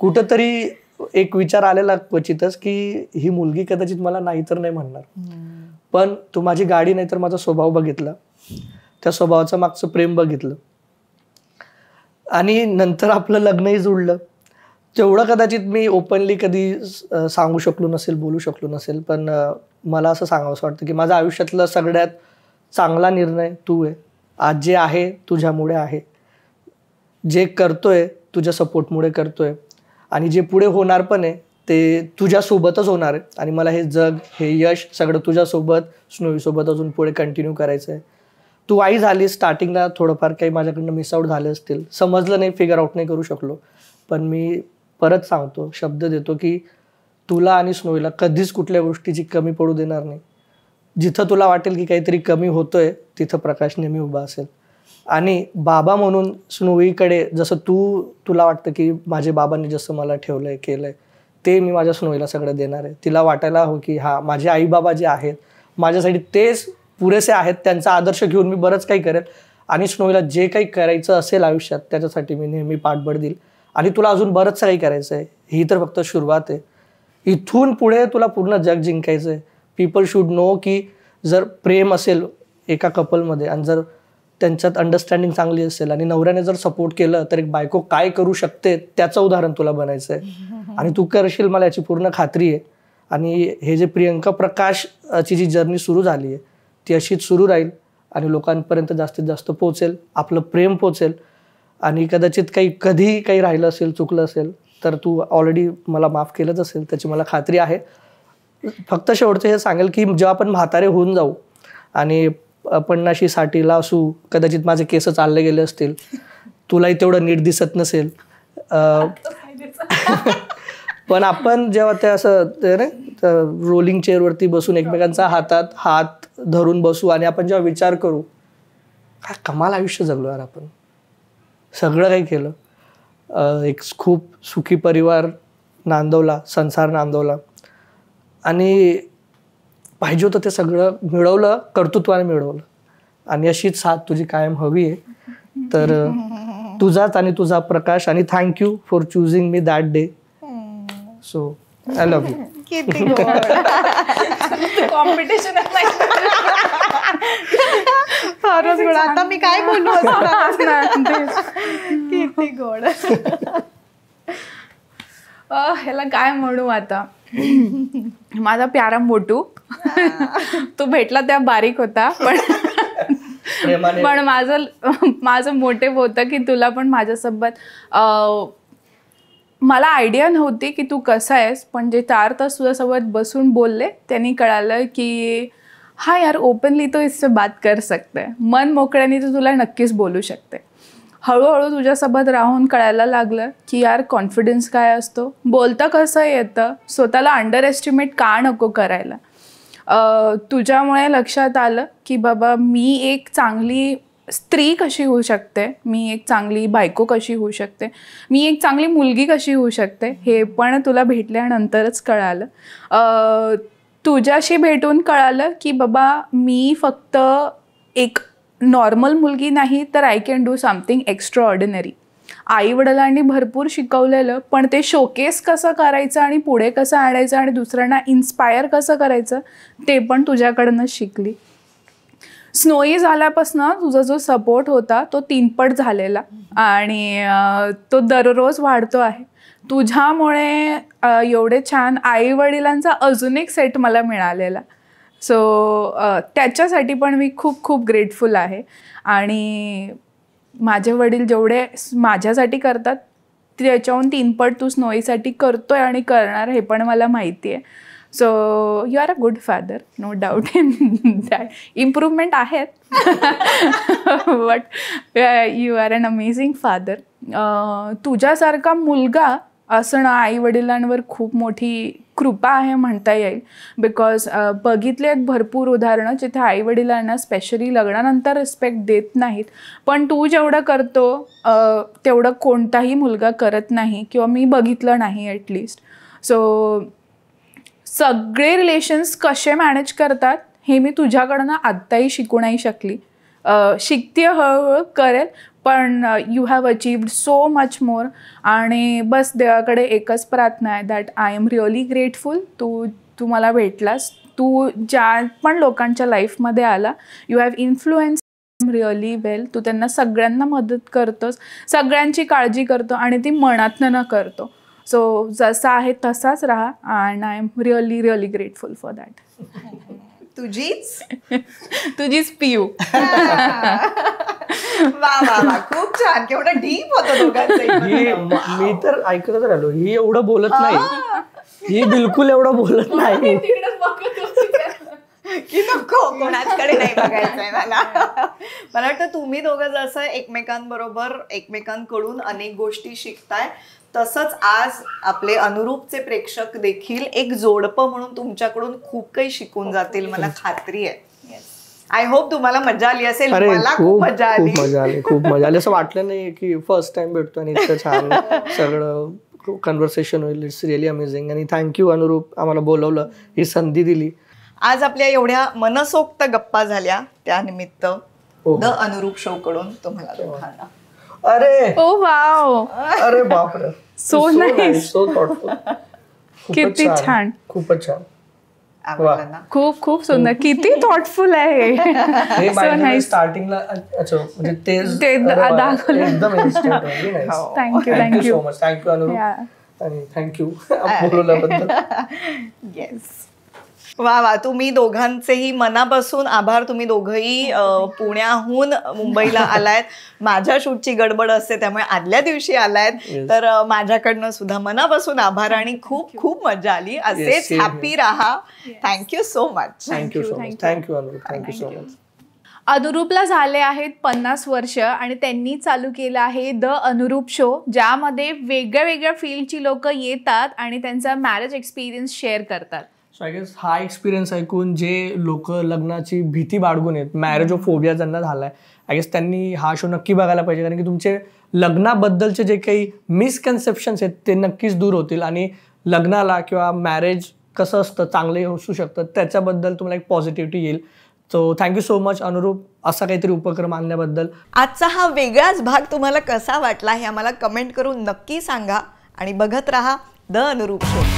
कुठंतरी एक विचार आलेला क्वचितच की ही मुलगी कदाचित मला नाही तर नाही म्हणणार. पण तू माझी गाडी नाही तर माझा स्वभाव बघितला, त्या स्वभावाचं मागचं प्रेम बघितलं आणि नंतर आपलं लग्नही जुळलं. तेवढं कदाचित मी ओपनली कधी सांगू शकलो नसेल, बोलू शकलो नसेल, पण मला असं सांगावंसं वाटतं की माझ्या आयुष्यातला सगळ्यात चांगला निर्णय तू आहे. आज जे आहे तुझ्यामुळे आहे, जे करतोय तुझ्या सपोर्टमुळे करतोय आणि जे पुढे होणार पण आहे ते तुझ्यासोबतच होणार आहे. आणि मला हे जग, हे यश सगळं तुझ्यासोबत, स्नोईसोबत अजून पुढे कंटिन्यू करायचं आहे. तू आई झाली, स्टार्टिंगला थोडंफार काही माझ्याकडनं मिस आउट झाले असतील, समजलं नाही, फिगर आउट नाही करू शकलो, पण मी परत सांगतो, शब्द देतो की तुला आणि स्नोईला कधीच कुठल्या गोष्टीची कमी पडू देणार नाही. जिथं तुला वाटेल की काहीतरी कमी होतोय तिथं प्रकाश नेहमी उभा असेल. आणि बाबा म्हणून स्नोईकडे जसं तुला वाटतं की माझे बाबांनी जसं मला ठेवलंय केलंय ते मी माझ्या स्नोईला सगळं देणार आहे. तिला वाटायला हवं की हा माझे आई बाबा जे आहेत माझ्यासाठी तेच पुरेसे आहेत, त्यांचा आदर्श घेऊन मी बरंच काही करेल. आणि स्नोईला जे काही करायचं असेल आयुष्यात त्याच्यासाठी मी नेहमी पाठबळ देईल. आणि तुला अजून बरंच काही करायचं आहे, ही तर फक्त सुरुवात आहे. इथून पुढे तुला पूर्ण जग जिंकायचं आहे. पीपल शुड नो की जर प्रेम असेल एका कपलमध्ये आणि जर त्यांच्यात अंडरस्टँडिंग चांगली असेल आणि नवऱ्याने जर सपोर्ट केलं तर एक बायको काय करू शकते त्याचं उदाहरण तुला बनायचं आहे. आणि तू करशील, मला याची पूर्ण खात्री आहे. आणि हे जे प्रियंका प्रकाशची जी जर्नी सुरू झाली आहे ती अशीच सुरू राहील आणि लोकांपर्यंत जास्तीत जास्त पोहोचेल, आपलं प्रेम पोहोचेल. आणि कदाचित कधी काही राहिलं असेल, चुकलं असेल तर तू ऑलरेडी मला माफ केलंच असेल, त्याची मला खात्री आहे. फक्त शेवटचं हे सांगेल की जेव्हा आपण म्हातारे होऊन जाऊ आणि 50-60ला असू, कदाचित माझे केस चालले गेले असतील, तुलाही तेवढं नीट दिसत नसेल, पण आपण जेव्हा ते असं रोलिंग चेअरवरती बसून एकमेकांचा हातात हात धरून बसू आणि आपण जेव्हा विचार करू काय कमाल आयुष्य जगलो यार, आपण सगळं काही केलं, एक खूप सुखी परिवार नांदवला, संसार नांदवला आणि पाहिजे होतं ते सगळं मिळवलं, कर्तृत्वाने मिळवलं. आणि अशीच साथ तुझी कायम हवी आहे. तर तुझाच आणि तुझा प्रकाश. आणि thank you for choosing me that day. So I love you. Competition फारच गोड. आता मी काय बोलू, किती गोड. ह्याला काय म्हणू आता. माझा प्यारा मोटू. तो भेटला त्या बारीक होता, पण माझं मोटिव्ह होतं की तुला पण माझ्यासोबत, मला आयडिया नव्हती की तू कसा आहेस, पण जे 4 तास तुझ्यासोबत बसून बोलले त्यांनी कळालं की हा यार ओपनली तो इससे बात कर सकते, मन मोकळ्याने तो तुला नक्कीच बोलू शकते. हळूहळू तुझ्यासोबत राहून कळायला लागलं की यार कॉन्फिडन्स काय असतो, बोलता कसं येतं, स्वतःला अंडर एस्टिमेट का नको करायला. तुझ्यामुळे लक्षात आलं की बाबा मी एक चांगली स्त्री कशी होऊ शकते, मी एक चांगली बायको कशी होऊ शकते, मी एक चांगली मुलगी कशी होऊ शकते, हे पण तुला भेटल्यानंतरच कळालं. तुझ्याशी भेटून कळालं की बाबा मी फक्त एक नॉर्मल मुलगी नाही, तर I can do something extra ordinary. आईवडिलांनी भरपूर शिकवलेलं, पण ते शोकेस कसं करायचं आणि पुढे कसं आणायचं आणि दुसऱ्यांना इन्स्पायर कसं करायचं ते पण तुझ्याकडनंच शिकली. स्नोई झाल्यापासून तुझा जो सपोर्ट होता तो 3 पट झालेला आणि तो दररोज वाढतो आहे. तुझ्यामुळे एवढे छान आईवडिलांचा अजून एक सेट मला मिळालेला. सो त्याच्यासाठी पण मी खूप खूप ग्रेटफुल आहे. आणि माझे वडील जेवढे माझ्यासाठी करतात त्याच्याहून 3 पट तू स्नोईसाठी करतोय आणि करणार हे पण मला माहिती आहे. So you are a good father, no doubt in that. Improvement आहेत, but you are an amazing father. तुझ्यासारखा मुलगा असणं आईवडिलांवर खूप मोठी कृपा आहे म्हणता येईल. बिकॉज बघितले आहेत भरपूर उदाहरणं जिथे आईवडिलांना स्पेशली लग्नानंतर रिस्पेक्ट देत नाहीत, पण तू जेवढं करतो तेवढं कोणताही मुलगा करत नाही, किंवा मी बघितलं नाही ॲटलिस्ट. सो सगळे रिलेशन्स कसे मॅनेज करतात हे मी तुझ्याकडनं आत्ताही शिकू नाही शकली. शिकते हळूहळू करेल, पण you have achieved so much more. आणि बस देवाकडे एकच प्रार्थना आहे that I am really grateful. तू मला भेटलास, तू ज्या पण लोकांच्या लाईफमध्ये आला, you have influence really well. तू त्यांना सगळ्यांना मदत करतोस, सगळ्यांची काळजी करतो आणि ती मनातनं न करतो. सो जसा आहे तसाच राहा, and I am really really grateful for that. तुझीच पियू. वा वा वा, खूप छान. केवढं डीप होतं दोघांचं. मी तर ऐकतच राहिलो. ही एवढं बोलत नाही, ही बिलकुल एवढं बोलत नाही की नको कोणाकडे नाही बघायचंय मला. मला वाटतं तुम्ही दोघं जसं एकमेकांबरोबर एकमेकांकडून अनेक गोष्टी शिकताय, तसंच आज आपले अनुरूपचे प्रेक्षक देखील एक जोडपं म्हणून तुमच्याकडून खूप काही शिकून जातील, मला खात्री आहे. आय होप तुम्हाला मजा आली असेल. मला खूप मजा आली. खूप मजा आली. असं वाटलं नाही की फर्स्ट टाइम भेटतो आणि इतकं छान सगळं कन्व्हर्सेशन होईल. It's really amazing. आणि थँक्यू अनुरूप, आम्हाला बोलवलं, ही संधी दिली. आज आपल्या एवढ्या मनसोक्त गप्पा झाल्या त्यानिमित्त द अनुरूप शो कडून तुम्हाला दोघांना. अरे ओ वाव, अरे बापरे, सो नाईस, सो थॉटफुल. किती छान, खूपच छान. खूप खूप सुंदर, किती थॉटफुल आहे. स्टार्टिंगला म्हणजे ते दाखवलं. एकदम थँक्यू सो मच. थँक्यू अनुरूप आणि थँक्यू बोलवल्याबद्दल. येस, वा वा. तुम्ही दोघांचेही मनापासून आभार. तुम्ही दोघंही पुण्याहून मुंबईला आलायत. माझ्या शूटची गडबड असते त्यामुळे आदल्या दिवशी आलायत, तर माझ्याकडनं सुद्धा मनापासून आभार आणि खूप खूप मजा आली. असेच हॅपी राहा. Thank you so much. Thank you so much. Thank you Anurup. Thank you so much. अनुरूपला झाले आहेत 50 वर्ष आणि त्यांनी चालू केलं आहे द अनुरूप शो, ज्यामध्ये वेगळ्या वेगळ्या फील्डची लोक येतात आणि त्यांचा मॅरेज एक्सपिरियन्स शेअर करतात. सो आय गेस हा एक्सपिरियन्स ऐकून जे लोक लग्नाची भीती बाळगून आहेत, मॅरेज ऑफ फोबिया ज्यांना झालाय, आय गेस त्यांनी हा शो नक्की बघायला पाहिजे. कारण की तुमचे लग्नाबद्दलचे जे काही मिसकन्सेप्शन्स आहेत ते नक्कीच दूर होतील आणि लग्नाला किंवा मॅरेज कसं असतं, चांगले असू शकतं, त्याच्याबद्दल तुम्हाला एक पॉझिटिव्हिटी येईल. सो थँक्यू सो मच अनुरूप, असा काहीतरी उपक्रम आणल्याबद्दल. आजचा हा वेगळाच भाग तुम्हाला कसा वाटला हे आम्हाला कमेंट करून नक्की सांगा आणि बघत राहा द अनुरूप शो.